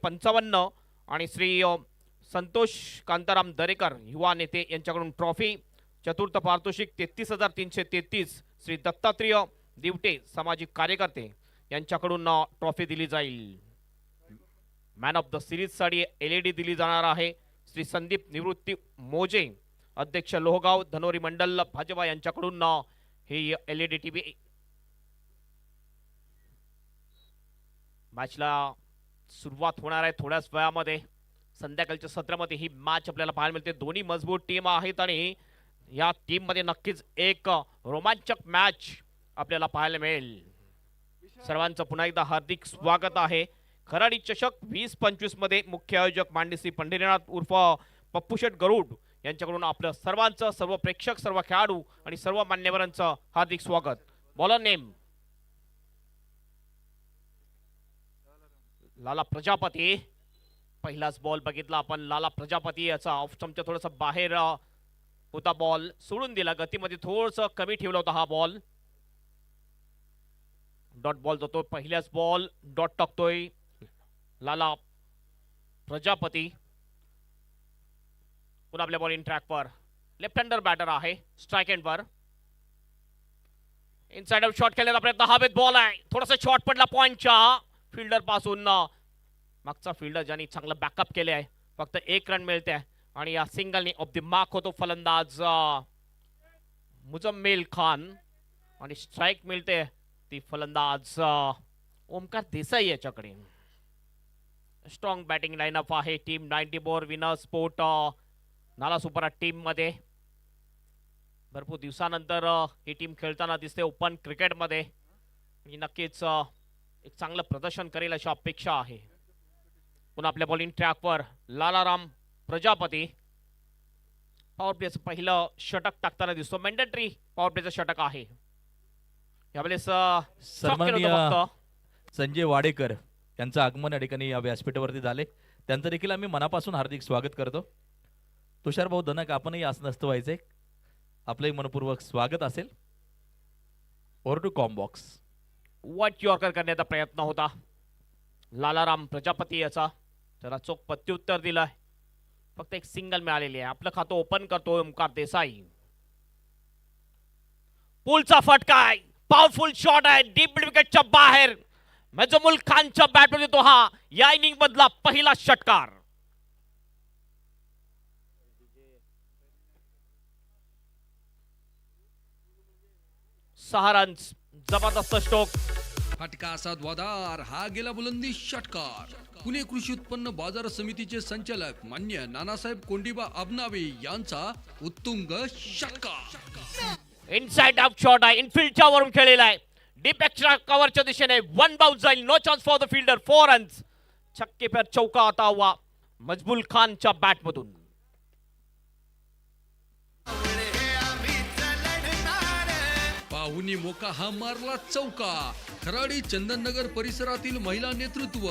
55 आणि श्री संतोष कांताराम दरेकर युवा नेते यांच्याकडून ट्रॉफी, चतुर्थ पारितोषिक 33,333 श्री दत्तात्रेय दिवटे सामाजिक कार्यकर्ते यांच्याकडून ट्रॉफी दिली जाईल। मॅन ऑफ द सिरीज साठी LED दिली जाणार आहे श्री संदीप निवृत्ती मोजे अध्यक्ष लोहगाव धनोरी मंडल भाजपा यांच्याकडून ही LED टीव्ही। मॅचला सुरुवात होणार आहे थोड्याच वेळामध्ये। संध्याकाळच्या सत्रामध्ये ही मॅच आपल्याला पाहायला मिळते। दोन्ही मजबूत टीम आहेत आणि या टीम मध्ये नक्कीच एक रोमांचक मॅच आपल्याला पाहायला मिळेल। सर्वांचं पुन्हा एकदा हार्दिक स्वागत आहे। खराडी चषक 2025 मध्ये मुख्य आयोजक माननीय श्री पंढरीनाथ उर्फ पप्पूशेठ गरुड यांच्याकडून आपलं सर्वांचं, सर्व प्रेक्षक, सर्व खेळाडू आणि सर्व मान्यवरांचं हार्दिक स्वागत। बॉलर नेम लाला प्रजापती। पहिलाच बॉल बघितला आपण लाला प्रजापती याचा ऑफ स्टंपच्या थोडासा बाहेर होता, बॉल सोडून दिला, गतीमध्ये थोडंसं कमी ठेवला होता हा बॉल। डॉट बॉल जातो, पहिल्याच बॉल डॉट टाकतोय लाला प्रजापती। पुन्हा आपल्या बॉलिंग ट्रॅकवर लेफ्ट हँडर बॅटर आहे, स्ट्राइक एंडवर इनसाइड आउट शॉट खेळण्याचा प्रयत्न, हवेत बॉल आहे, थोडासा शॉट पडला पॉइंटच्या फिल्डर पासून। मागचा फिल्डर ज्यांनी चांगलं बॅकअप केले आहे, फक्त 1 रन मिळते आणि या सिंगलने ऑफ द मार्क होतो फलंदाज मुजम्मिल खान आणि स्ट्राइक मिळते ती फलंदाज ओमकार देसाई याच्याकडे। स्ट्रॉंग बॅटिंग लाईनअप आहे team 94 winner sport Nalasopara team मध्ये। भरपूर दिवसानंतर ही टीम खेळताना दिसते ओपन क्रिकेट मध्ये आणि नक्कीच एक चांगलं प्रदर्शन करेल अशी अपेक्षा आहे। पुन्हा आपल्या बॉलिंग ट्रॅकवर लालाराम प्रजापती पॉवर प्लेचं पहिलं षटक टाकताना दिसतो, मॅन्डेटरी पॉवर प्लेचं षटक आहे यावेळेस। सन्माननीय संजय वाडेकर यांचं आगमन या ठिकाणी या व्यासपीठावरती झाले, त्यांचं देखील आम्ही मनापासून हार्दिक स्वागत करतो। तुषार भाऊ धनक आपणही असं नसतं व्हायचंय, आपलंही मनपूर्वक स्वागत असेल। Over to com box. What yorker करण्याचा प्रयत्न होता लालाराम प्रजापती याचा, त्याला चोख प्रत्युत्तर दिलंय, फक्त एक सिंगल मिळालेली आहे। आपलं खातं ओपन करतो ओमकार देसाई। पुलचा फटका आहे, पॉवरफुल शॉट आहे, डीप विकेटच्या बाहेर मुजम्मिल खानच्या बॅटमध्ये तो हा या इनिंग मधला पहिला षटकार। सहारांस जबरदस्त स्ट्रोक, फटका असा द्वादार, हा गेला बुलंदी षटकार। पुणे कृषी उत्पन्न बाजार समितीचे संचालक मान्य नानासाहेब कोंडीबा अबनावे यांचा उत्तुंग षटकार। इनसाइड आउट शॉट आहे, इनफिल्डच्या वरून खेळलेला आहे, डीप एक्स्ट्रा कव्हरच्या दिशेने वन बाउन्स जाईल, no chance for the fielder, 4 runs. छक्के पर चौका आता हुआ मुजम्मिल खानच्या बॅटमधून। पाहुणी मोका हा मारला चौका। खराडी चंदननगर परिसरातील महिला नेतृत्व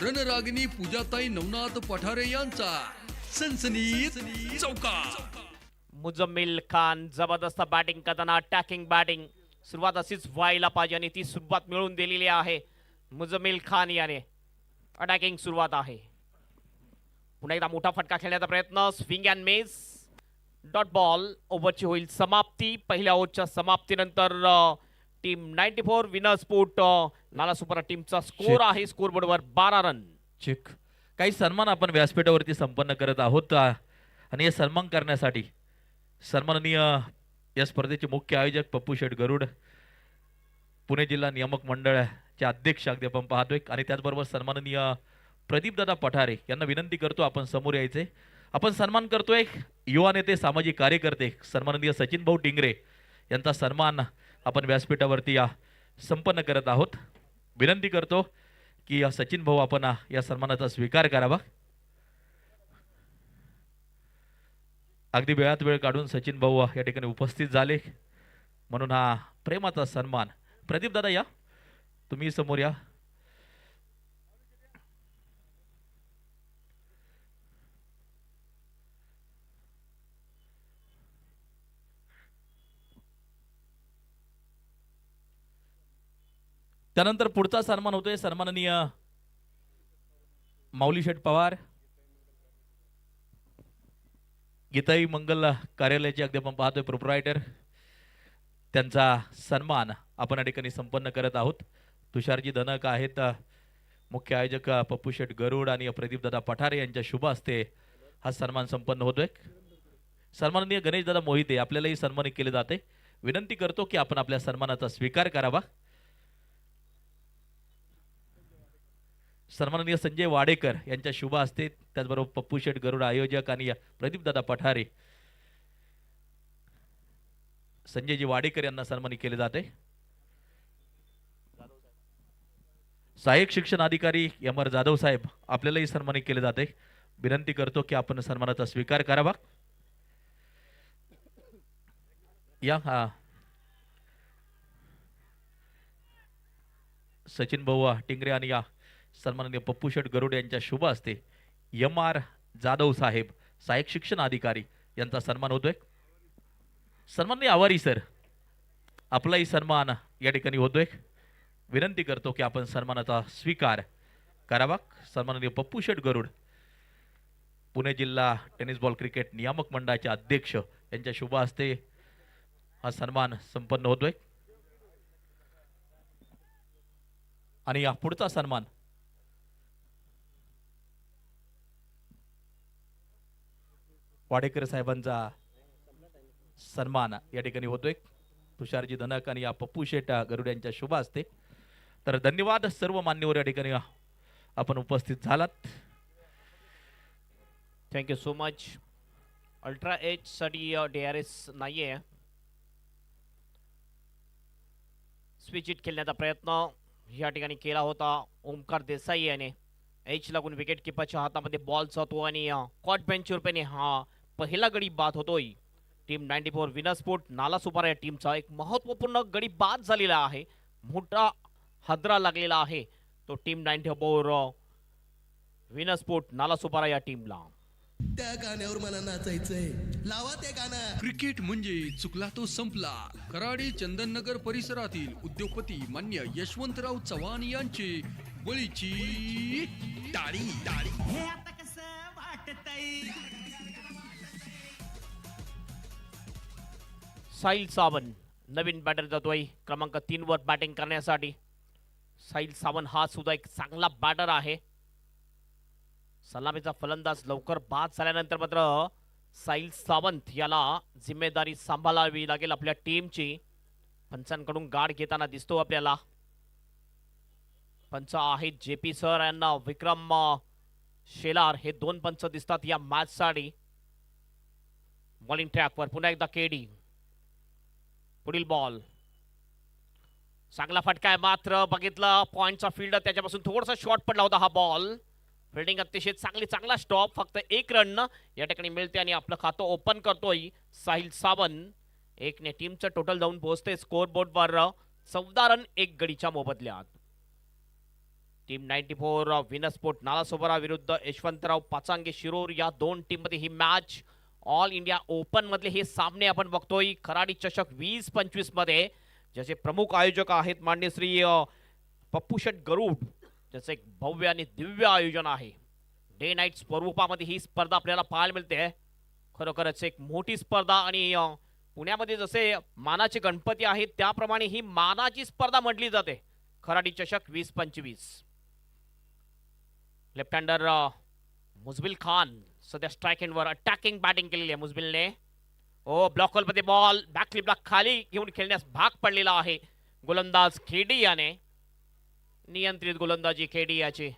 रणरागिनी पूजाताई नवनाथ पठारे यांचा सनसनीत चौका। मुजम्मिल खान जबरदस्त बॅटिंग करताना, अटॅकिंग बॅटिंग सुरुवात अशीच व्हायला पाहिजे आणि ती सुरुवात मिळून दिलेली आहे मुजम्मिल खान याने। अटॅकिंग सुरुवात आहे, पुन्हा एकदा मोठा फटका खेळण्याचा प्रयत्न, swing and miss, dot ball. ओव्हरची होईल समाप्ती। पहिल्या ओव्हरच्या समाप्तीनंतर टीम 94 विनर स्पोर्ट नालासोपारा टीमचा स्कोर आहे स्कोर बोर्डवर 12 रन। चेक। काही सन्मान आपण व्यासपीठावरती संपन्न करत आहोत आणि हे सन्मान करण्यासाठी सन्माननीय या स्पर्धेचे मुख्य आयोजक पप्पूशेठ गरुड, पुणे जिल्हा नियामक मंडळाचे अध्यक्ष अगदी आपण पाहतोय, आणि त्याचबरोबर सन्माननीय प्रदीपदादा पठारे यांना विनंती करतो आपण समोर यायचे। आपण सन्मान करतोय युवा नेते, सामाजिक कार्यकर्ते सन्माननीय सचिन भाऊ टिंगरे यांचा सन्मान आपण व्यासपीठावरती संपन्न करत आहोत। विनंती करतो की सचिन भाऊ आपण या सन्मानाचा स्वीकार करावा। अगदी वेळात वेळ काढून सचिन भाऊ या ठिकाणी उपस्थित झाले, म्हणून हा प्रेमाचा सन्मान। प्रदीप दादा या, तुम्ही समोर या। त्यानंतर पुढचा सन्मान होतोय सन्माननीय माऊली शेठ पवार गीताई मंगल कार्यालयाचे अगदी आपण पाहतोय प्रोप्रायटर, त्यांचा सन्मान आपण या ठिकाणी संपन्न करत आहोत. तुषारजी धनक आहेत मुख्य आयोजक पप्पू शेठ गरुड आणि प्रदीप दादा पठारे यांच्या शुभ हस्ते हा सन्मान संपन्न होतोय. सन्माननीय गणेश दादा मोहिते आपल्यालाही सन्मानित केले जाते. विनंती करतो की आपण आपल्या सन्मानाचा स्वीकार करावा. सन्माननीय संजय वाडेकर यांच्या शुभ हस्ते, त्याचबरोबर पप्पू शेठ गरुड आयोजक आणि प्रदीप दादा पठारे, संजयजी वाडेकर यांना सन्मानित केले जाते. सहाय्यक शिक्षण अधिकारी एम आर जाधव साहेब आपल्यालाही सन्मानित केले जाते. विनंती करतो की आपण सन्मानाचा स्वीकार करावा. या सचिन भाऊ टिंगरे आणि या सन्माननीय पप्पू शेठ गरुड यांच्या शुभ हस्ते एम आर जाधव साहेब सहाय्यक शिक्षण अधिकारी यांचा सन्मान होतोय. सन्माननीय आवारी सर आपलाही सन्मान या ठिकाणी होतोय. विनंती करतो की आपण सन्मानाचा स्वीकार करावा. सन्माननीय पप्पू शेठ गरुड पुणे जिल्हा टेनिस बॉल क्रिकेट नियामक मंडळाचे अध्यक्ष यांच्या शुभ हस्ते हा सन्मान संपन्न होतोय. आणि या पुढचा सन्मान वाडेकर साहेबांचा सन्मान या ठिकाणी होतोय. तुषारजी धनक आणि या पप्पू शेठ गरुड यांच्या शुभ हस्ते. तर धन्यवाद सर्व मान्यवर या ठिकाणी आपण उपस्थित झालात. Thank you so much. Ultra edge साठी DRS नाहीये. स्विच इट खेळण्याचा प्रयत्न या ठिकाणी केला होता ओमकार देसाई याने. एच लागून विकेट किपरच्या हातामध्ये बॉल जातो आणि कॉट बेंच रुपयाने हा पहिला गडी बाद होतोय. टीम 94 विनस्फोट नालासोपारा या टीमचा एक महत्त्वपूर्ण गडी बाद झालेला आहे. मोठा हादरा लागलेला आहे तो टीम 94 विनस्फोट नालासोपारा या टीमला. त्या गाण्यावर मला नाचायचंय, लावा ते गाणं. क्रिकेट म्हणजे चुकला तो संपला. कराडी चंदननगर परिसरातील उद्योगपती मान्य यशवंतराव चव्हाण यांचे बळीची टाळी. हे आता कसं वाटतंय. साहिल सावंत नवीन बॅटर जातोय क्रमांक 3 वर बॅटिंग करण्यासाठी. साहिल सावंत हा सुद्धा एक चांगला बॅटर आहे. सलामीचा फलंदाज लवकर बाद झाल्यानंतर मात्र साहिल सावंत याला जिम्मेदारी सांभाळावी लागेल आपल्या टीमची. पंचांकडून गाड घेताना दिसतो आपल्याला. पंच आहेत JP सर यांना विक्रम शेलार हे 2 पंच दिसतात या मॅच साठी. बॉलिंग ट्रॅकवर पुन्हा एकदा केडी. पुढील बॉल चांगला फटका आहे मात्र बघितलं पॉइंटचा फिल्डर त्याच्यापासून थोडासा शॉर्ट पडला होता हा बॉल. फिल्डिंग अतिशय चांगला स्टॉप. फक्त 1 रन या ठिकाणी मिळते आणि आपलं खातं ओपन करतोय साहिल सावंत. 1 ने टीमचं टोटल जाऊन पोहोचते स्कोर बोर्डवर 14 रन 1 गडीच्या मोबदल्यात. टीम 94 विनस्फोट नालासोपारा विरुद्ध यशवंतराव पाचांगे शिरोर या 2 टीम मध्ये ही मॅच. ऑल इंडिया ओपन मधले हे सामने आपण बघतोय. खराडी चषक 2025 मध्ये ज्याचे प्रमुख आयोजक आहेत माननीय श्री पप्पू शेठ गरुड. ज्याचं एक भव्य आणि दिव्य आयोजन आहे. डे नाईट स्वरूपामध्ये ही स्पर्धा आपल्याला पाहायला मिळते. खरोखरच एक मोठी स्पर्धा आणि पुण्यामध्ये जसे मानाचे गणपती आहेत त्याप्रमाणे ही मानाची स्पर्धा म्हटली जाते. खराडी चषक 2025. लेफ्ट हँडर मुजबिल खान सध्या स्ट्राईक एंडवर अटॅकिंग बॅटिंग केलेली आहे मुजबिलने. ब्लॉक मध्ये बॉल बॅकफ्लिपला खाली घेऊन खेळण्यास भाग पडलेला आहे गोलंदाज खेडी याने. नियंत्रित गोलंदाजी केडी याची.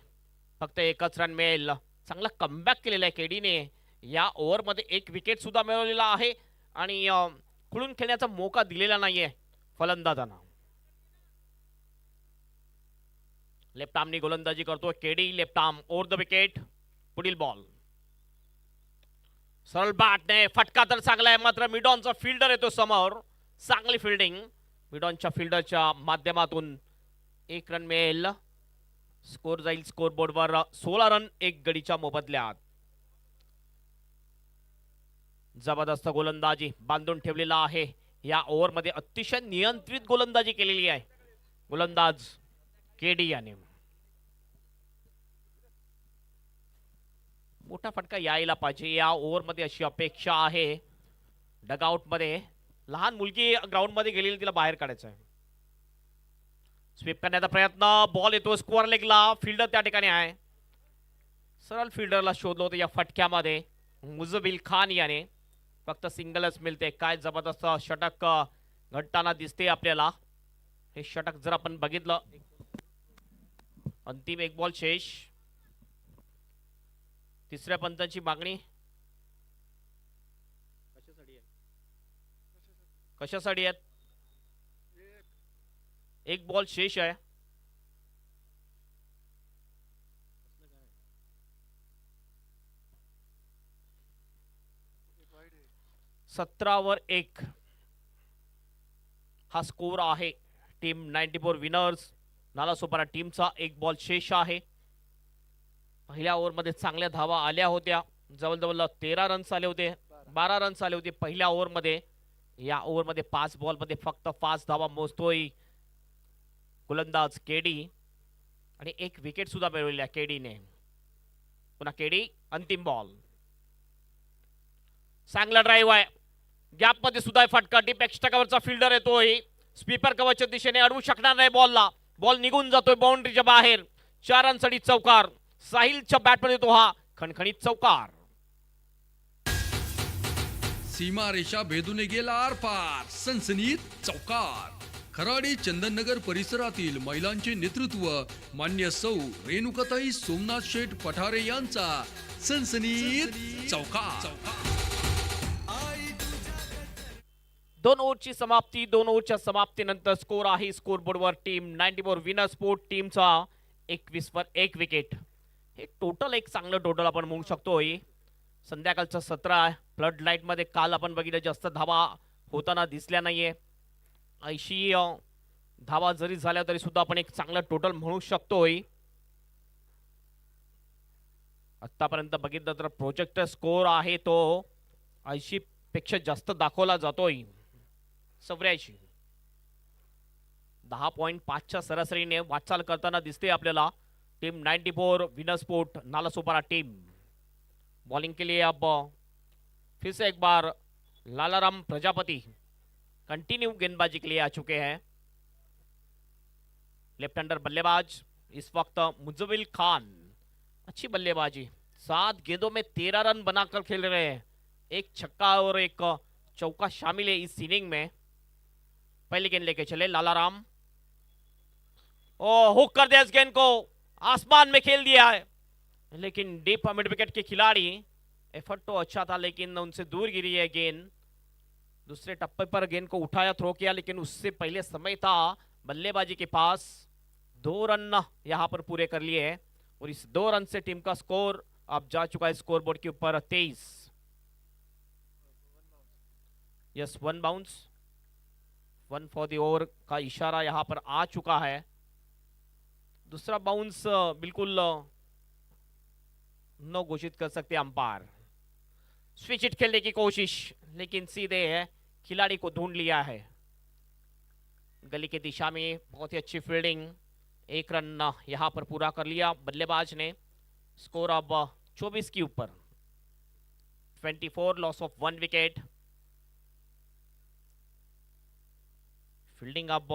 फक्त 1च रन मिळेल. चांगला कमबॅक केलेला आहे केडीने. या ओव्हरमध्ये 1 विकेट सुद्धा मिळवलेला आहे आणि खुलून खेळण्याचा मौका दिलेला नाहीये फलंदाजांना. लेफ्ट आर्मनी गोलंदाजी करतो KD. Left arm over the wicket. पुढील बॉल सरळ बॅटने फटका तर चांगला आहे मात्र मिडॉनचा फिल्डर येतो समोर. चांगली फिल्डिंग मिडॉनच्या फिल्डरच्या माध्यमातून. 1 रन मिळेल. स्कोर जाईल स्कोर बोर्डवर 16 रन 1 गडीच्या मोबदल्यात. जबरदस्त गोलंदाजी बांधून ठेवलेला आहे. या ओव्हरमध्ये अतिशय नियंत्रित गोलंदाजी केलेली आहे गोलंदाज केडी याने. मोठा फटका यायला पाहिजे या ओव्हरमध्ये अशी अपेक्षा आहे. डगआउट मध्ये लहान मुलगी ग्राउंड मध्ये गेलेली, तिला बाहेर काढायचं आहे. स्वीप करण्याचा प्रयत्न, बॉल येतो स्क्वेअर लेगला. फिल्डर त्या ठिकाणी आहे. सरळ फिल्डरला शोधलं होतं या फटक्यामध्ये मुजबिल खान याने. फक्त सिंगलच मिळते. काय जबरदस्त षटक घडताना दिसते आपल्याला. हे षटक जर आपण बघितलं, अंतिम एक बॉल शेष. तिसऱ्या पंचांची मागणी कशासाठी आहेत? एक बॉल शेष आहे. सतरावर 1 हा स्कोर आहे. टीम 94 विनर्स नालासोपारा टीमचा एक बॉल शेष आहे. पहिल्या ओव्हरमध्ये चांगल्या धावा आल्या होत्या. जवळजवळ 13 रन्स आले होते, 12 रन्स आले होते पहिल्या ओव्हरमध्ये. या ओव्हरमध्ये 5 बॉलमध्ये फक्त 5 धावा मोजतोय गोलंदाज केडी आणि एक विकेट सुद्धा मिळवली केडीने. पुन्हा केडी, अंतिम बॉल. चांगला ड्राईव्ह आहे. गॅप मध्ये सुद्धा फटका. डीप एक्स्ट्रा कव्हरचा फिल्डर येतोय. स्वीपर कव्हरच्या दिशेने अडवू शकणार नाही बॉलला. बॉल निघून जातोय बाउंड्रीच्या बाहेर. 4 रनसाठी चौकार. साहिलच्या बॅटमध्ये तो हा खणखणीत चौकार. सीमा रेषा भेदून गेला आरपार. सनसनीत चौकार. खराडी चंदननगर परिसरातील महिलांचे नेतृत्व मान्य सौ रेणुकाताई सोमनाथ शेठ पठारे यांचा सनसनीत चौकार. 2 ओव्हरची समाप्ती. 2 ओव्हरच्या समाप्तीनंतर स्कोर आहे स्कोर बोर्डवर टीम 94 विनर स्पोर्ट टीमचा 21 वर 1 विकेट. हे टोटल एक चांगलं टोटल आपण म्हणू शकतोय. संध्याकाळचं 17 फ्लड लाईट मध्ये काल आपण बघितलं जास्त धावा होताना दिसल्या नाहीये. 80 धावा जरी झाल्या तरी सुद्धा आपण एक चांगलं टोटल म्हणू शकतोय. आतापर्यंत बघितलं तर प्रोजेक्टर स्कोर आहे तो 80 पेक्षा जास्त दाखवला जातोय. 84 10.5च्या सरासरीने वाटचाल करताना दिसते आपल्याला team 94 winner sport Nalasopara team. Bowling के लिए अब फिर से एक बार लालाराम प्रजापति कंटिन्यू गेंदबाजी के लिए आ चुके हैं. लेफ्ट हैंडर बल्लेबाज इस वक्त मुजबिल खान. अच्छी बल्लेबाजी. 7 गेंदों में 13 रन बनाकर खेल रहे हैं. एक छक्का और एक चौका शामिल है इस इनिंग में. पहली गेंद लेके चले लालाराम. ओ हुक कर दिया इस गेंद को. आसमान में खेल दिया है, लेकिन डीप मिड विकेट के खिलाड़ी. एफर्ट तो अच्छा था लेकिन उनसे दूर गिरी है गेंद. दूसरे टप्पे पर गेंद को उठाया, थ्रो किया, लेकिन उससे पहले समय था बल्लेबाजी के पास. 2 रन यहां पर पूरे कर लिए हैं और इस 2 रन से टीम का स्कोर अब जा चुका है स्कोर बोर्ड के ऊपर 23. Yes, 1 bounce, 1 for the over का इशारा यहां पर आ चुका है. दूसरा बाउंस बिल्कुल नो घोषित कर सकते अंपायर. स्विच हिट खेलने की कोशिश, लेकिन सीधे है खिलाड़ी को ढूंढ लिया है. गली की दिशा में बहुत ही अच्छी फील्डिंग. 1 रन यहां पर पूरा कर लिया बल्लेबाज ने. स्कोर अब 24 के ऊपर. 24 लॉस ऑफ 1 विकेट. फील्डिंग अब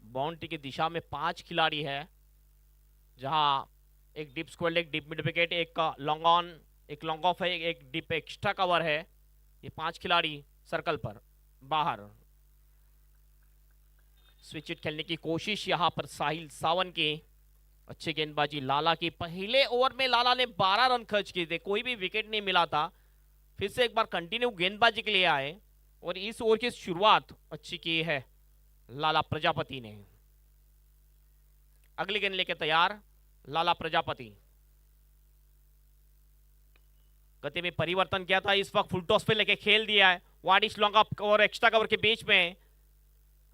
बाउंड्री की दिशा में 5 खिलाड़ी है, जहां एक डीप स्क्वायर, एक डीप मिड विकेट, एक लॉन्ग ऑन, एक लॉन्ग ऑफ है, एक डीप एक्स्ट्रा कवर है. ये 5 खिलाड़ी सर्कल पर बाहर. स्विच हिट खेलने की कोशिश यहां पर साहिल सावन की. अच्छी गेंदबाजी लाला की. पहले ओवर में लाला ने 12 रन खर्च किए थे, कोई भी विकेट नहीं मिला था. फिर से एक बार कंटिन्यू गेंदबाजी के लिए आए और इस ओवर की शुरुआत अच्छी की है लाला प्रजापति ने. अगली गेंद लेके तैयार लाला प्रजापति. गति में परिवर्तन किया था, इस वक्त फुल टॉस पे लेके खेल दिया है. वाडिश लॉन्ग अप और एक्स्ट्रा कवर के बीच में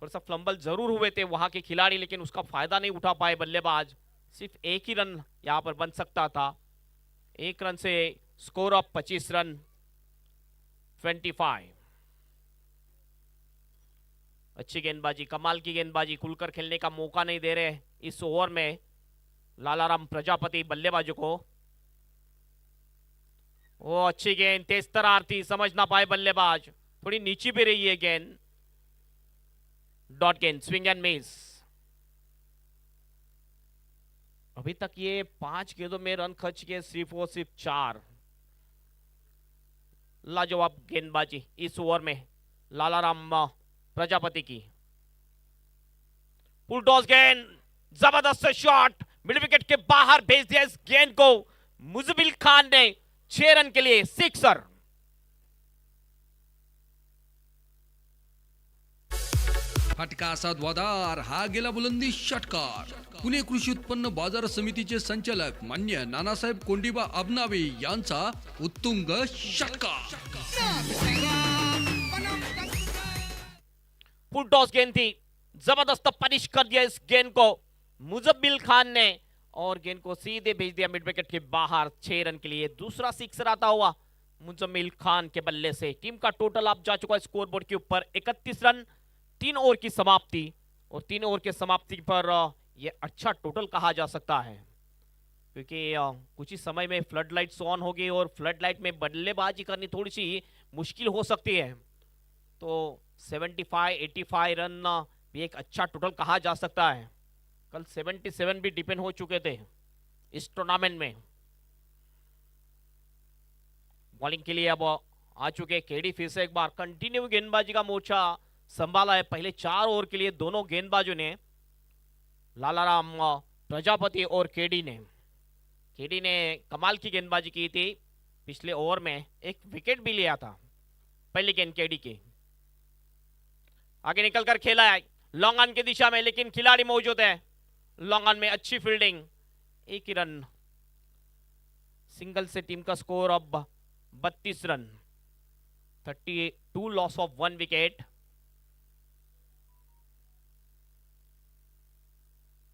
थोड़ा सा फ्लंबल जरूर हुए थे वहां के खिलाड़ी, लेकिन उसका फायदा नहीं उठा पाए बल्लेबाज. सिर्फ 1 ही रन यहां पर बन सकता था. 1 run say score of 25 run. 25. अच्छी गेंदबाजी, कमाल की गेंदबाजी. खुलकर खेलने का मौका नहीं दे रहे इस ओवर में लालाराम प्रजापति बल्लेबाजों को. वो अच्छी गेंद, तेज तरार थी, समझ ना पाए बल्लेबाज, थोड़ी नीची भी रही है गेंद। डॉट गेंद, स्विंग एंड मिस। अभी तक ये 5 गेंदों में रन खर्च किए, सिर्फ और सिर्फ 4। लाजवाब गेंदबाजी इस ओवर में लालाराम प्रजापति की। पुलटॉस गेंद, जबरदस्त शॉट, मिड विकेट के बाहर भेज दिया इस गेंद को। मुजबिल खान ने 6 रन के लिए सिक्सर। फटका असा ध्वादार, हा गेला बुलंदी षटकार. पुणे कृषी उत्पन्न बाजार समितीचे संचालक मान्य नानासाहेब कोंडीबा अबनावे यांचा उत्तुंग षटकार. फुल टॉस गेंद थी, जबरदस्त पनिश कर दिया इस गेंद को मुजब्बिल खान ने और गेंद को सीधे भेज दिया मिड विकेट के बाहर 6 रन के लिए। दूसरा सिक्सर आता हुआ मुजम्मिल खान के बल्ले से। टीम का टोटल अब जा चुका है स्कोरबोर्ड के ऊपर 31 रन। 3 ओवर की समाप्ति, और 3 ओवर के समाप्ति पर यह अच्छा टोटल कहा जा सकता है, क्योंकि कुछ ही समय में फ्लड लाइट्स ऑन होगी और फ्लड लाइट में बल्लेबाजी करनी थोड़ी सी मुश्किल हो सकती है। तो 75-85 रन भी एक अच्छा टोटल कहा जा सकता है। कल 77 भी डिपेंड हो चुके थे इस टूर्नामेंट में। बॉलिंग के लिए अब आ चुके केडी, फिर से एक बार कंटिन्यू गेंदबाजी का मोर्चा संभाला है। पहले 4 ओवर के लिए दोनों गेंदबाजों ने, लालाराम प्रजापति और केडी ने कमाल की गेंदबाजी की थी। पिछले ओवर में एक विकेट भी लिया था पहली गेंद केडी की। आगे निकलकर खेला है लॉन्ग ऑन की दिशा में, लेकिन खिलाड़ी मौजूद है। लॉन्ग ऑन में अच्छी फील्डिंग, 1 ही रन, सिंगल से टीम का स्कोर अब 32 run, 32 loss of 1 wicket.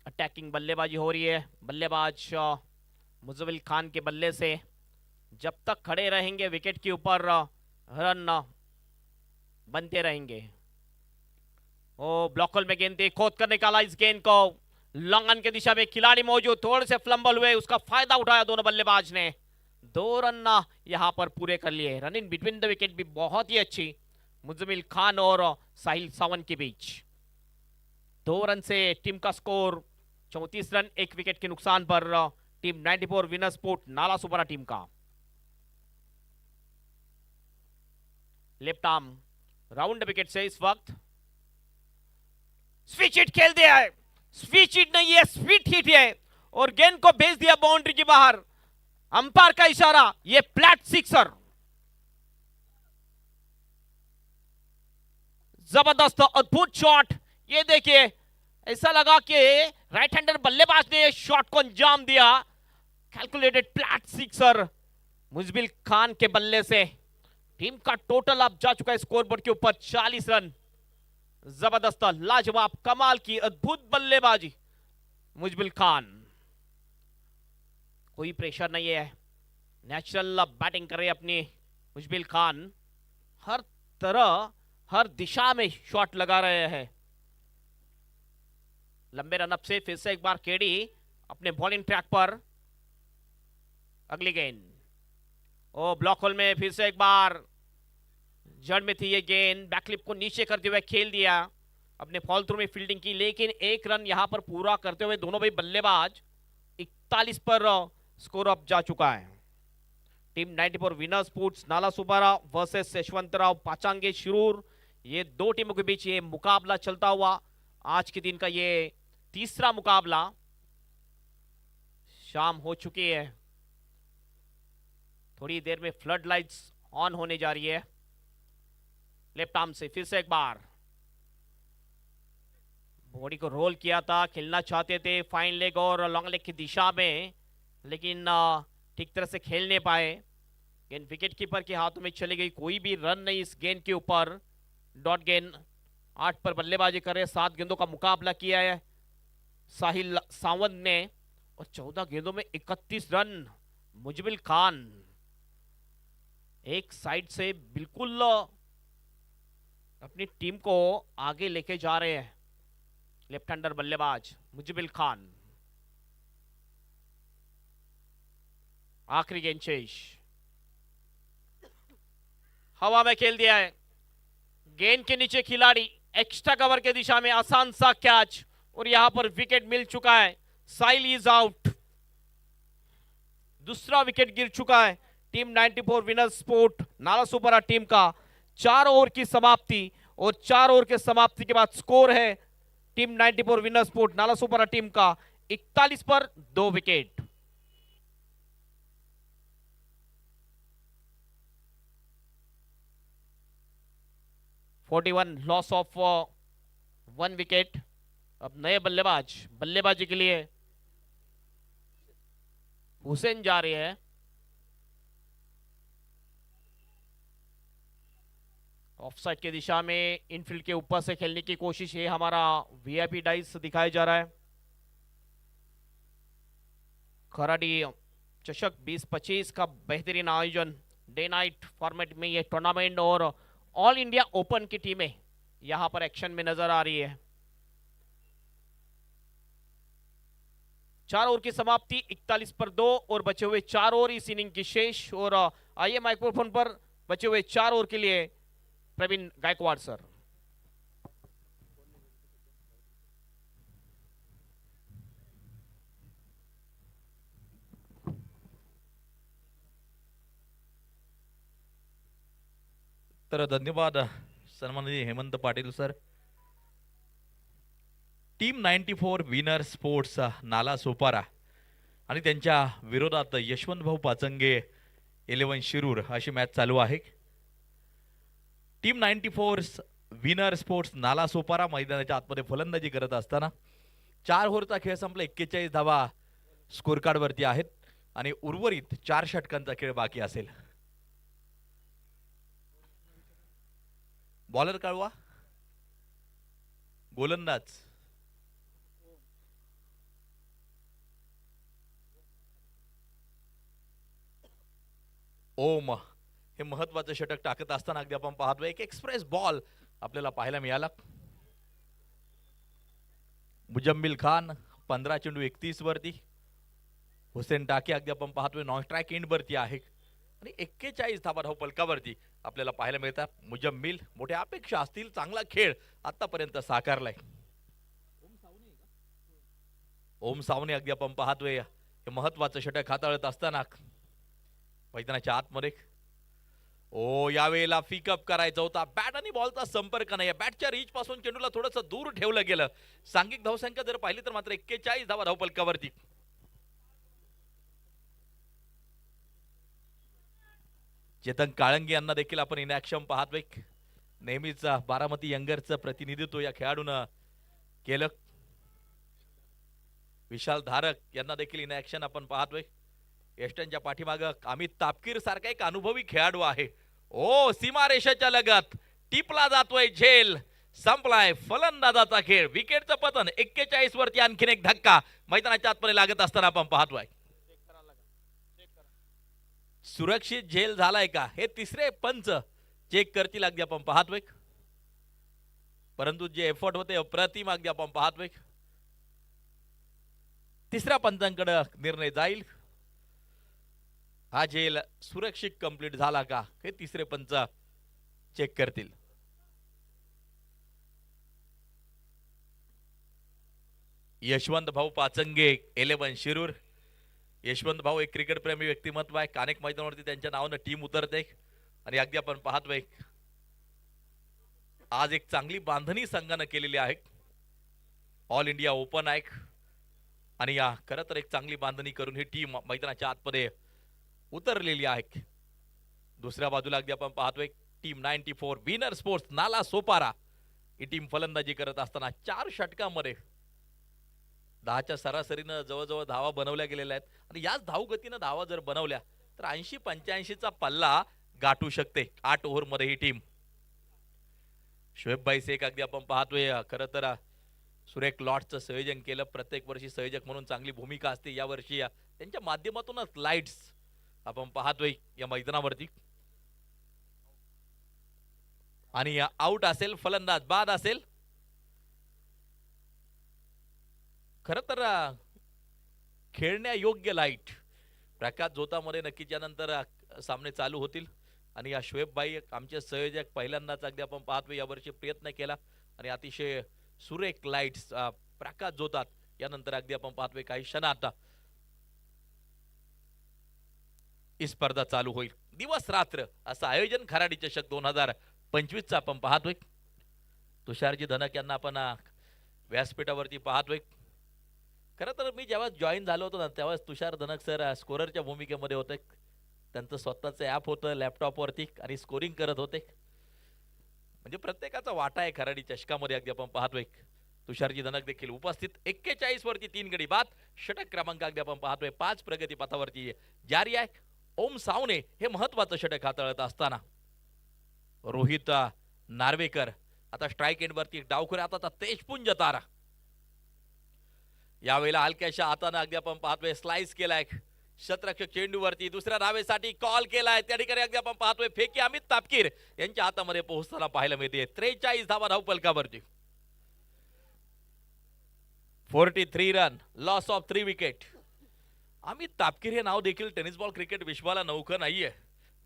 Attacking बल्लेबाजी हो रही है, बल्लेबाज मुजबिल खान के बल्ले से। जब तक खड़े रहेंगे विकेट के ऊपर रन बनते रहेंगे। ओ ब्लॉक होल में गेंद थी, खोद कर निकाला इस गेंद को। लॉन्ग ऑन की दिशा में खिलाड़ी मौजूद, थोड़े से फ्लंबल हुए, उसका फायदा उठाया दोनों बल्लेबाज ने। 2 रन यहां पर पूरे कर लिए। Run in between the wicket भी बहुत ही अच्छी मुजमिल खान और साहिल सावंत के बीच। 2 रन से टीम का स्कोर 34 रन, 1 विकेट के नुकसान पर टीम 94 विनर स्पोर्ट नाला सुपरा टीम का। लेफ्ट आर्म राउंड विकेट से इस वक्त स्विच हिट खेल दिया है। स्विच हिट नहीं है, स्वीट हिट है, और गेंद को भेज दिया बाउंड्री के बाहर। अंपायर का इशारा, ये फ्लैट सिक्सर। जबरदस्त अद्भुत शॉट। ये देखिए, ऐसा लगा कि राइट हैंडर बल्लेबाज ने शॉट को अंजाम दिया। कैलकुलेटेड फ्लैट सिक्सर मुजबिल खान के बल्ले से। टीम का टोटल अब जा चुका है स्कोरबोर्ड के ऊपर 40 रन। जबरदस्त, लाजवाब, कमाल की अद्भुत बल्लेबाजी मुजबिल खान। कोई प्रेशर नहीं है, नेचुरल बैटिंग करे अपनी मुजबिल खान। हर तरह, हर दिशा में शॉट लगा रहे हैं। लंबे रनअप से फिर से एक बार केडी अपने बॉलिंग ट्रैक पर। अगली गेंद, ओ ब्लॉक होल में फिर से एक बार जड़ में थी ये गेंद। बैकलिप को नीचे करते हुए खेल दिया, अपने फॉल थ्रू में फील्डिंग की, लेकिन 1 रन यहां पर पूरा करते हुए दोनों भाई बल्लेबाज 41 पर स्कोर अप जा चुका है। टीम 94 विनर स्पोर्ट्स नाला सुपारा वर्सेस यशवंतराव पाचांगे शिरूर, ये 2 टीमों के बीच ये मुकाबला चलता हुआ आज के दिन का ये तीसरा मुकाबला। शाम हो चुकी है, थोड़ी देर में फ्लड लाइट्स ऑन होने जा रही है। लेफ्ट आर्म से फिर से एक बार बॉडी को रोल किया था, खेलना चाहते थे फाइन लेग और लॉन्ग लेग की दिशा में, लेकिन ठीक तरह से खेल नहीं पाए। गेंद विकेट कीपर के हाथों में चली गई, कोई भी रन नहीं इस गेंद के ऊपर। डॉट गेंद, 8 पर बल्लेबाजी करे, 7 गेंदों का मुकाबला किया है साहिल सावंत ने, और 14 गेंदों में 31 रन। मुजबिल खान एक साइड से बिल्कुल अपनी टीम को आगे लेके जा रहे हैं। लेफ्ट हैंडर बल्लेबाज मुजबिल खान। आखिरी गेंद शेष, हवा में खेल दिया है, गेंद के नीचे खिलाड़ी, एक्स्ट्रा कवर के दिशा में आसान सा कैच और यहां पर विकेट मिल चुका है। साइल इज आउट, दूसरा विकेट गिर चुका है team 94 winners sport Nalasopara team का। 4 ओवर की समाप्ति और 4 ओवर के समाप्ति के बाद स्कोर है team 94 winners sport Nalasopara team का 41 पर 2 विकेट। Loss of 1 wicket. अब नए बल्लेबाजी के लिए हुसैन जा रही है। ऑफसाइड की दिशा में इनफील्ड के ऊपर से खेलने की कोशिश है। हमारा वीआईपी डाइस दिखाया जा रहा है। खराडी चषक 2025 का बेहतरीन आयोजन, डे नाइट फॉर्मेट में ये टूर्नामेंट और ऑल इंडिया ओपन की टीमें यहां पर एक्शन में नजर आ रही है। 4 ओवर की समाप्ति 41 पर 2 और बचे हुए 4 ओवर इस इनिंग की शेष। और आइए माइक्रोफोन पर बचे हुए 4 ओवर के लिए प्रवीण गायकवाड़ सर। तर धन्यवाद सन्माननीय Hemant Patil sir. Team 94 winner sports Nalasopara आणि त्यांच्या विरोधात यशवंत भाऊ पाचंगे 11 शिरूर अशी मॅच चालू आहे। टीम 94 विनर स्पोर्ट्स नालासोपारा मैदानाच्या आतमध्ये फलंदाजी करत असताना 4 ओव्हरचा खेळ संपला, 41 धावा स्कोर कार्ड वरती आहेत आणि उर्वरित 4 षटकांचा खेळ बाकी असेल। बॉलर कळवा, गोलंदाज ओम हे महत्वाचं षटक टाकत असताना अगदी आपण पाहतो एक एक्सप्रेस बॉल आपल्याला पाहायला मिळाला। मुजम्मिल खान 15 चेंडू 31 वरती, हुसेन टाके अगदी आपण पाहतोय नॉन स्ट्राइक एंड वरती आहे आणि 41 धावा धावफलकावरती आपल्याला पाहायला मिळतात। मुजम्मिल मोठ्या अपेक्षा असतील, चांगला खेळ आतापर्यंत साकारलाय। ओम सावने अगदी आपण पाहतोय हे महत्वाचं षटक हाताळत असताना मैदानाच्या आतमध्ये ओ यावेळेला पिकअप करायचा होता, बॅट आणि बॉलचा संपर्क नाही, बॅटच्या रीच पासून चेंडूला थोडंसं दूर ठेवलं गेलं। सांघिक धावसंख्या जर पाहिली तर मात्र 41 धावा धावफलकावरती। चेतन काळंगे यांना देखील आपण इन ऍक्शन पाहतोय। नेहमीच बारामती यंगरचं प्रतिनिधित्व या खेळाडूनं केलं। विशाल धारक यांना देखील इन ऍक्शन आपण पाहतोय। एस्टनच्या पाठीमागं अमित तापकीर सारखा एक अनुभवी खेळाडू आहे। ओ सीमारेषेच्या लगत टिपला जातोय झेल, संपलाय फलंदाजाचा खेळ। विकेटचं पतन 41 वरती आणखीन एक धक्का मैदानाच्या आतमध्ये लागत असताना आपण पाहतोय। सुरक्षित झेल झालाय का हे तिसरे पंच चेक करतील अगदी आपण पाहतोय, परंतु जे एफर्ट होते अप्रतिम अगदी आपण पाहतोय। तिसऱ्या पंचांकडे निर्णय जाईल, हा झेल सुरक्षित कंप्लीट झाला का हे तिसरे पंच चेक करतील। यशवंत भाऊ पाचंगे 11 शिरूर। यशवंत भाऊ एक क्रिकेट प्रेमी व्यक्तिमत्व आहे, अनेक मैदानावरती त्यांच्या नावानं टीम उतरते आणि अगदी आपण पाहतोय आज एक चांगली बांधणी संघानं केलेली आहे। ऑल इंडिया ओपन आहे आणि या खरं तर एक चांगली बांधणी करून ही टीम मैदानाच्या आतमध्ये उतरलेली आहे। दुसऱ्या बाजूला अगदी आपण पाहतोय टीम 94 विनर स्पोर्ट्स नालासोपारा ही टीम फलंदाजी करत असताना 4 षटकांमध्ये 10च्या सरासरीनं जवळजवळ धावा बनवल्या गेलेल्या आहेत आणि याच धावगतीनं धावा जर बनवल्या तर 80-85चा पल्ला गाठू शकते 8 ओव्हर मध्ये ही टीम। शोएब शेख अगदी आपण पाहतोय खरं तर सुरेख लॉट्सचं संयोजन केलं, प्रत्येक वर्षी संयोजक म्हणून चांगली भूमिका असते। या वर्षी त्यांच्या माध्यमातूनच लाईट्स आपण पाहतोय या मैदानावरती आणि आउट असेल, फलंदाज बाद असेल। खरं तर खेळण्या योग्य लाईट प्रकाश झोतामध्ये नक्कीच यानंतर सामने चालू होतील। आणि या शोएबबाई आमचे संयोजक पहिल्यांदाच अगदी आपण पाहतोय यावर्षी प्रयत्न केला आणि अतिशय सुरेख लाईट्स प्रकाश जोतात यानंतर अगदी आपण पाहतोय काही क्षणात ही स्पर्धा चालू होईल. दिवस रात्र असं आयोजन खराडी चषक 2025 चा आपण पाहतोय. तुषारजी धनक यांना आपण व्यासपीठावरती पाहतोय. खरं तर मी जेव्हा जॉईन झालो होतो ना तेव्हा तुषार धनक सर स्कोररच्या भूमिकेमध्ये होते. त्यांचं स्वतःचं ॲप होतं लॅपटॉपवरती आणि स्कोरिंग करत होते. म्हणजे प्रत्येकाचा वाटा आहे खराडी चषकामध्ये अगदी आपण पाहतोय. तुषारजी धनक देखील उपस्थित. 41 वरती 3 गडी बाद. षटक क्रमांक अगदी आपण पाहतोय 5 प्रगती पथावरती जारी आहे. ओम सावने हे महत्वाचं षटक हाताळत असताना रोहित नार्वेकर आता स्ट्राईक एंडवरती डावखुरे आता तेजपुंज तारा यावेळेला हलक्याशा हाताने अगदी आपण पाहतोय स्लाइस केलाय. शतरक्षक चेंडूवरती दुसऱ्या धावेसाठी कॉल केलाय. त्या ठिकाणी अगदी आपण पाहतोय फेकी अमित तापकीर यांच्या हातामध्ये पोहोचताना पाहायला मिळते. 43 धावा धावफलकावरती. 43 run loss of 3 wicket. Amit Tapkir हे नाव देखील टेनिस बॉल क्रिकेट विश्वाला नौकं नाहीये.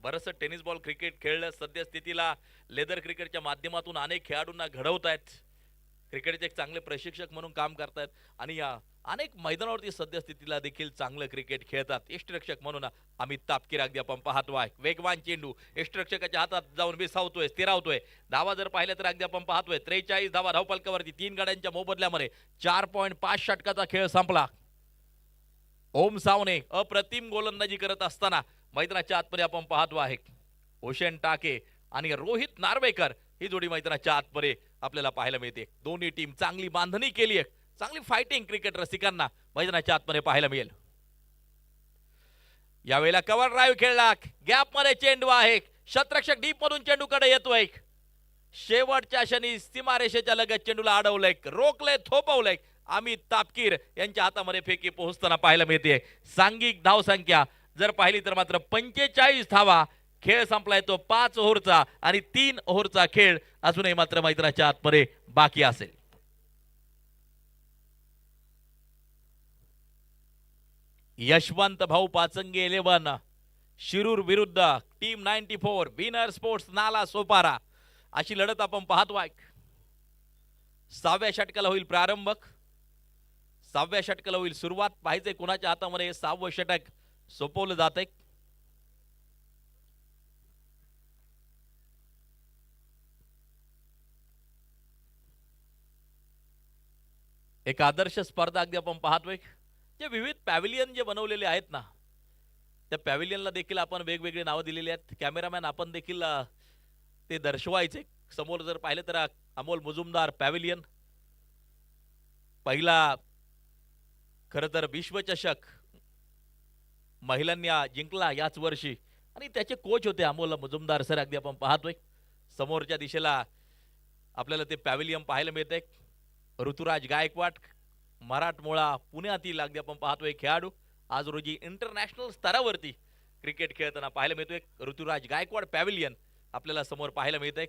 बरंचसं टेनिस बॉल क्रिकेट खेळलं सद्यस्थितीला लेदर क्रिकेटच्या माध्यमातून अनेक खेळाडूंना घडवतायत. क्रिकेटचे एक चांगले प्रशिक्षक म्हणून काम करतायत आणि या अनेक मैदानावरती सद्यस्थितीला देखील चांगलं क्रिकेट खेळतात. यष्टिरक्षक म्हणून अमित तापकीर अगदी आपण पाहतोय. वेगवान चेंडू यष्टिरक्षकाच्या हातात जाऊन विसावतोय स्थिरावतोय. धावा जर पाहिलं तर अगदी आपण पाहतोय 43 धावा धावफलकावरती 3 गाड्यांच्या मोबदल्यामध्ये 4.5 षटकाचा खेळ संपला. ओम सावने अप्रतिम गोलंदाजी करत असताना मैदानाच्या आतमध्ये आपण पाहतो आहे. ओशन टाके आणि रोहित नार्वेकर ही जोडी मैदानाच्या आतमध्ये आपल्याला पाहायला मिळते. दोन्ही टीम चांगली बांधणी केली आहे. चांगली फायटिंग क्रिकेट रसिकांना मैदानाच्या आतमध्ये पाहायला मिळेल. यावेळेला कव्हर ड्राईव्ह खेळला. गॅप मध्ये चेंडू आहे. शतरक्षक डीप मधून चेंडूकडे येतोय. शेवटच्या क्षणी सीमारेषेच्या लगत चेंडूला अडवलंय रोखलंय थोपवलंय. अमित तापकीर यांच्या हातामध्ये फेकी पोहोचताना पाहायला मिळते. सांघिक धावसंख्या जर पाहिली तर मात्र 45 धावा. खेळ संपलाय तो 5 ओव्हरचा आणि 3 ओव्हरचा खेळ अजूनही मात्र मैदानाच्या आतमध्ये बाकी असेल. यशवंत भाऊ पाचंगे 11 शिरूर विरुद्ध team 94 winner sports Nala Sopara अशी लढत आपण पाहतोय. 6व्या षटकाला होईल प्रारंभ. 6व्या षटकाला होईल सुरुवात. पाहिजे कोणाच्या हातामध्ये 6वं षटक सोपवलं जातंय. एक आदर्श स्पर्धा अगदी आपण पाहतोय. जे विविध पॅव्हिलियन जे बनवलेले आहेत ना त्या पॅव्हिलियनला देखील आपण वेगवेगळे नावं दिलेली आहेत. कॅमेरामॅन आपण देखील ते दर्शवायचे. समोर जर पाहिलं तर अमोल मुजुमदार पॅव्हिलियन पहिला खरं तर विश्वचषक महिलांनी जिंकला याच वर्षी आणि त्याचे कोच होते अमोल मुजुमदार सर. अगदी आपण पाहतोय समोरच्या दिशेला आपल्याला ते पॅव्हिलियन पाहायला मिळते. ऋतुराज गायकवाड मराठमोळा पुण्यातील अगदी आपण पाहतोय खेळाडू आज रोजी इंटरनॅशनल स्तरावरती क्रिकेट खेळताना पाहायला मिळतोय. ऋतुराज गायकवाड पॅव्हिलियन आपल्याला समोर पाहायला मिळतंय.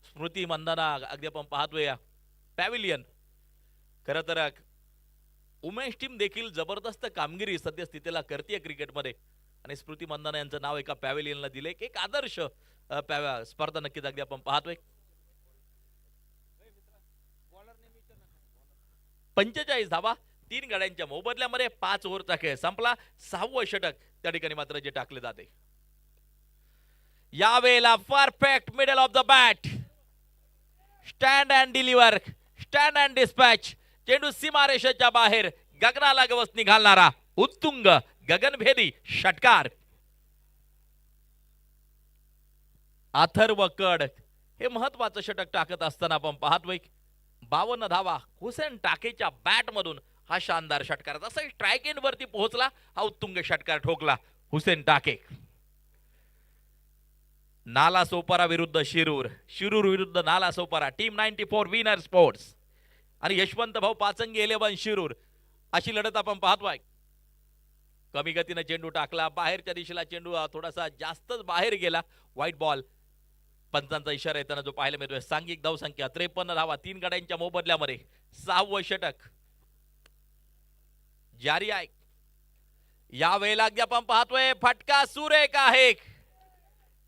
स्मृती मंदाना अगदी आपण पाहतोय पॅव्हिलियन. खरं तर उमेश टीम देखील जबरदस्त कामगिरी सद्यस्थितीला करते क्रिकेटमध्ये आणि स्मृती मंदाना यांचं नाव एका पॅव्हिलियनला दिले. एक आदर्श स्पर्धा नक्कीच अगदी आपण पाहतोय. 45 धावा 3 गाड्यांच्या मोबदल्यामध्ये 5 ओव्हरचा खेळ संपला. 6वं षटक त्या ठिकाणी मात्र जे टाकले जाते. यावेळेला perfect middle of the bat stand and deliver stand and dispatch. चेंडू सीमारेषेच्या बाहेर गगनाला गवसणी घालणारा उत्तुंग गगनभेदी षटकार. अथर्व कड हे महत्वाचं षटक टाकत असताना आपण पाहतोय 52 धावा हुसेन टाकेच्या बॅट मधून हा शानदार षटकार. जसा स्ट्राईक एंड वरती पोहोचला हा उत्तुंग षटकार ठोकला हुसेन टाके. नाला सोपारा विरुद्ध शिरूर. शिरूर विरुद्ध Nala Sopara team 94 winner sports आणि यशवंत भाऊ पाचंगे 11 शिरूर अशी लढत आपण पाहतोय. कमी गतीने चेंडू टाकला बाहेरच्या दिशेला. चेंडू थोडासा जास्तच बाहेर गेला. White ball. पंचांचा इशारा येताना जो पाहायला मिळतोय. सांघिक धावसंख्या 53 धावा 3 गाड्यांच्या मोबदल्यामध्ये 6वं षटक जारी आहे. यावेळेला अगदी आपण पाहतोय फटका सुरेख आहे.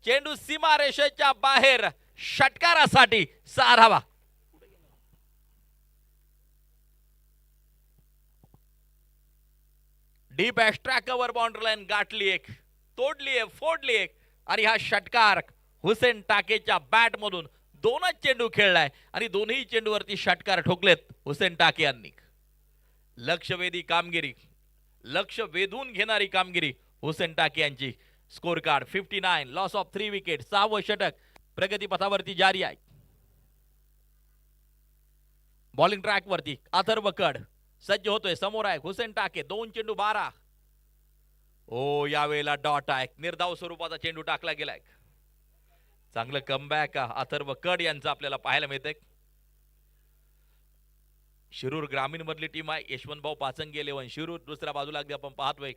चेंडू सीमारेषेच्या बाहेर षटकारासाठी 6 धावा. Deep extra cover boundary line गाठली एक, तोडली एक, फोडली एक आणि हा षटकार हुसेन टाकेच्या बॅट मधून दोनच चेंडू खेळलाय आणि दोन्ही चेंडूवरती षटकार ठोकलेत हुसेन टाके यांनी. लक्षवेधी कामगिरी, लक्ष वेधून घेणारी कामगिरी हुसेन टाके यांची. Score card 59, loss of 3 wicket. 6वं षटक प्रगती पथावरती जारी आहे. बॉलिंग ट्रॅक वरती अथर्व कड सज्ज होतोय, समोर आहे हुसेन टाके. 2 चेंडू 12. ओ यावेळेला डॉट आहे, निर्धाव स्वरूपाचा चेंडू टाकला गेलाय. चांगलं कमबॅक अथर्व कड यांचं आपल्याला पाहायला मिळतंय. शिरूर ग्रामीण मधली टीम आहे. यशवंत भाऊ पाचंगे 11 शिरूर. दुसऱ्या बाजूला अगदी आपण पाहतोय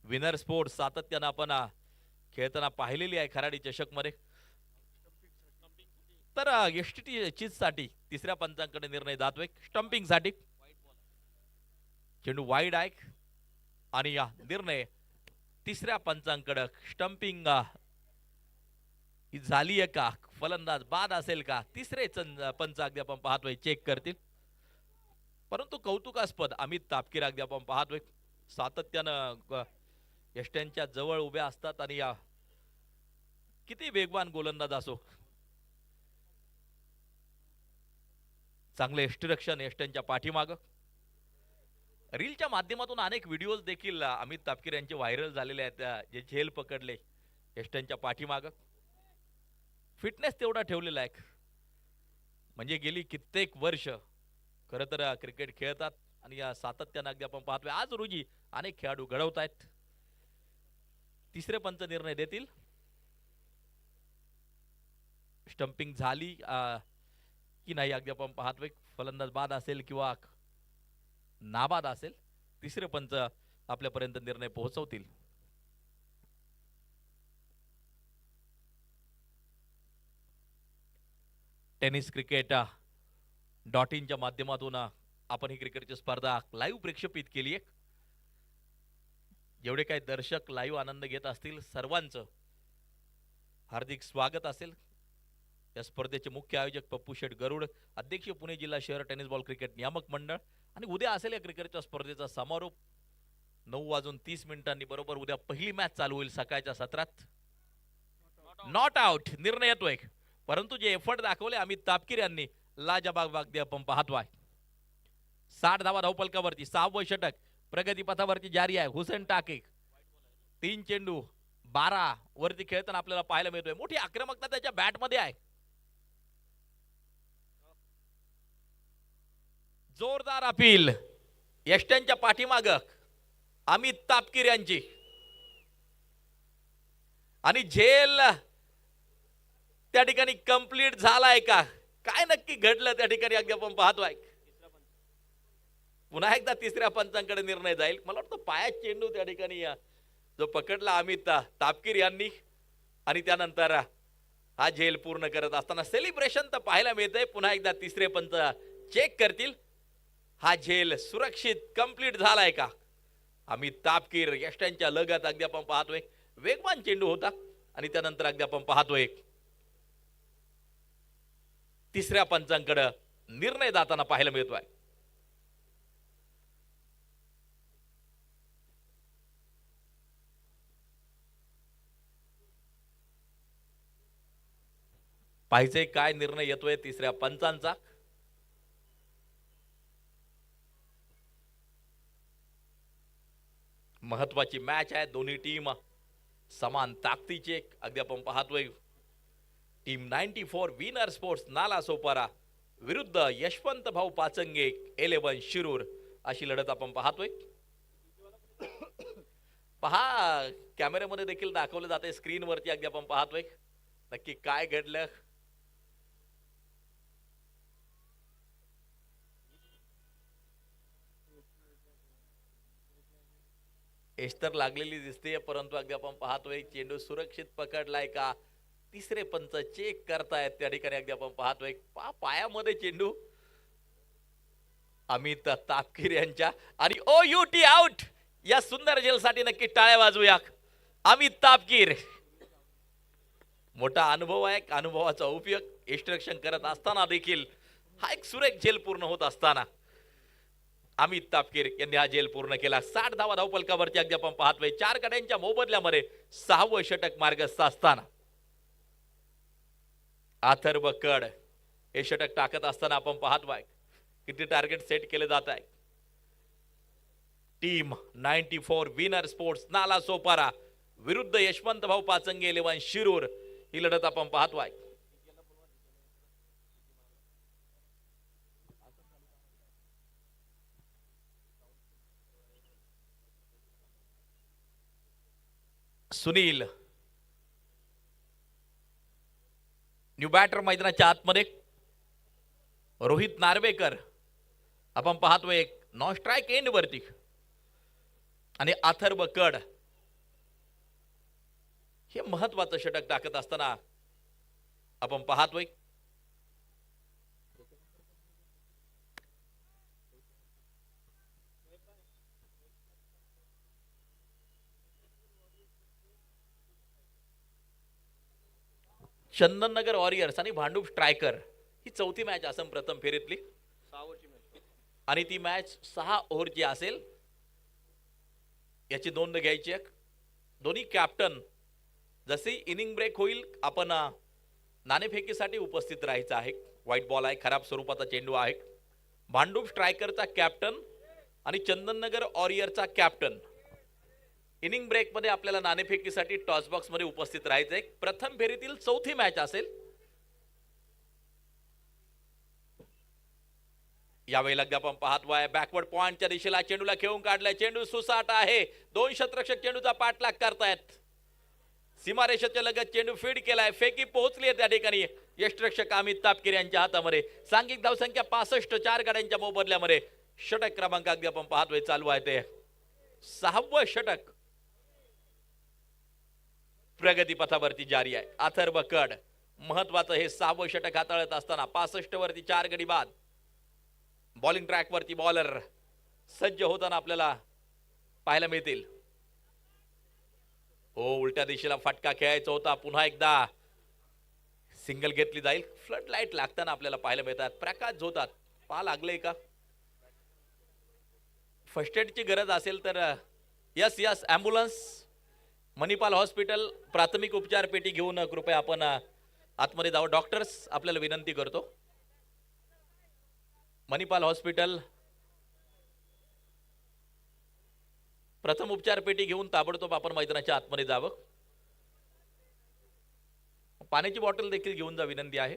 विनर स्पोर्ट्स सातत्यानं आपण खेळताना पाहिलेली आहे खराडी चषक मध्ये. तर एसटीटी चीज साठी तिसऱ्या पंचांकडे निर्णय जातोय स्टंपिंग साठी. चेंडू वाईड आहे आणि या निर्णय तिसऱ्या पंचांकडे स्टंपिंग झाली आहे का, फलंदाज बाद असेल का, तिसरे पंच अगदी आपण पाहतोय चेक करतील. परंतु कौतुकास्पद अमित तापकीर अगदी आपण पाहतोय सातत्यानं यष्ट्यांच्या जवळ उभ्या असतात आणि या किती वेगवान गोलंदाज असो चांगले यष्टिरक्षण यष्ट्यांच्या पाठीमाग. रीलच्या माध्यमातून अनेक व्हिडिओज देखील अमित तापकीर यांचे व्हायरल झालेले आहेत, जे झेल पकडले यष्ट्यांच्या पाठीमाग. फिटनेस तेवढा ठेवलेला आहे म्हणजे गेली कित्येक वर्ष खरं तर क्रिकेट खेळतात आणि या सातत्यानं अगदी आपण पाहतोय आज रोजी अनेक खेळाडू घडवत आहेत. तिसरे पंच निर्णय देतील. स्टंपिंग झाली की नाही अगदी आपण पाहतोय. फलंदाज बाद असेल किंवा नाबाद असेल, तिसरे पंच आपल्यापर्यंत निर्णय पोहोचवतील. टेनिस क्रिकेट .in माध्यमातून आपण ही क्रिकेटची स्पर्धा लाईव्ह प्रक्षेपित केली आहे. जेवढे काही दर्शक लाईव्ह आनंद घेत असतील सर्वांचं हार्दिक स्वागत असेल. या स्पर्धेचे मुख्य आयोजक पप्पू शेठ गरुड, अध्यक्ष पुणे जिल्हा शहर टेनिस बॉल क्रिकेट नियामक मंडळ. आणि उद्या असेल या क्रिकेटच्या स्पर्धेचा समारोप 9:30 बरोबर. उद्या पहिली मॅच चालू होईल सकाळच्या सत्रात. नॉट आउट निर्णय येतोय, परंतु जे एफर्ट दाखवले अमित तापकीर यांनी लाजबाब अगदी आपण पाहतोय. 60 धावा धावपलकावरती. 6वं षटक प्रगती पथावरती जारी आहे. हुसेन टाके 3 चेंडू 12 वरती खेळताना आपल्याला पाहायला मिळतोय. मोठी आक्रमकता त्याच्या बॅट मध्ये आहे. जोरदार अपील यष्ट्यांच्या पाठीमाग अमित तापकीर यांची. आणि झेल त्या ठिकाणी कंप्लीट झालाय का, काय नक्की घडलं त्या ठिकाणी अगदी आपण पाहतोय. पुन्हा एकदा तिसऱ्या पंचांकडे निर्णय जाईल. मला वाटतं पायात चेंडू त्या ठिकाणी जो पकडला अमित तापकीर यांनी आणि त्यानंतर हा झेल पूर्ण करत असताना सेलिब्रेशन तर पाहायला मिळतंय. पुन्हा एकदा तिसरे पंच चेक करतील हा झेल सुरक्षित कंप्लीट झालाय का. अमित तापकीर यष्ट्यांच्या लगत अगदी आपण पाहतोय. वेगवान चेंडू होता आणि त्यानंतर अगदी आपण पाहतोय तिसऱ्या पंचांकडे निर्णय जाताना पाहायला मिळतोय. पाहिजे काय निर्णय येतोय तिसऱ्या पंचांचा. महत्वाची मॅच आहे. दोन्ही टीम समान ताकदीचे अगदी आपण पाहतोय. टीम 94 विनर स्पोर्ट्स नालासोपारा विरुद्ध यशवंत भाऊ पाचंगे 11 शिरूर अशी लढत आपण पाहतोय. पहा कॅमेऱ्यामध्ये देखील दाखवलं जाते स्क्रीनवरती अगदी आपण पाहतोय नक्की काय घडलं. एस्तर लागलेली दिसते, परंतु अगदी आपण पाहतोय चेंडू सुरक्षित पकडलाय का. तिसरे पंच चेक करतायत त्या ठिकाणी अगदी आपण पाहतोय पायामध्ये चेंडू अमित तापकीर यांच्या. आणि OUT आउट. या सुंदर झेलसाठी नक्की टाळ्या वाजवूया. अमित तापकीर मोठा अनुभव आहे. अनुभवाचा उपयोग यष्टिरक्षण करत असताना देखील हा एक सुरेख झेल पूर्ण होत असताना अमित तापकीर यांनी हा झेल पूर्ण केला. 60 धावा धावपलकावरती अगदी आपण पाहतोय. 4 गड्यांच्या मोबदल्यामध्ये 6वं षटक मार्गस्थ असताना अथर्व कड हे षटक टाकत असताना आपण पाहतोय किती टार्गेट सेट केले जात आहे. Team 94 winner sports Nala Sopara विरुद्ध यशवंत भाऊ पाचंगे 11 शिरूर ही लढत आपण पाहतोय. सुनील न्यू बॅटर मैदानाच्या आतमध्ये रोहित नार्वेकर आपण पाहतोय एक नॉन स्ट्राईक एंड वरती आणि अथर्व कड हे महत्वाचं षटक टाकत असताना आपण पाहतोय. चंदननगर वॉरियर्स आणि भांडूप स्ट्रायकर ही चौथी मॅच असेल प्रथम फेरीतली आणि ती मॅच 6 ओव्हरची असेल याची नोंद घ्यायची आहे. दोन्ही कॅप्टन जसे इनिंग ब्रेक होईल आपण नाणेफेकीसाठी उपस्थित राहायचं आहे. व्हाईट बॉल आहे, खराब स्वरूपाचा चेंडू आहे. भांडूप स्ट्रायकरचा कॅप्टन आणि चंदननगर वॉरियरचा कॅप्टन इनिंग ब्रेक मध्ये आपल्याला नाणेफेकीसाठी टॉस बॉक्स मध्ये उपस्थित राहायचं आहे. प्रथम फेरीतील चौथी मॅच असेल. यावेळेला आपण पाहतोय बॅकवर्ड पॉइंटच्या दिशेला चेंडूला खेळून काढलाय. चेंडू सुसाट आहे. 2 शतरक्षक चेंडूचा पाठलाग करतायत. सीमारेषेच्या लगत चेंडू फीड केलाय. फेकी पोहोचली आहे त्या ठिकाणी यष्टिरक्षक अमित तापकीर यांच्या हातामध्ये. सांघिक धावसंख्या 65. 4 गाड्यांच्या मोबदल्यामध्ये षटक क्रमांक अगदी आपण पाहतोय चालू आहे ते 6वं षटक प्रगती पथावरती जारी आहे. अथर्व कड महत्वाचं हे 6वं षटक हाताळत असताना 65 वरती 4 गडी बाद. बॉलिंग ट्रॅक वरती बॉलर सज्ज होताना आपल्याला पाहायला मिळतील. उलट्या दिशेला फटका खेळायचा होता. पुन्हा एकदा सिंगल घेतली जाईल. फ्लड लाईट लागताना आपल्याला पाहायला मिळतात. प्रकाश झोतात. पहा लागले का? फर्स्ट एडची गरज असेल तर यस ॲम्ब्युलन्स मणिपाल हॉस्पिटल प्राथमिक उपचार पेटी घेऊन कृपया आपण आतमध्ये जाऊ. डॉक्टर्स आपल्याला विनंती करतो. मणिपाल हॉस्पिटल प्रथम उपचार पेटी घेऊन ताबडतोब आपण मैदानाच्या आतमध्ये जावं. पाण्याची बॉटल देखील घेऊन जा विनंती आहे.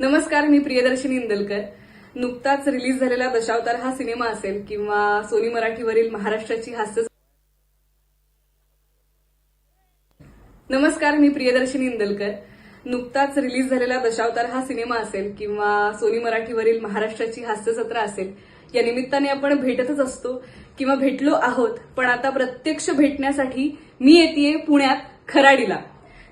नमस्कार, मी प्रियदर्शनी इंदलकर. नुकताच रिलीज झालेला दशावतार हा सिनेमा असेल किंवा सोनी मराठीवरील महाराष्ट्राची हास्य. नमस्कार, मी प्रियदर्शनी इंदलकर. नुकताच रिलीज झालेला दशावतार हा सिनेमा असेल किंवा सोनी मराठीवरील महाराष्ट्राची हास्यजत्रा असेल या निमित्ताने आपण भेटतच असतो किंवा भेटलो आहोत. पण आता प्रत्यक्ष भेटण्यासाठी मी येतेय पुण्यात खराडीला.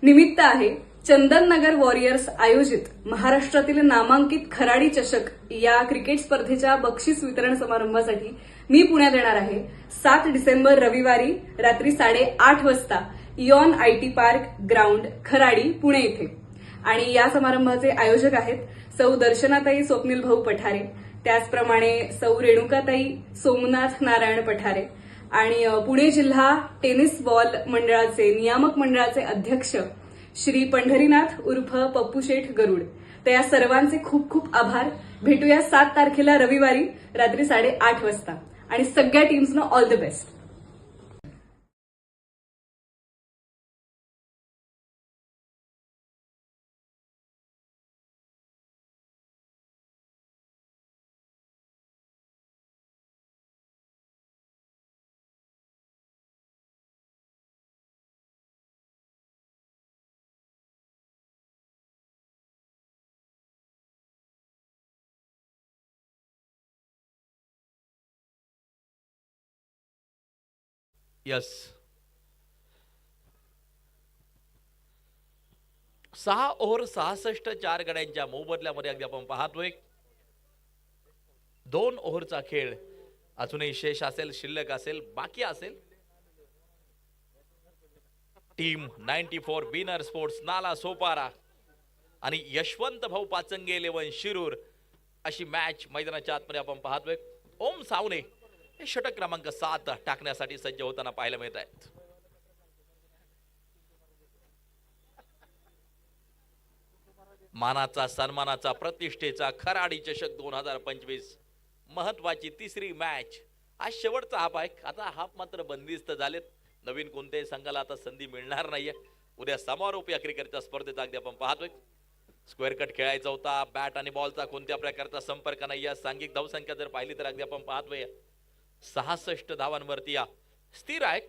निमित्त आहे चंदननगर वॉरियर्स आयोजित महाराष्ट्रातील नामांकित खराडी चषक या क्रिकेट स्पर्धेच्या बक्षीस वितरण समारंभासाठी मी पुण्यात येणार आहे. 7 डिसेंबर रविवारी रात्री 8:30 वाजता Eon IT park ground Kharadi Pune इथे. आणि या समारंभाचे आयोजक आहेत सौ दर्शनाताई स्वप्नील भाऊ पठारे, त्याचप्रमाणे सौ रेणुकाताई सोमनाथ नारायण पठारे आणि पुणे जिल्हा टेनिस बॉल मंडळाचे नियामक मंडळाचे अध्यक्ष श्री पंढरीनाथ उर्फ पप्पू शेठ गरुड. तर या सर्वांचे खूप खूप आभार. भेटूया 7 तारखेला रविवारी रात्री 8:30 वाजता आणि सगळ्या टीम्सना all the best. Yes 6 over 66 4 गड्यांच्या मोबदल्यामध्ये अगदी आपण पाहतोय 2 ओव्हरचा खेळ अजूनही शेष असेल, शिल्लक असेल, बाकी असेल. Team 94 winner sports Nala Sopara आणि यशवंत भाऊ पाचंगे 11 शिरूर अशी मॅच मैदानाच्या आतमध्ये आपण पाहतोय. ओम सावने हे षटक क्रमांक 7 टाकण्यासाठी सज्ज होताना पाहायला मिळत आहेत. मानाचा, सन्मानाचा, प्रतिष्ठेचा खराडी चषक 2025 महत्वाची तिसरी मॅच. आज शेवटचा हाफ आहे. आता हाफ मात्र बंदिस्त झालेत. नवीन कोणत्याही संघाला आता संधी मिळणार नाहीये. उद्या समारोप या क्रिकेटच्या स्पर्धेत अगदी आपण पाहतोय. स्क्वेअर कट खेळायचा होता. बॅट आणि बॉलचा कोणत्या प्रकारचा संपर्क नाही. या सांघिक धावसंख्या जर पाहिली तर अगदी आपण पाहतोय 66 धावांवरती या स्थिर आहे.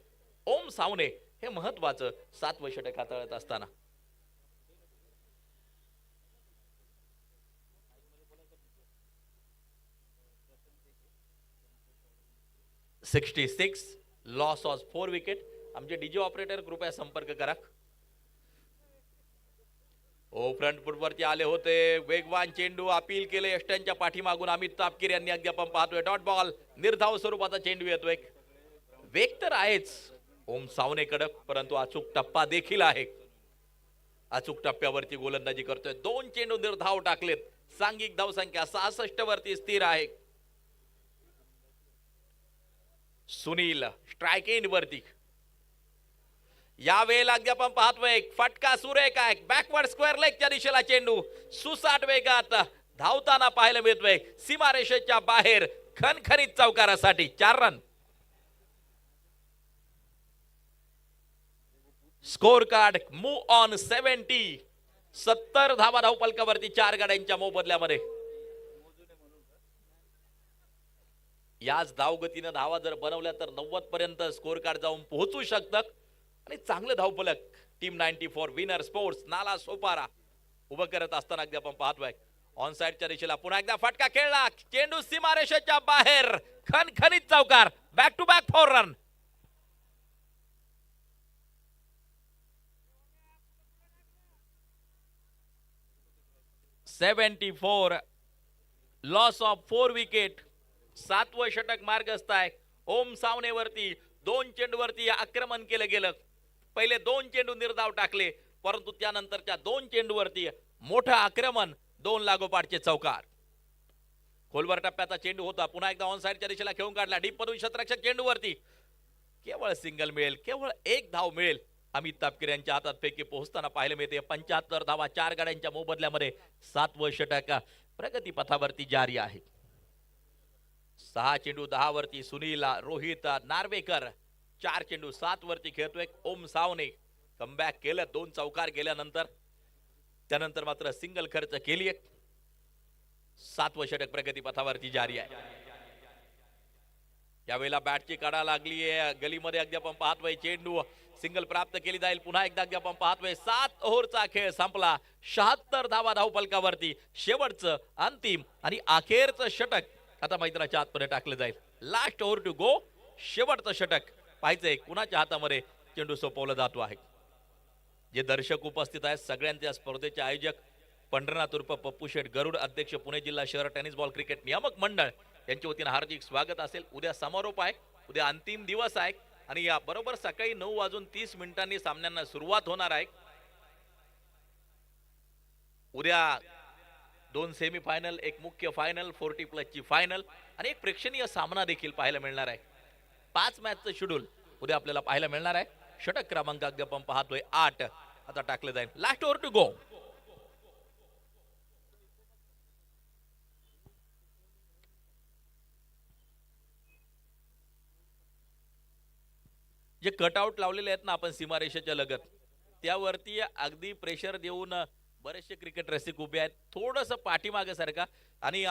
ओम सावने हे महत्वाचं 7वं षटक हाताळत असताना 66 लॉस ऑफ 4 विकेट. आमचे डीजे ऑपरेटर कृपया संपर्क करा. ओ फ्रंट फुटवरती आले होते. वेगवान चेंडू अपील केले यष्ट्यांच्या पाठीमागून अमित तापकीर यांनी. अगदी आपण पाहतोय डॉट बॉल निर्धाव स्वरूपाचा चेंडू येतोय. वेग तर आहेच ओम सावने कडक, परंतु अचूक टप्पा देखील आहे. अचूक टप्प्यावरती गोलंदाजी करतोय. 2 चेंडू निर्धाव टाकलेत. सांघिक धावसंख्या 66 वरती स्थिर आहे. सुनील स्ट्राइक एंड वरती. यावेळेला अगदी आपण पाहतोय एक फटका सुरेख आहे. बॅकवर्ड स्क्वेअर लेगच्या दिशेला चेंडू सुसाट वेगात धावताना पाहायला मिळतोय. सीमारेषेच्या बाहेर खणखणीत चौकारासाठी 4 run. Score card move on 70 धावा धावपलकावरती 4 गाड्यांच्या मोबदल्यामध्ये. याच धावगतीनं धावा जर बनवल्या तर 90 पर्यंत स्कोर कार्ड जाऊन पोहोचू शकतात. आणि चांगलं धावफलक team 94 winner sports Nala Sopara उभं करत असताना अगदी आपण पाहतोय ऑन साइडच्या दिशेला पुन्हा एकदा फटका खेळला. चेंडू सीमारेषेच्या बाहेर खणखणीत चौकार. Back to back 4 run. Loss of 4 wicket. 7वं षटक मार्गस्थ आहे. ओम सावनेवरती 2 चेंडूवरती आक्रमण केलं गेलं. पहिले 2 चेंडू निर्धाव टाकले, परंतु त्यानंतरच्या 2 चेंडूवरती मोठं आक्रमण. 2 लागोपाठचे चौकार. खोलवर टप्प्याचा चेंडू होता. पुन्हा एकदा ऑन साइडच्या दिशेला खेळून काढला. डीप मधून शतरक्षक चेंडूवरती केवळ सिंगल मिळेल, केवळ 1 धाव मिळेल. अमित तापकीर यांच्या हातात पैकी पोहोचताना पाहायला मिळते. 75 धावा 4 गाड्यांच्या मोबदल्यामध्ये 7वं षटक प्रगती पथावरती जारी आहे. 6 चेंडू 10 वरती सुनील रोहित नार्वेकर. 4 चेंडू 7 वरती खेळतोय ओम सावने. कमबॅक केलं. 2 चौकार गेल्यानंतर त्यानंतर मात्र सिंगल खर्च केली. 7वं षटक प्रगती पथावरती जारी आहे. यावेळेला बॅटची कडा लागली आहे गलीमध्ये. अगदी आपण पाहतोय चेंडू सिंगल प्राप्त केली जाईल. पुन्हा एकदा अगदी आपण पाहतोय 7 ओव्हरचा खेळ संपला. 76 धावा धावपलकावरती शेवटचं अंतिम आणि अखेरचं षटक आता मैदानाच्या आतमध्ये टाकलं जाईल. Last over to go. शेवटचं षटक पाहायचंय कुणाच्या हातामध्ये चेंडू सोपवला जातो आहे. जे दर्शक उपस्थित आहेत सगळ्यांच्या स्पर्धेचे आयोजक पंढरनाथ उर्फ पप्पू शेठ गरुड, अध्यक्ष पुणे जिल्हा शहर टेनिस बॉल क्रिकेट नियामक मंडळ यांच्या वतीने हार्दिक स्वागत असेल. उद्या समारोप आहे. उद्या अंतिम दिवस आहे आणि या बरोबर सकाळी 9:30 सामन्यांना सुरुवात होणार आहे. उद्या 2 सेमीफायनल, एक मुख्य फायनल, 40+ ची फायनल आणि एक प्रेक्षणीय सामना देखील पाहायला मिळणार आहे. 5 मॅचचं शेड्यूल उद्या आपल्याला पाहायला मिळणार आहे. षटक क्रमांक अगदी आपण पाहतोय 8 आता टाकलं जाईल. Last over to go. जे कटआउट लावलेले आहेत ना आपण सीमारेषेच्या लगत, त्यावरती अगदी प्रेशर देऊन बरेचसे क्रिकेट रसिक उभे आहेत. थोडंसं पाठीमागे सारखा आणि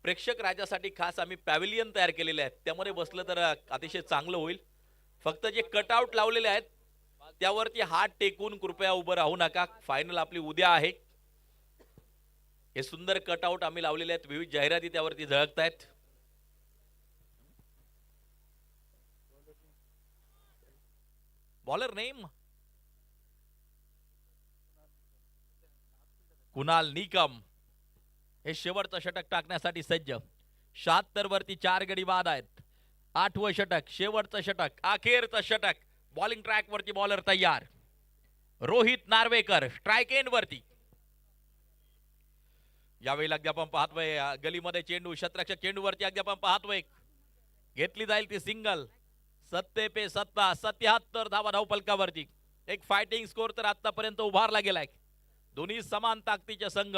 प्रेक्षक राजासाठी खास आम्ही पॅव्हिलियन तयार केलेले आहेत. त्यामध्ये बसलं तर अतिशय चांगलं होईल. फक्त जे कटआउट लावलेले आहेत त्यावरती हात टेकून कृपया उभं राहू नका. फायनल आपली उद्या आहे. हे सुंदर कटआउट आम्ही लावलेले आहेत. विविध जाहिराती त्यावरती झळकतायत. बॉलर नेम कुणाल निकम हे शेवटचं षटक टाकण्यासाठी सज्ज. 76 वरती 4 गडी बाद आहेत. 8वं षटक, शेवटचं षटक, अखेरचं षटक. बॉलिंग ट्रॅक वरती बॉलर तयार. रोहित नार्वेकर स्ट्राईक एंड वरती. यावेळी अगदी आपण पाहतोय गलीमध्ये चेंडू, शतरक्षक चेंडूवरती अगदी आपण पाहतोय. घेतली जाईल ती सिंगल. 7 पे 7 77 धावा धावपलकावरती. एक फायटिंग स्कोर तर आतापर्यंत उभारला गेलाय. दोन्ही समान ताकदीचे संघ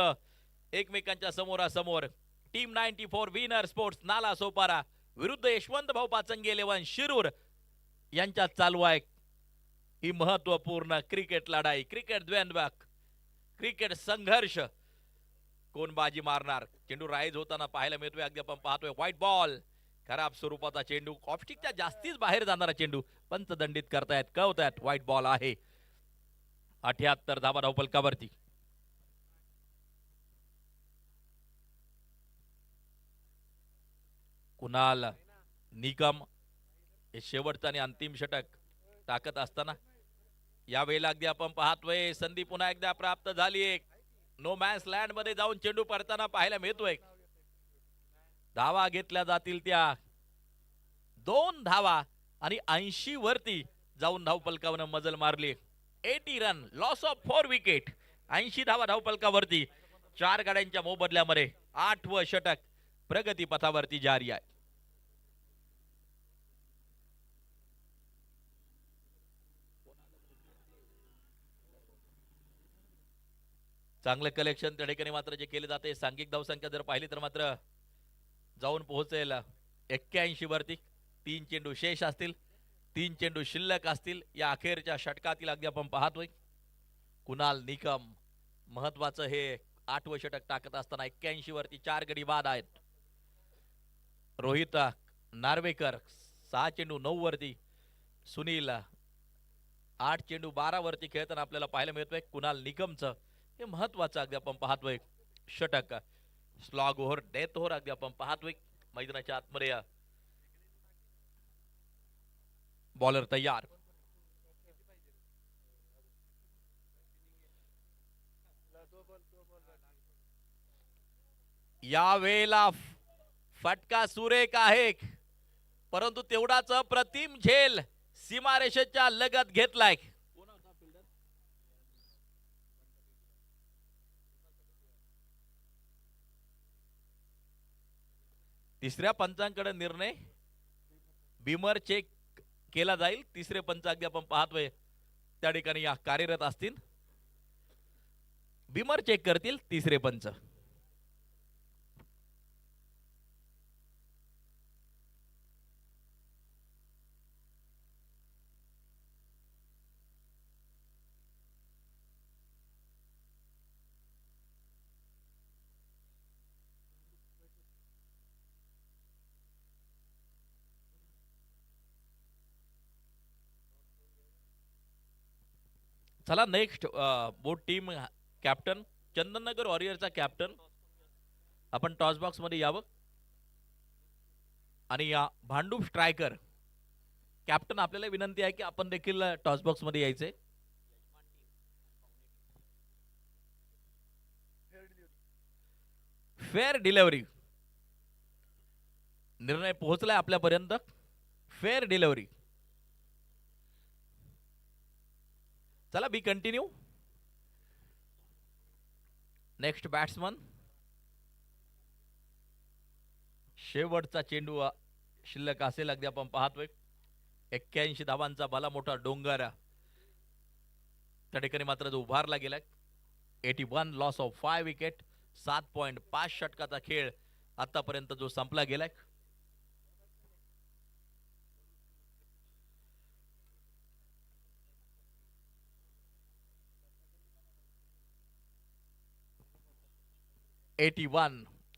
एकमेकांच्या समोरासमोर. Team 94 winner sports Nala Sopara विरुद्ध यशवंत भाऊ पाचंगे 11 शिरूर यांच्यात चालू आहे ही महत्वपूर्ण क्रिकेट लढाई. क्रिकेट द्वंद्वक, क्रिकेट संघर्ष. कोण बाजी मारणार? चेंडू राईज होताना पाहायला मिळतोय. अगदी आपण पाहतोय व्हाईट बॉल. खराब स्वरूपाचा चेंडू, ऑफस्टिकच्या जास्तीच बाहेर जाणारा चेंडू पंच दंडित करतायत, कळवतायत व्हाईट बॉल आहे. 78 धावा धावपलकावरती. कुणाल निकम हे शेवटचं आणि अंतिम षटक टाकत असताना यावेळेला अगदी आपण पाहतोय संधी पुन्हा एकदा प्राप्त झाली. एक नो मॅन्स लँड मध्ये जाऊन चेंडू पडताना पाहायला मिळतोय. धावा घेतल्या जातील त्या 2 धावा आणि 80 वरती जाऊन धावपलकावर मजल मारली. 80 रन, लॉस ऑफ 4 विकेट. 80 धावा धावपलकावरती. 4 गाड्यांच्या मोबदल्यामध्ये 8वं षटक प्रगती पथावरती जारी आहे. चांगलं कलेक्शन त्या ठिकाणी मात्र जे केले जाते. सांघिक धावसंख्या जर पाहिली तर मात्र जाऊन पोहोचेल 81 वरती. 3 चेंडू शेष असतील, 3 चेंडू शिल्लक असतील या अखेरच्या षटकातील. अगदी आपण पाहतोय कुणाल निकम महत्वाचं हे 8वं षटक टाकत असताना 81 वरती 4 गडी बाद आहेत. रोहित नार्वेकर 6 चेंडू 9 वरती. सुनील 8 चेंडू 12 वरती खेळताना आपल्याला पाहायला मिळतोय. कुणाल निकमचं हे महत्वाचं अगदी आपण पाहतोय षटक. स्लॉग ओव्हर, डेथ ओव्हर अगदी आपण पाहतोय. मैदानाच्या आतमध्ये बॉलर तयार. या वेळेला फटका सुरेख आहे, परंतु तेवढाच अप्रतिम झेल सीमारेषेच्या लगत घेतलाय. तिसऱ्या पंचांकडे निर्णय बीमर चेक केला जाईल. तिसरे पंच अगदी आपण पाहतोय त्या ठिकाणी या कार्यरत असतील. बीमर चेक करतील तिसरे पंच. चला नेक्स्ट बोट टीम कॅप्टन चंदननगर वॉरियरचा कॅप्टन आपण टॉस बॉक्स मध्ये यावं. आणि या भांडूप स्ट्रायकर कॅप्टन आपल्याला विनंती आहे की आपण देखील टॉस बॉक्स मध्ये यायचे. फेअर डिलिव्हरी निर्णय पोहोचलाय आपल्यापर्यंत. Fair delivery. चला बी कंटिन्यू. Next batsman. शेवटचा चेंडू शिल्लक असेल अगदी आपण पाहतोय. 81 धावांचा भला मोठा डोंगर त्या ठिकाणी मात्र जो उभारला गेलाय. 81 लॉस ऑफ 5 विकेट. 7.5 षटकाचा खेळ आतापर्यंत जो संपला गेलाय.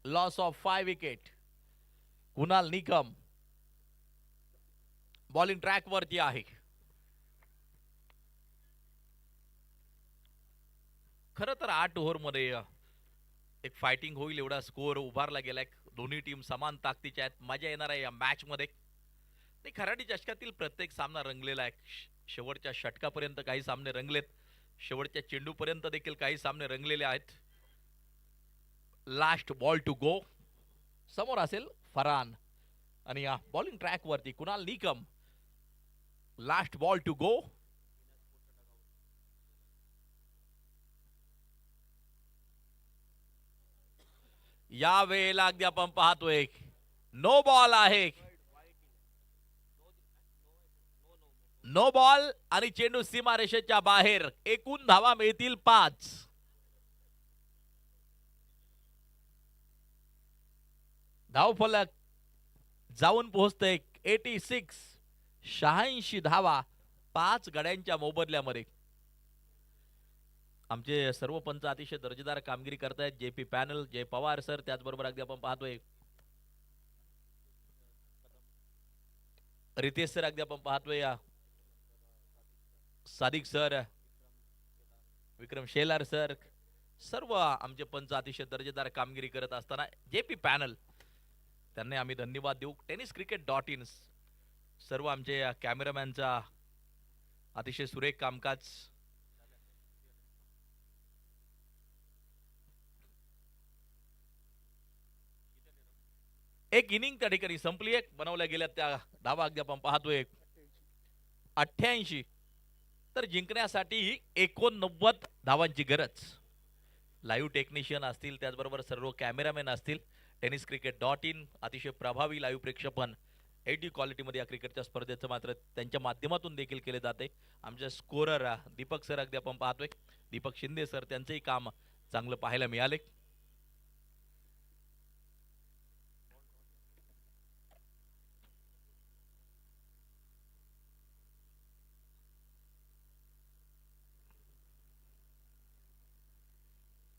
Loss of 5 wicket. Kunal Nikam bowling track वरती आहे. खरं तर 8 ओव्हर मध्ये एक फायटिंग होईल एवढा स्कोअर उभारला गेलाय. दोन्ही टीम समान ताकदीच्या आहेत. मजा येणार आहे या मॅच मध्ये. ते खराडी चषकातील प्रत्येक सामना रंगलेला आहे. शेवटच्या षटकापर्यंत काही सामने रंगलेत. शेवटच्या चेंडूपर्यंत देखील काही सामने रंगलेले आहेत. Last ball to go. समोर असेल फरान आणि या बॉलिंग ट्रॅक वरती Kunal Nikam. Last ball to go. या वेळेला अगदी आपण पाहतोय नो बॉल आहे. नो बॉल आणि चेंडू सीमारेषेच्या बाहेर. एकूण धावा मिळतील 5. धावफलक जाऊन पोहोचते 86. 86 धावा 5 गड्यांच्या मोबदल्यामध्ये. आमचे सर्व पंच अतिशय दर्जेदार कामगिरी करतायत. जेपी पॅनल, जय पवार सर, त्याचबरोबर अगदी आपण पाहतोय रितेश सर, अगदी आपण पाहतोय सादिक सर, विक्रम शेलार सर, सर्व आमचे पंच अतिशय दर्जेदार कामगिरी करत असताना जेपी पॅनल त्यांना आम्ही धन्यवाद देऊ. tenniscricket.in सर्व आमचे कॅमेरामॅनचा अतिशय सुरेख कामकाज. एक इनिंग त्या ठिकाणी संपली. एक बनवल्या गेल्या त्या धावा अगदी आपण पाहतोय 88. तर जिंकण्यासाठी 89 धावांची गरज. लाईव्ह टेक्निशियन असतील, त्याचबरोबर सर्व कॅमेरामॅन असतील. tenniscricket.in अतिशय प्रभावी लाईव्ह प्रेक्षेपण HD क्वालिटीमध्ये या क्रिकेटच्या स्पर्धेचं मात्र त्यांच्या माध्यमातून देखील केले जाते. आमचे स्कोरर दीपक सर अगदी आपण पाहतोय, दीपक शिंदे सर, त्यांचंही काम चांगलं पाहायला मिळाले.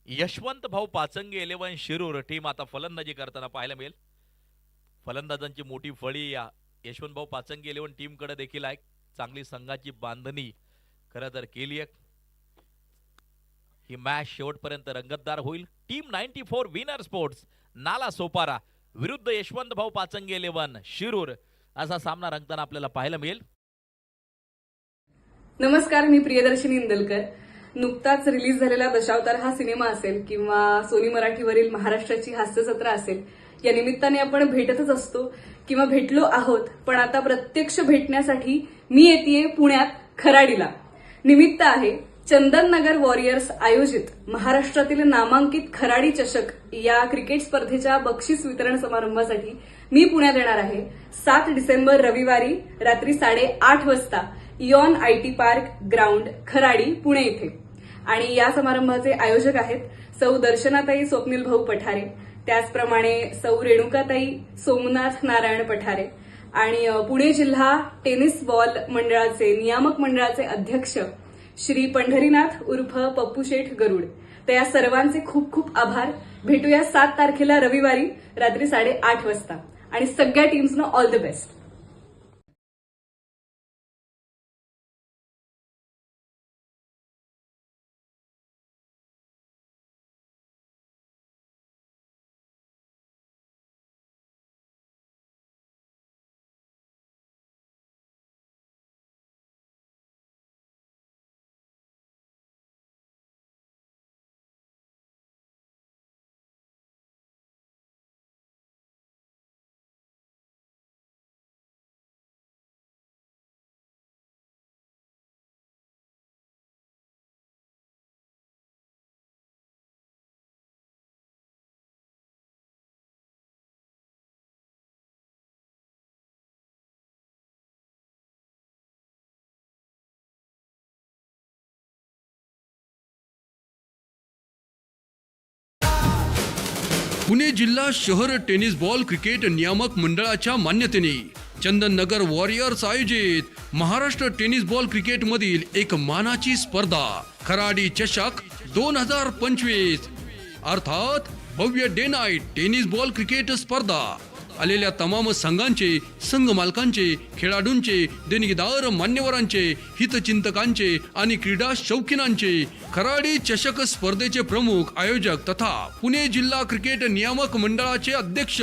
यशवंत भाऊ पाचंगे 11 शिरूर टीम आता फलंदाजी करताना पाहायला मिळेल. फलंदाजांची मोठी फळी या यशवंत भाऊ पाचंगे 11 टीम कडे देखील आहे. चांगली संघाची बांधणी खरं तर केली आहे. ही मॅच शेवटपर्यंत रंगतदार होईल. Team 94 winner sports Nala Sopara विरुद्ध यशवंत भाऊ पाचंगे 11 शिरूर असा सामना रंगताना आपल्याला पाहायला मिळेल. नमस्कार, मी प्रियदर्शिनी इंदलकर. नुकताच रिलीज झालेला दशावतार हा सिनेमा असेल किंवा सोनी मराठीवरील महाराष्ट्राची हास्यजत्रा असेल, या निमित्ताने आपण भेटतच असतो किंवा भेटलो आहोत. पण आता प्रत्यक्ष भेटण्यासाठी मी येतेय पुण्यात खराडीला. निमित्त आहे चंदननगर वॉरियर्स आयोजित महाराष्ट्रातील नामांकित खराडी चषक या क्रिकेट स्पर्धेच्या बक्षीस वितरण समारंभासाठी मी पुण्यात येणार आहे. 7 डिसेंबर रविवारी रात्री 8:30 वाजता Eon IT park ground Kharadi Pune इथे. आणि या समारंभाचे आयोजक आहेत सौ दर्शनाताई स्वप्नील भाऊ पठारे, त्याचप्रमाणे सौ रेणुकाताई सोमनाथ नारायण पठारे आणि पुणे जिल्हा टेनिस बॉल मंडळाचे नियामक मंडळाचे अध्यक्ष श्री पंढरीनाथ उर्फ पप्पू शेठ गरुड. तर या सर्वांचे खूप खूप आभार. भेटूया 7 तारखेला रविवारी रात्री 8:30 वाजता आणि सगळ्या टीम्सना ऑल द बेस्ट. पुणे जिल्हा शहर टेनिस बॉल क्रिकेट नियामक मंडळाच्या मान्यतेने चंदननगर वॉरियर्स आयोजित महाराष्ट्र टेनिस बॉल क्रिकेट मधील एक मानाची स्पर्धा खराडी चषक 2025 अर्थात भव्य day night tennis ball cricket स्पर्धा आलेल्या तमाम संघांचे, संघ मालकांचे, खेळाडूंचे, देणगीदार मान्यवरांचे, हितचिंतकांचे आणि क्रीडा शौकीनांचे खराडी चषक स्पर्धेचे प्रमुख आयोजक तथा पुणे जिल्हा क्रिकेट नियामक मंडळाचे अध्यक्ष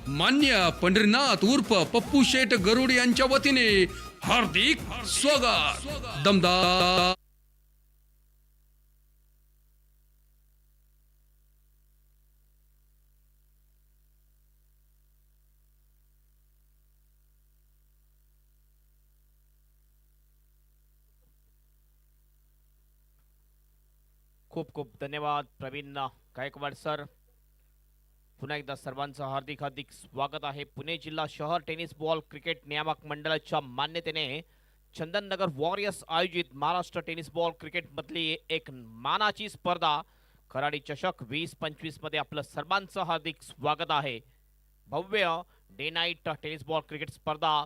मान्य पंढरीनाथ उर्फ पप्पू शेठ गरुड यांच्या वतीने हार्दिक स्वागत. दमदार खूप खूप धन्यवाद प्रवीण गायकवाड सर. पुन्हा एकदा सर्वांचं हार्दिक हार्दिक स्वागत आहे. पुणे जिल्हा शहर टेनिस बॉल क्रिकेट नियामक मंडळाच्या मान्यतेने चंदननगर वॉरियर्स आयोजित महाराष्ट्र टेनिस बॉल क्रिकेट मधली एक मानाची स्पर्धा खराडी चषक 2025 मध्ये आपलं सर्वांचं हार्दिक स्वागत आहे. भव्य day night tennis ball cricket स्पर्धा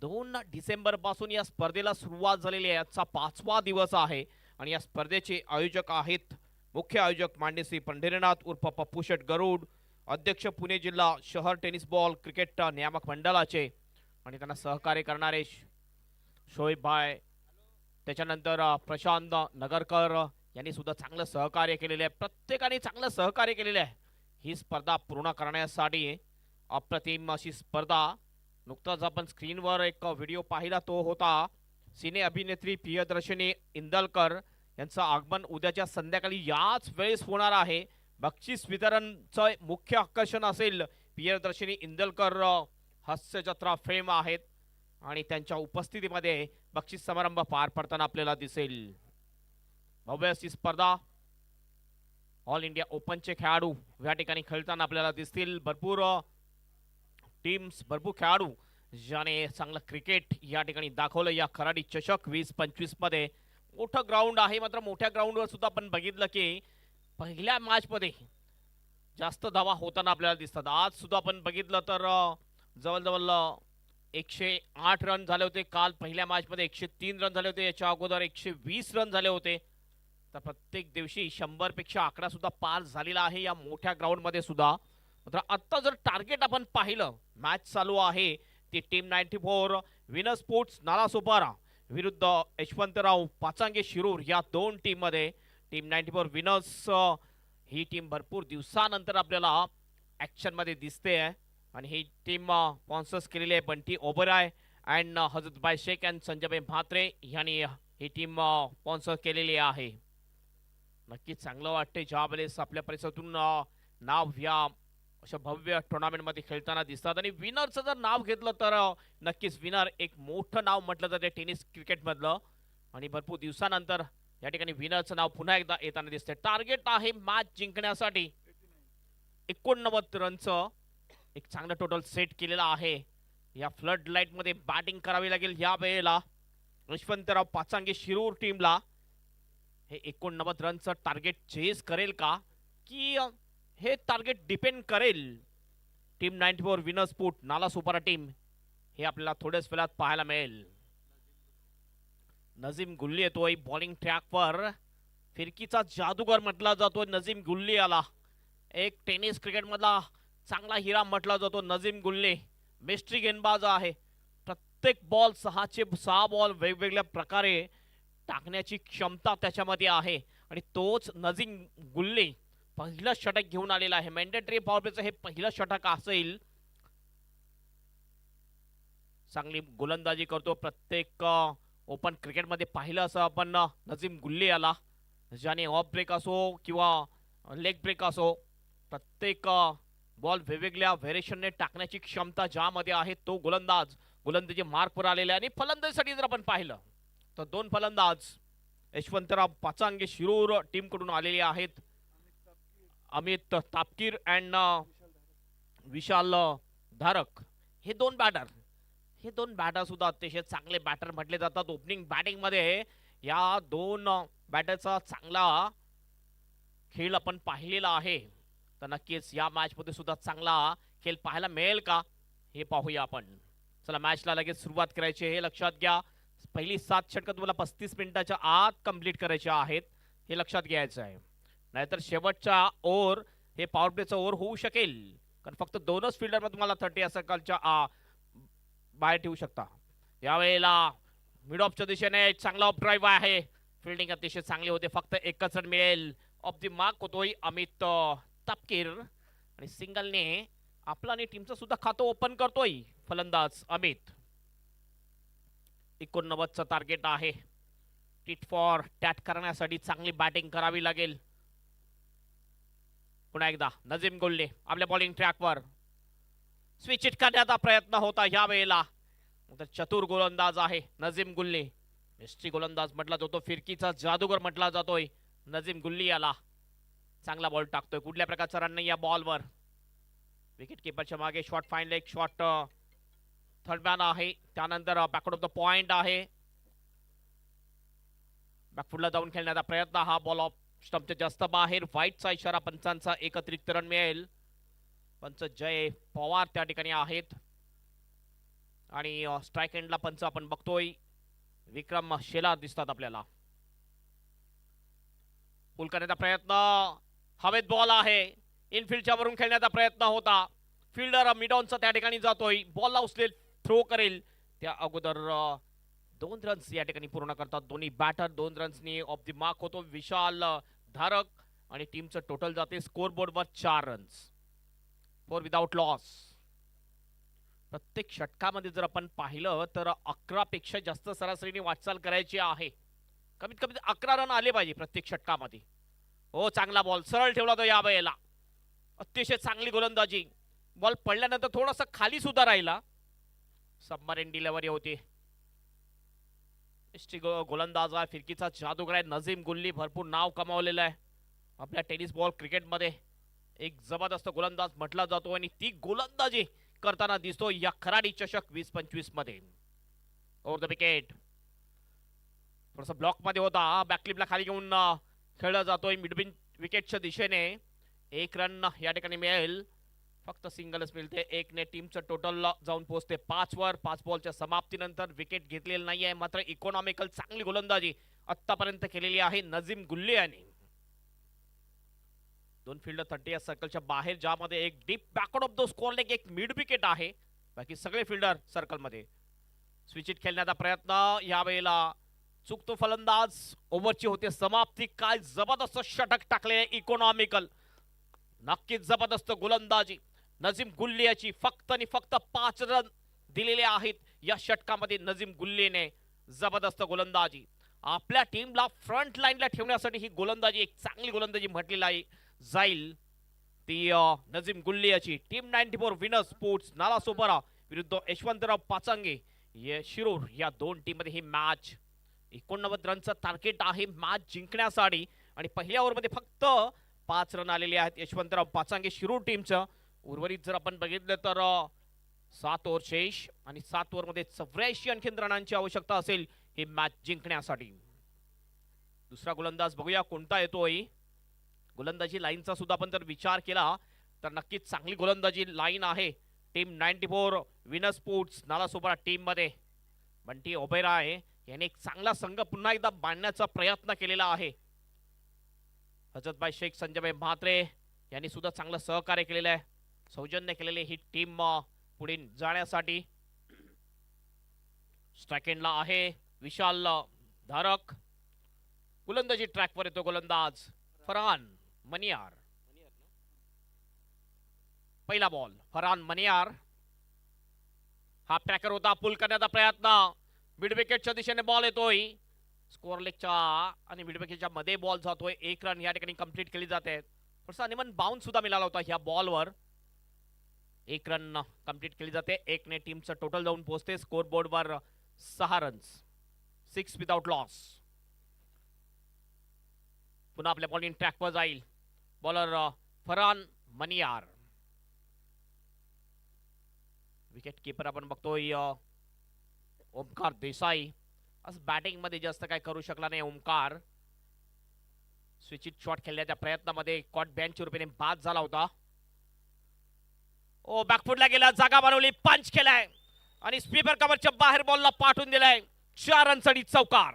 2 डिसेंबर पासून या स्पर्धेला सुरुवात झालेली आहे. आजचा 5वा दिवस आहे आणि या स्पर्धेचे आयोजक आहेत मुख्य आयोजक माननीय श्री पंढरीनाथ उर्फ पप्पू शेट गरुड, अध्यक्ष पुणे जिल्हा शहर टेनिस बॉल क्रिकेट नियामक मंडळाचे, आणि त्यांना सहकार्य करणारे शोएब भाई, त्याच्यानंतर प्रशांत नगरकर यांनी सुद्धा चांगलं सहकार्य केलेले आहे. प्रत्येकाने चांगलं सहकार्य केलेले आहे ही स्पर्धा पूर्ण करण्यासाठी. अप्रतिम अशी स्पर्धा. नुकताच आपण स्क्रीनवर एक व्हिडिओ पाहिला, तो होता सिने अभिनेत्री प्रियदर्शनी इंदलकर यांचं आगमन उद्याच्या संध्याकाळी याच वेळेस होणार आहे. बक्षीस वितरणचं मुख्य आकर्षण असेल प्रियदर्शनी इंदलकर हास्यजत्रा फेम आहेत आणि त्यांच्या उपस्थितीमध्ये बक्षीस समारंभ पार पडताना आपल्याला दिसेल. भव्य अशी स्पर्धा. ऑल इंडिया ओपनचे खेळाडू या ठिकाणी खेळताना आपल्याला दिसतील. भरपूर टीम्स, भरपूर खेळाडू ज्याने चांगलं क्रिकेट या ठिकाणी दाखवलं. या खराडी चषक 2025 मध्ये मोठं ग्राउंड आहे, मात्र मोठ्या ग्राउंडवर सुद्धा आपण बघितलं की पहिल्या मॅच मध्ये जास्त धावा होताना आपल्याला दिसतात. आज सुद्धा आपण बघितलं तर जवळजवळ 108 रन झाले होते. काल पहिल्या मॅच मध्ये 103 रन झाले होते. याच्या अगोदर 120 रन झाले होते. तर प्रत्येक दिवशी 100 पेक्षा आकडा सुद्धा पार झालेला आहे या मोठ्या ग्राउंड मध्ये सुद्धा. मात्र आता जर टार्गेट आपण पाहिलं, मॅच चालू आहे ती टीम 94 विनर स्पोर्ट्स नालासोपारा विरुद्ध यशवंतराव पाचांगे शिरूर या दोन टीम मध्ये. टीम 94 विनर्स ही टीम भरपूर दिवसानंतर आपल्याला ऍक्शन मध्ये दिसते आहे आणि ही टीम स्पॉन्सर्स केलेली आहे बंटी ओबराय अँड हजरतभाई शेख अँड संजयभाई म्हात्रे यांनी ही टीम स्पॉन्सर केलेली आहे. नक्कीच चांगलं वाटते ज्या वेळेस आपल्या परिसरातून नाव या अशा भव्य टुर्नामेंटमध्ये खेळताना दिसतात. आणि विनरचं जर नाव घेतलं तर नक्कीच विनर एक मोठं नाव म्हटलं जाते टेनिस क्रिकेटमधलं आणि भरपूर दिवसानंतर या ठिकाणी विनरचं नाव पुन्हा एकदा येताना दिसते. टार्गेट आहे मॅच जिंकण्यासाठी 89 रनचं एक चांगलं टोटल सेट केलेलं आहे. या फ्लड लाईट मध्ये बॅटिंग करावी लागेल या वेळेला यशवंतराव पाचांगे शिरूर टीमला. हे 89 रनचं टार्गेट चेस करेल का, की हे टार्गेट डिपेंड करेल team 94 winner sport Nalasopara team, हे आपल्याला थोड्याच वेळात पाहायला मिळेल. नजीम गुल्ली येतोय बॉलिंग ट्रॅकवर. फिरकीचा जादूगर म्हटला जातो नजीम गुल्ली याला. एक टेनिस क्रिकेट मधला चांगला हिरा म्हटला जातो नजीम गुल्ली. मिस्ट्री गेंदबाज आहे. प्रत्येक बॉल 6 बॉल वेगवेगळ्या प्रकारे टाकण्याची क्षमता त्याच्यामध्ये आहे आणि तोच नजीम गुल्ली पहिलं षटक घेऊन आलेला आहे. मॅन्डेटरी पॉवर प्लेचं हे पहिलं षटक असेल. चांगली गोलंदाजी करतो. प्रत्येक ओपन क्रिकेटमध्ये पाहिलं असं आपण नजीम गुल्ली याला, ज्याने ऑफ ब्रेक असो किंवा लेग ब्रेक असो, प्रत्येक बॉल वेगवेगळ्या व्हेरिएशनने टाकण्याची क्षमता ज्यामध्ये आहे तो गोलंदाज गोलंदाजी मार्कवर आलेला आहे. आणि फलंदाजीसाठी जर आपण पाहिलं तर 2 फलंदाज यशवंतराव पाचांगे शिरूर टीम कडून आलेले आहेत. अमित तापकीर अँड विशाल धारक हे 2 बॅटर सुद्धा अतिशय चांगले बॅटर म्हटले जातात. ओपनिंग बॅटिंग मध्ये या 2 बॅटरचा चांगला खेळ आपण पाहिलेला आहे. तर नक्कीच या मॅच मध्ये सुद्धा चांगला खेळ पाहायला मिळेल का हे पाहूया आपण. चला मॅचला लगेच सुरुवात करायची हे लक्षात घ्या. पहिली 7 षटकं तुम्हाला 35 मिनिटाच्या आत कंप्लीट करायचे आहेत हे लक्षात घ्यायचं आहे. नाहीतर शेवटच्या ओव्हर हे पॉवर प्लेचं ओव्हर होऊ शकेल, कारण फक्त 2च फिल्डर तुम्हाला 30 सर्कलच्या बाहेर ठेवू शकता. यावेळेला मिड ऑफच्या दिशेने चांगला ऑफ ड्राईव्ह आहे. फिल्डिंग अतिशय चांगली होते. फक्त 1च रन मिळेल. ऑफ द मार्क होतोय अमित तापकीर आणि सिंगलने आपला आणि टीमचं सुद्धा खातं ओपन करतोय फलंदाज अमित. 89चं टार्गेट आहे. टिट फॉर टॅट करण्यासाठी चांगली बॅटिंग करावी लागेल. पुन्हा एकदा नजीम गुल्ली आपल्या बॉलिंग ट्रॅकवर. स्विच इट करण्याचा प्रयत्न होता या वेळेला. चतुर गोलंदाज आहे नजीम गुल्ली. मिस्ट्री गोलंदाज म्हटला जातो. फिरकीचा जादूगर म्हटला जातोय नजीम गुल्ली याला चांगला बॉल टाकतोय. कुठल्या प्रकारचा रन नाही या बॉलवर. विकेट किपरच्या मागे shot fine leg shot third man आहे. त्यानंतर बॅकवर्ड ऑफ द पॉइंट आहे. बॅकफुटला जाऊन खेळण्याचा प्रयत्न. हा बॉल ऑफ स्टंपच्या जास्त बाहेर. व्हाईटचा इशारा. पंचांचा एक अतिरिक्त रन मिळेल. पंच जय पवार त्या ठिकाणी आहेत आणि स्ट्राईक एंडला पंच आपण बघतोय विक्रम शेलार दिसतात आपल्याला. पुल करण्याचा प्रयत्न. हवेत बॉल आहे. इनफिल्डच्या वरून खेळण्याचा प्रयत्न होता. फिल्डर मिडॉनचा त्या ठिकाणी जातोय. बॉलला उचलेल. थ्रो करेल त्या अगोदर 2 रन्स या ठिकाणी पूर्ण करतात दोन्ही बॅटर. 2 रन्सनी ऑफ द मार्क होतो विशाल धारक आणि टीमचं टोटल जाते स्कोरबोर्डवर 4 रन्स. 4 without loss. प्रत्येक षटकामध्ये जर आपण पाहिलं तर 11 पेक्षा जास्त सरासरीने वाटचाल करायची आहे. कमीत कमी 11 रन आले पाहिजे प्रत्येक षटकामध्ये. हो चांगला बॉल सरळ ठेवला तो या वेळेला. अतिशय चांगली गोलंदाजी. बॉल पडल्यानंतर थोडासा खाली सुद्धा राहिला. सबमरीन डिलिव्हरी होती. गोलंदाज आहे. फिरकीचा जादूगर आहे नजीम गुल्ली. भरपूर नाव कमावलेलं आहे आपल्या टेनिस बॉल क्रिकेटमध्ये. एक जबरदस्त गोलंदाज म्हटला जातो आणि ती गोलंदाजी करताना दिसतो या खराडी चषक 2025 मध्ये. Over the wicket. थोडासा ब्लॉक मध्ये होता. बॅकलिपला खाली घेऊन खेळला जातोय मिडबिन विकेटच्या दिशेने. 1 रन या ठिकाणी मिळेल. फक्त सिंगलच मिळते. 1 ने टीमचं टोटल जाऊन पोहोचते 5 वर. 5 बॉलच्या समाप्तीनंतर विकेट घेतलेली नाहीये. मात्र इकॉनॉमिकल चांगली गोलंदाजी आतापर्यंत केलेली आहे नजीम गुल्ली यांनी. 2 फिल्डर 30 सर्कलच्या बाहेर ज्यामध्ये एक deep backward of the score leg एक मिड विकेट आहे. बाकी सगळे फिल्डर सर्कलमध्ये. स्विचिट खेळण्याचा प्रयत्न. यावेळेला चुकतो फलंदाज. ओव्हरची होते समाप्ती. काय जबरदस्त षटक टाकले इकॉनॉमिकल. नक्कीच जबरदस्त गोलंदाजी नजीम गुल्ली याची. फक्त आणि फक्त 5 रन दिलेले आहेत या षटकामध्ये नजीम गुल्लीने. जबरदस्त गोलंदाजी. आपल्या टीमला फ्रंट लाईनला ठेवण्यासाठी ही गोलंदाजी एक चांगली गोलंदाजी म्हटलेली आहे जाईल ती नजीम गुल्ली याची. टीम 94 विनर स्पोर्ट्स नालासोपारा विरुद्ध यशवंतराव पाचांगे शिरूर या 2 टीम मध्ये ही मॅच. 89 रनचं टार्गेट आहे मॅच जिंकण्यासाठी आणि पहिल्या ओव्हरमध्ये फक्त 5 रन आलेले आहेत यशवंतराव पाचांगे शिरूर टीमचं. उर्वरित जर आपण बघितलं तर 7 ओव्हर शेष आणि 7 ओव्हरमध्ये 84 आणखीन रनांची आवश्यकता असेल ही मॅच जिंकण्यासाठी. दुसरा गोलंदाज बघूया कोणता येतोय. गोलंदाजी लाईनचा सुद्धा आपण जर विचार केला तर नक्कीच चांगली गोलंदाजी लाईन आहे team 94 winner sports Nalasopara team मध्ये. बंटी ओबेराय याने एक चांगला संघ पुन्हा एकदा बांधण्याचा प्रयत्न केलेला आहे. हजरतभाई शेख संजयभाई म्हात्रे यांनी सुद्धा चांगलं सहकार्य केलेलं आहे. सौजन्य केलेले ही टीम पुढे जाण्यासाठी. स्ट्राईक एंडला आहे विशाल धारक. गोलंदाजी ट्रॅकवर येतो गोलंदाज फरहान मनियार. पहिला बॉल फरहान मनियार. हा ट्रॅकर होता. पुल करण्याचा प्रयत्न. मिड विकेटच्या दिशेने बॉल येतोय. स्कोअर लेगच्या आणि मिड विकेटच्या मध्ये बॉल जातोय. 1 रन या ठिकाणी कंप्लीट केली जाते. थोडासा अनिमन बाउन्स सुद्धा मिळाला होता ह्या बॉलवर. 1 रन कंप्लीट केली जाते. 1 ने टीमचं टोटल जाऊन पोहोचते स्कोर बोर्डवर 6 रन्स. 6 without loss. पुन्हा आपल्या बॉलिंग ट्रॅकवर जाईल bowler Farhan Maniyar. Wicket keeper आपण बघतोय ओमकार देसाई. आज बॅटिंग मध्ये जास्त काय करू शकला नाही ओमकार. स्विचिट शॉट खेळण्याच्या प्रयत्नामध्ये कॉट बँच रूपाने बाद झाला होता. ओ बॅकफुटला गेला. जागा बनवली. पंच केलाय आणि स्पीपर कव्हरच्या बाहेर बॉलला पाठवून दिलाय. 4 रनसाठी चौकार.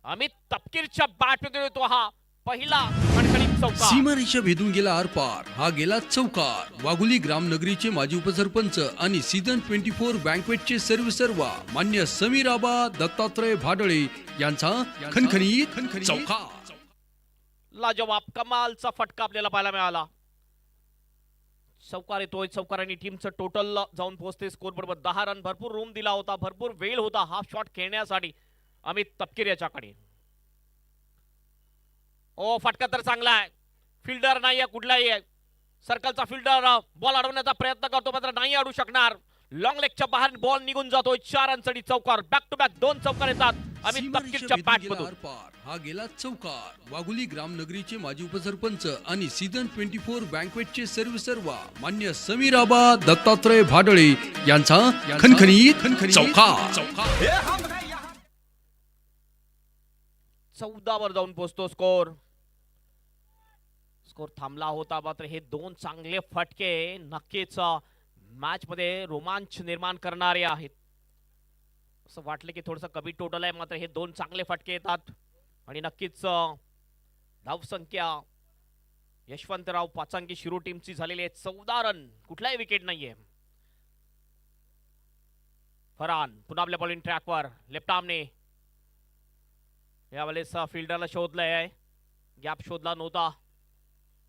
अमित तपकीरच्या बॅटमध्ये येतो हा पहिला खणखणीत चौकार. सीमारेषा भेदून गेला आरपार. हा गेला चौकार. वाघोली ग्रामनगरीचे माजी उपसरपंच आणि सीझन 24 बँकवेटचे सर्वेसर्वा मान्य समीर आबा दत्तात्रय भाडळे यांचा खणखणीत चौकार. लाजवाब कमालचा फटका आपल्याला पाहायला मिळाला. चौकार येतोय. चौकारांनी टीमचं टोटल जाऊन पोहोचते स्कोर बरोबर 10 रन. भरपूर रूम दिला होता. भरपूर वेळ होता हा शॉट खेळण्यासाठी अमित तपकीर याच्याकडे. ओ फटका तर चांगला आहे. फिल्डर नाही आहे कुठलाही आहे. सर्कलचा फिल्डर बॉल अडवण्याचा प्रयत्न करतो मात्र नाही अडू शकणार. लॉंग लेगच्या बाहेर बॉल निघून जातोय. 4 रनसाठी चौकार. बॅक टू बॅक 2 चौकार येतात अमित सीमारेषा तपकीरच्या भेदून बॅट गेला मधून आरपार. हा गेला चौकार. वाघोली ग्रामनगरीचे माजी उपसरपंच आणि सीझन 24 बँकवेटचे सर्वेसर्वा मान्य समीर आबा दत्तात्रय भाडळे यांचा खणखणीत चौकार. 14 वर जाऊन पोहोचतो स्कोर. स्कोर थांबला होता, मात्र हे दोन चांगले फटके नक्कीच मॅच मध्ये रोमांच निर्माण करणारे आहेत. असं वाटलं की थोडंसं कमी टोटल आहे, मात्र हे दोन चांगले फटके येतात आणि नक्कीच धावसंख्या यशवंतराव पाचांगी शिरू टीमची झालेली आहे 14 रन. कुठलाही विकेट नाहीये. फरहान पुन्हा आपल्या बॉलिंग ट्रॅकवर लेफ्ट आर्मने यावेळेस फिल्डरला शोधलंय. गॅप शोधला नव्हता.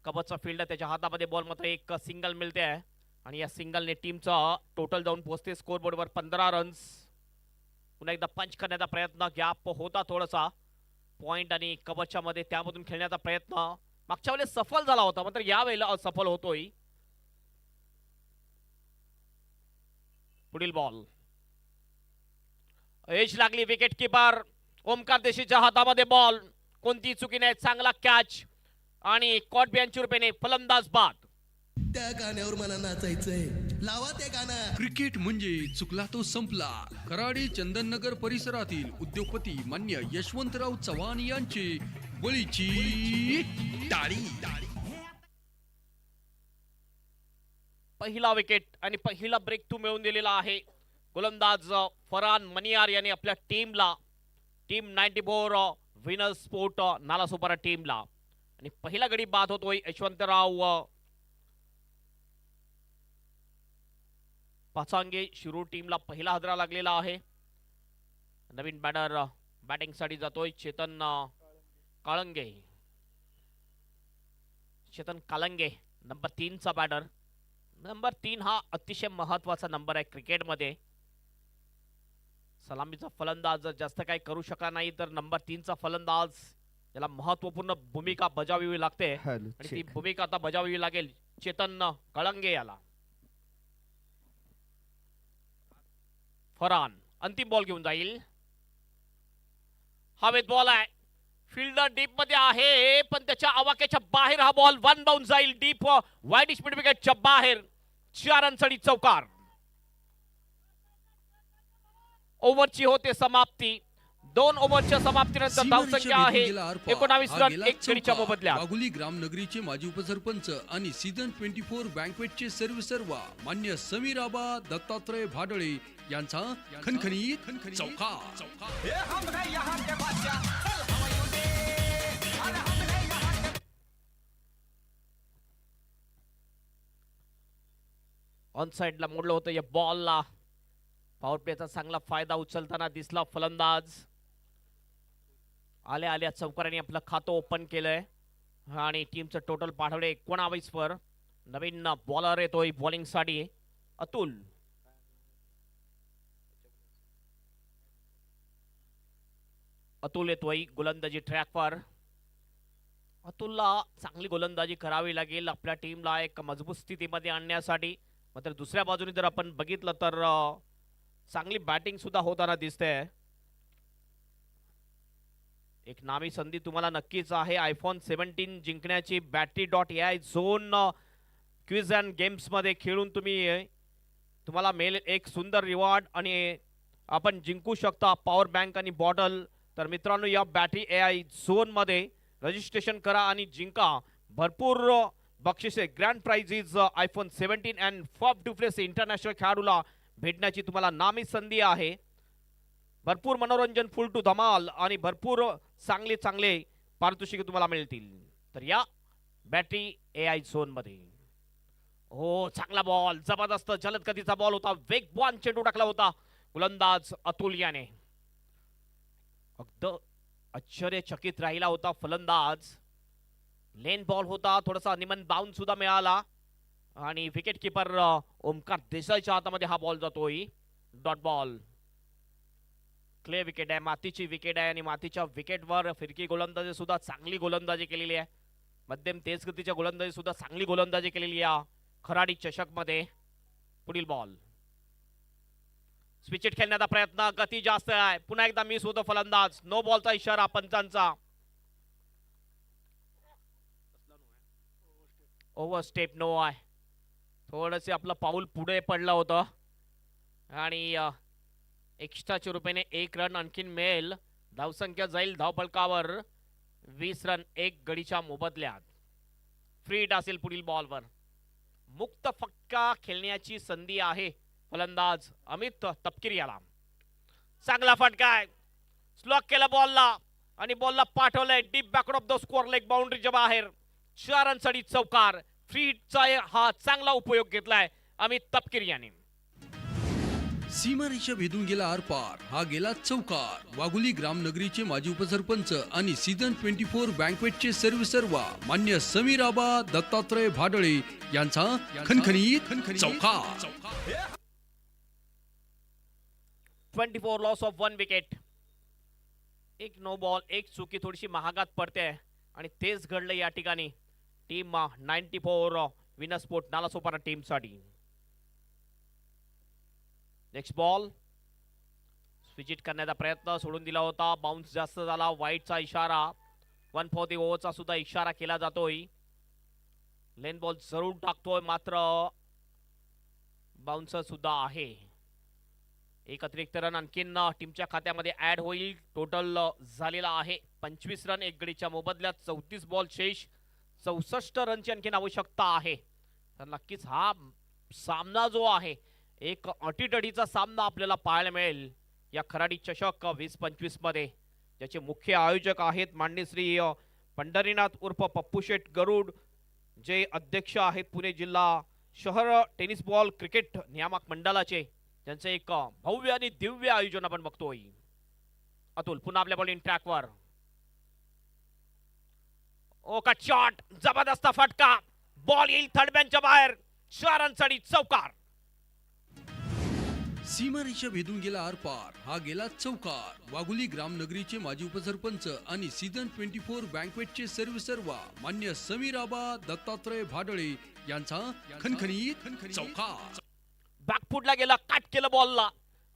कबचा फिल्डर त्याच्या हातामध्ये बॉल, मात्र एक सिंगल मिळते आहे आणि या सिंगलने टीमचा टोटल जाऊन पोहोचते स्कोर बोर्डवर 15 रन्स. पुन्हा एकदा पंच करण्याचा प्रयत्न. गॅप होता थोडासा पॉइंट आणि कबच्या मध्ये, त्यामधून खेळण्याचा प्रयत्न मागच्या वेळेस सफल झाला होता, मात्र यावेळेला असफल होतोय. पुढील बॉल एज लागली. विकेट किपर ओमकार देशीच्या हातामध्ये बॉल. कोणती चुकी नाही. चांगला कॅच आणि कॉट बिहाइंडच्या रूपाने फलंदाज बाद. त्या गाण्यावर मला नाचायचंय. लावा ते गाणं. क्रिकेट म्हणजे चुकला तो संपला. कराडी चंदननगर परिसरातील उद्योगपती मान्य यशवंतराव चव्हाण यांचे बळीची टाळी. पहिला विकेट आणि पहिला ब्रेक थ्रू मिळवून दिलेला आहे गोलंदाज फरहान मनियार यांनी आपल्या टीमला, टीम 94 विनर स्पोर्ट नालासोपारा टीमला. आणि पहिला गडी बाद होतोय यशवंतराव पाचांगे शिरूर टीमला. पहिला हादरा लागलेला आहे. नवीन बॅटर बॅटिंग साठी जातोय चेतन काळंगे. चेतन कालंगे नंबर 3 चा बॅटर. नंबर 3 हा अतिशय महत्वाचा नंबर आहे क्रिकेटमध्ये. सलामीचा फलंदाज जास्त काही करू शकला नाही, तर नंबर 3 चा फलंदाज याला महत्वपूर्ण भूमिका बजावावी लागते आणि ती भूमिका आता बजावावी लागेल चेतन कळंगे याला. फरहान अंतिम बॉल घेऊन जाईल. हवेत बॉल आहे. फिल्डर डीप मध्ये आहे, पण त्याच्या आवाक्याच्या बाहेर हा बॉल वन बाउंड जाईल. डीप वाईड स्पीड विकेटच्या बाहेर. 4 रनसाठी चौकार. ओव्हरची होते समाप्ती. 2 ओव्हरच्या समाप्तीनंतर धावसंख्या आहे 19 रन 1 गडीच्या मोबदल्यात. वाघोली ग्रामनगरीचे माजी उपसरपंच आणि सीझन 24 बँकवेटचे सर्वेसर्वा मान्य समीर आबा दत्तात्रय भाडळे यांचा खणखणीत चौकार. ऑन साइडला मोडलं होतं या बॉलला. पॉवर प्लेचा चांगला फायदा उचलताना दिसला फलंदाज. आल्या आल्या चौकाराने आपलं खातं ओपन केलंय आणि टीमचं टोटल पाठवले 19 वर. नवीन बॉलर येतोय बॉलिंग साठी अतुल. अतुल येतोय गोलंदाजी ट्रॅकवर. अतुलला चांगली गोलंदाजी करावी लागेल आपल्या टीमला एक मजबूत स्थितीमध्ये आणण्यासाठी. मात्र दुसऱ्या बाजूने जर आपण बघितलं तर चांगली बॅटिंग सुद्धा होताना दिसते. एक नामी संधी तुम्हाला नक्कीच आहे आयफोन 17 जिंकण्याची. battery.ai zone quiz and games मध्ये खेळून तुम्हाला मिळेल एक सुंदर रिवॉर्ड आणि आपण जिंकू शकता पॉवर बँक आणि बॉटल. तर मित्रांनो, या battery.ai झोन मध्ये रजिस्ट्रेशन करा आणि जिंका भरपूर बक्षिसे. Grand prizes iPhone 17 and Faf du Plessis international खेळाडूला भेटण्याची तुम्हाला नामी संधी आहे. भरपूर मनोरंजन, फुल टू धमाल आणि भरपूर चांगले पारितोषिके तुम्हाला मिळतील. तर या battery.ai झोन मध्ये. हो, चांगला बॉल, जबरदस्त जलद गतीचा बॉल होता. वेगवान चेंडू टाकला होता गोलंदाज अतुल याने. अगदी आश्चर्यचकित राहिला होता फलंदाज. लेन बॉल होता, थोडासा निमन बाउंस सुद्धा मिळाला आणि विकेट किपर ओमकार देसाईच्या हातामध्ये हा बॉल जातोय. Dot ball. क्ले विकेट आहे, मातीची विकेट आहे आणि मातीच्या विकेटवर फिरकी गोलंदाजी सुद्धा चांगली गोलंदाजी केलेली आहे. मध्यम तेज गतीच्या गोलंदाजी सुद्धा चांगली गोलंदाजी केलेली आहे खराडी चषक मध्ये. पुढील बॉल स्विचिट खेळण्याचा प्रयत्न, गती जास्त आहे, पुन्हा एकदा मिस होतो फलंदाज, नो बॉलचा इशारा पंचांचा. ओव्हर स्टेप नो आहे, थोडंसे आपलं पाऊल पुढे पडलं होतं आणि एक्स्ट्राच्या रुपयाने 1 रन आणखीन मिळेल. धावसंख्या जाईल धावफलकावर 20 रन 1 गडीच्या मोबदल्यात. फ्रीट असेल पुढील बॉलवर, मुक्त फटका खेळण्याची संधी आहे फलंदाज अमित तपकिरी याला. चांगला फटका आहे, स्लॉक केला बॉलला आणि बॉलला पाठवलंय deep backward of the square leg बाउंड्रीच्या बाहेर. 4 रनसाठी चौकार. फ्रीटचा हा चांगला उपयोग घेतलाय अमित तपकिरी याने. सीमारेषा भेदून गेला आरपार, हा गेला चौकार. वाघोली ग्रामनगरीचे माजी उपसरपंच आणि सीझन 24 बँकवेटचे सर्वेसर्वा मान्य समीर आबा दत्तात्रय भाडळे यांचा खणखणीत चौकार. 24 लॉस ऑफ 1 विकेट. एक नो बॉल, एक चुकी थोडीशी महागात पडते आणि तेच घडलं या ठिकाणी team 94 winner sport Nalasopara team साठी. नेक्स्ट बॉल स्विचिट करण्याचा प्रयत्न सोडून दिला होता, बाउन्स जास्त झाला, वाईटचा इशारा. 1 फॉर द ओव्हरचा सुद्धा इशारा केला जातोय. लेन बॉल जरूर टाकतोय मात्र बाउन्सर सुद्धा आहे. एक अतिरिक्त रन आणखीन टीमच्या खात्यामध्ये ऍड होईल. टोटल झालेला आहे 25 रन 1 गडीच्या मोबदल्यात. 34 बॉल शेष, 64 रनची आणखीन आवश्यकता आहे. तर नक्कीच हा सामना जो आहे एक अटीतटीचा सामना आपल्याला पाहायला मिळेल या खराडी चषक 2025 मध्ये, ज्याचे मुख्य आयोजक आहेत माननीय श्री पंढरीनाथ उर्फ पप्पू शेठ गरुड, जे अध्यक्ष आहेत पुणे जिल्हा शहर टेनिस बॉल क्रिकेट नियामक मंडळाचे. त्यांचे एक भव्य आणि दिव्य आयोजन आपण बघतोय. अतुल पुन्हा आपल्या बॉलिंग ट्रॅकवर. ओ कट शॉट, जबरदस्त फटका, बॉल येईल थर्ड मॅनच्या बाहेर. 4 रनसाठी चौकार. सीमारेषा भेदून गेला आरपार, हा गेला चौकार. वाघोली ग्रामनगरीचे माजी उपसरपंच आणि सीझन 24 बँकवेटचे सर्वेसर्वा मान्य समीर आबा दत्तात्रय भाडळे यांचा खणखणीत चौकार. बॅकफुटला गेला, कट केलं बॉलला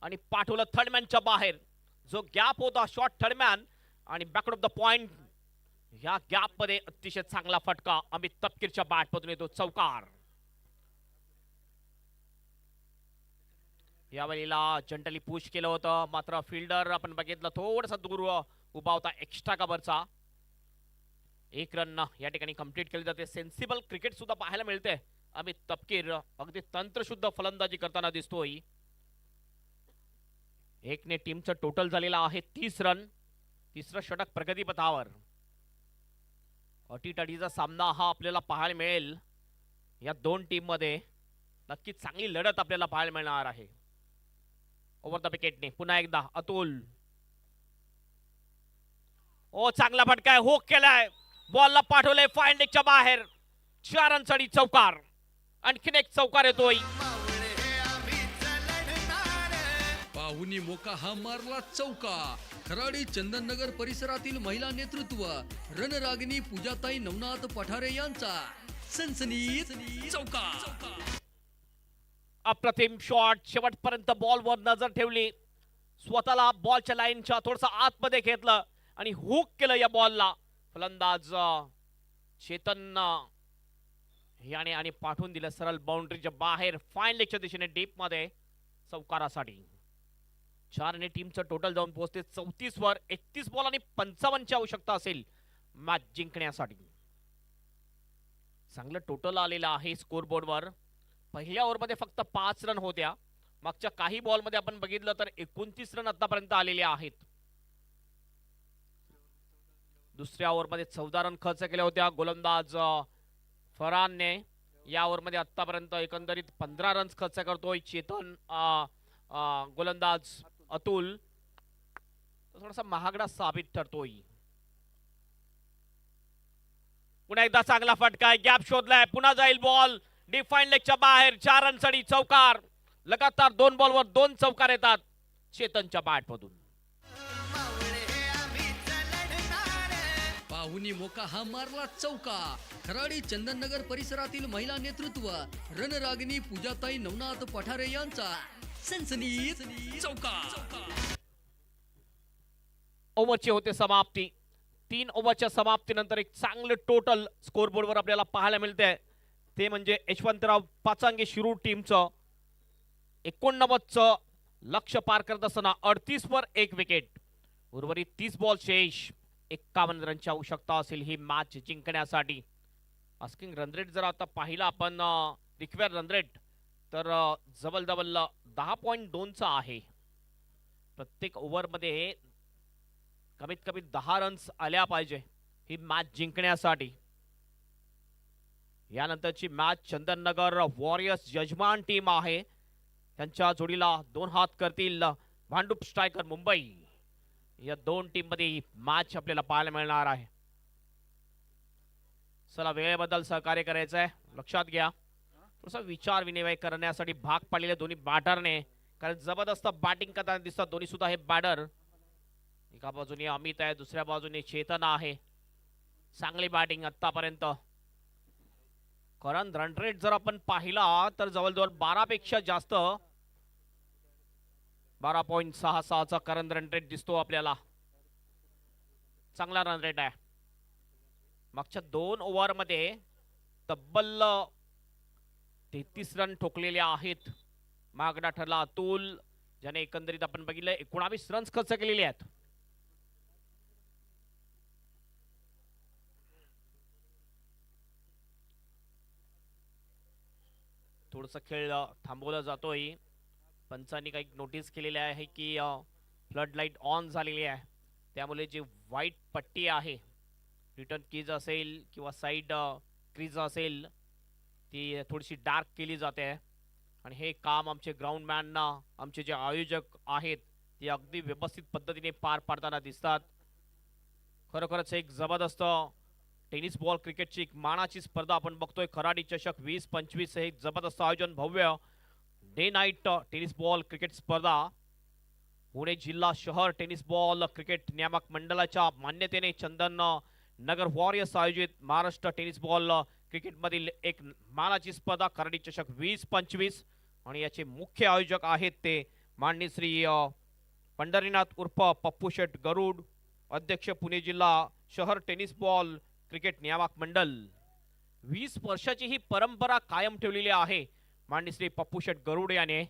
आणि पाठवलं थर्डमॅनच्या बाहेर. जो गॅप होता शॉर्ट थर्डमॅन आणि बॅकवर्ड ऑफ द पॉइंट, या गॅप मध्ये अतिशय चांगला फटका अमित तपकीरच्या बॅट मधून येतो, चौकार. यावेळेला जंटली पुश केलं होतं मात्र फिल्डर आपण बघितलं थोडासा दूर उभा होता एक्स्ट्रा कव्हरचा. 1 रन या ठिकाणी कंप्लीट केली जाते. सेन्सिबल क्रिकेट सुद्धा पाहायला मिळते. अमित तपकीर अगदी तंत्रशुद्ध फलंदाजी करताना दिसतोय. एकने टीमचं टोटल झालेलं आहे 30 रन. तिसरं षटक प्रगतीपथावर. अटीतटीचा सामना हा आपल्याला पाहायला मिळेल. या दोन टीम मध्ये नक्कीच चांगली लढत आपल्याला पाहायला मिळणार आहे. ओव्हर द विकेटने पुन्हा एकदा अतुल. ओ चांगला फटका आहे, हुक केलाय, बॉलला पाठवलंय फाईन लेगच्या बाहेर. 4 रनसाठी चौकार. आणखीन एक चौकार येतोय. पाहुणी मोका हा मारला चौका. खराडी चंदननगर परिसरातील महिला नेतृत्व रणरागिनी पूजाताई नवनाथ पठारे यांचा सनसनीत चौका. अप्रतिम शॉट, शेवटपर्यंत बॉलवर नजर ठेवली, स्वतःला बॉलच्या लाईनच्या थोडस आतमध्ये घेतलं आणि हुक केलं या बॉलला. फलंदाज चेतन याने आणि पाठवून दिलं सरळ बाउंड्रीच्या बाहेर फाईन लेगच्या दिशेने डीप मध्ये चौकारासाठी. 4 ने टीमचं टोटल जाऊन पोहोचते 34 वर. 31 बॉल आणि 55 ची आवश्यकता असेल मॅच जिंकण्यासाठी. चांगलं टोटल आलेलं आहे स्कोर बोर्डवर. पहिल्या ओव्हरमध्ये फक्त 5 रन होत्या. मागच्या काही बॉलमध्ये आपण बघितलं तर 29 रन आतापर्यंत आलेले आहेत. दुसऱ्या ओव्हरमध्ये 14 रन खर्च केल्या होत्या गोलंदाज फरहानने. या ओव्हरमध्ये आतापर्यंत एकंदरीत 15 रन खर्च करतोय चेतन. गोलंदाज अतुल थोडासा महागडा साबित ठरतोय. पुन्हा एकदा चांगला फटका, गॅप शोधलाय, पुन्हा जाईल बॉल डिफाईन लेगच्या बाहेर. 4 रनसाठी चौकार. लगातार 2 बॉलवर 2 चौकार येतात चेतनच्या बॅट मधून. पाहुणी मोका हा मारला चौका. खराडी चंदननगर परिसरातील महिला नेतृत्व रणरागिनी पूजाताई नवनाथ पठारे यांचा सनसनीत चौकार. ओव्हरची होते समाप्ती. 3 ओव्हरच्या समाप्तीनंतर एक चांगलं टोटल स्कोरबोर्डवर आपल्याला पाहायला मिळतंय. ते म्हणजे यशवंतराव पाचांगे शिरूर टीमचं 89चं लक्ष पार करत असताना 38 वर 1 विकेट. उर्वरित 30 बॉल शेष. 51 रनची आवश्यकता असेल ही मॅच जिंकण्यासाठी. आस्किंग रन रेट जर आता पाहिला आपण रिक्वायर रन रेट तर जवळ 10.2चा आहे. प्रत्येक ओव्हरमध्ये कमीत कमी 10 रन्स आल्या पाहिजे ही मॅच जिंकण्यासाठी. यानंतरची मॅच चंदननगर वॉरियर्स यजमान टीम आहे. त्यांच्या जोडीला 2 हात करतील भांडूप स्ट्रायकर मुंबई. या 2 टीम मध्ये मॅच आपल्याला पाहायला मिळणार आहे. चला वेळेबद्दल सहकार्य करायचं आहे लक्षात घ्या. थोडासा विचार विनिमय करण्यासाठी भाग पाडलेल्या दोन्ही बॅटरने, कारण जबरदस्त बॅटिंग करताना दिसतात दोन्ही सुद्धा हे बॅटर. एका बाजूने अमित आहे, दुसऱ्या बाजूने चेतन आहे. चांगली बॅटिंग आतापर्यंत. करंट रन रेट जर आपण पाहिला तर जवळजवळ 12 पेक्षा जास्त 12.66चा करंट रन रेट दिसतो आपल्याला. चांगला रन रेट आहे. मागच्या 2 ओव्हरमध्ये तब्बल 33 रन ठोकलेले आहेत. मागडा ठरला अतुल, ज्याने एकंदरीत आपण बघितलं 19 रन्स खर्च केलेले आहेत. थोडस खेळ थांबवला जातोय. पंचांनी काही नोटीस केलेले आहे की फ्लड लाईट ऑन झालेली आहे, त्यामुळे जी व्हाईट पट्टी आहे रिटर्न क्रीज असेल किंवा साईड क्रीज असेल ती थोडीशी डार्क केली जाते. आणि हे काम आमचे ग्राउंडमॅन आमचे जे आयोजक आहेत ते अगदी व्यवस्थित पद्धतीने पार पाडताना दिसतात. खरोखरच एक जबरदस्त टेनिस बॉल क्रिकेटची एक मानाची स्पर्धा आपण बघतोय. खराडी चषक 2025 हे एक जबरदस्त आयोजन, भव्य day night tennis ball cricket स्पर्धा पुणे जिल्हा शहर टेनिस बॉल क्रिकेट नियामक मंडळाच्या मान्यतेने चंदन नगर वॉरियर्स आयोजित महाराष्ट्र टेनिस बॉल क्रिकेट मधील एक मानाची स्पर्धा खराडी चषक 2025. आणि याचे मुख्य आयोजक आहेत ते माननीय श्री पंढरीनाथ उर्फ पप्पू शेठ गरुड, अध्यक्ष पुणे जिल्हा शहर टेनिस बॉल क्रिकेट नियामक मंडळ. 20 वर्षाची ही परंपरा कायम ठेवलेली आहे माननीय श्री पप्पू शेठ गरुड याने.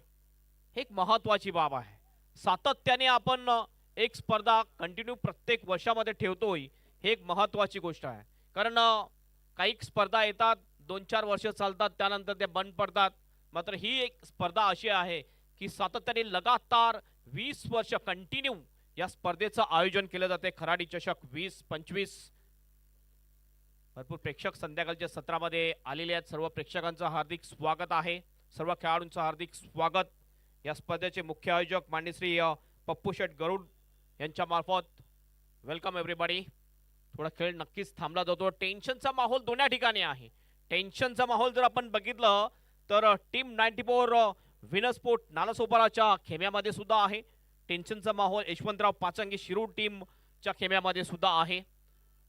एक महत्वाची बाब आहे. सातत्याने आपण एक स्पर्धा कंटिन्यू प्रत्येक वर्षामध्ये ठेवतोय, हे एक महत्वाची गोष्ट आहे. कारण काही स्पर्धा येतात 2-4 वर्ष चालतात त्यानंतर ते बंद पडतात. मात्र ही एक स्पर्धा अशी आहे की सातत्याने लगातार 20 वर्ष कंटिन्यू या स्पर्धेचं आयोजन केलं जाते. खराडी चषक 2025. भरपूर प्रेक्षक संध्याकाळच्या सत्रामध्ये आलेले आहेत. सर्व प्रेक्षकांचं हार्दिक स्वागत आहे. सर्व खेळाडूंचं हार्दिक स्वागत. या स्पर्धेचे मुख्य आयोजक माननीय श्री पप्पू शेठ गरुड यांच्या मार्फत वेलकम एव्हरीबॉडी. थोडा खेळ नक्कीच थांबला जातो. टेन्शनचा माहोल दोन्ही ठिकाणी आहे. टेन्शनचा माहोल जर आपण बघितलं तर टीम 94 विनर स्पोर्ट नालासोपाराच्या खेम्यामध्ये सुद्धा आहे. टेन्शनचा माहोल यशवंतराव पाचांगे शिरूर टीमच्या खेम्यामध्ये सुद्धा आहे.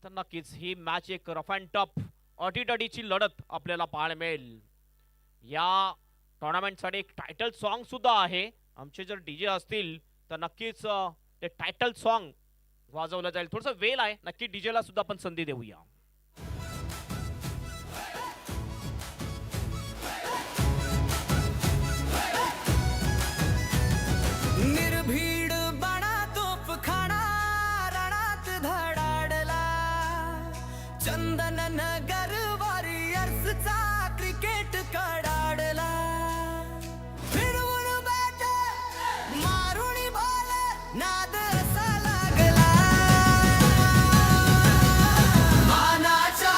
तर नक्कीच ही मॅच एक रफ अँड टफ अटीतटीची लढत आपल्याला पाहायला मिळेल. या टुर्नामेंटसाठी एक टायटल सॉन्ग सुद्धा आहे. आमचे जर डीजे असतील तर नक्कीच ते टायटल सॉन्ग वाजवलं जाईल. थोडंसं वेळ आहे, नक्की डीजेला सुद्धा आपण संधी देऊया. निर्भीड बडा तोफ खाना रणात धडाडला. चंदन नगर वॉरियर्सचा क्रिकेट कडाडला. फिरवून बॅट मारून बॉल नाद असा लागला. मानाच्या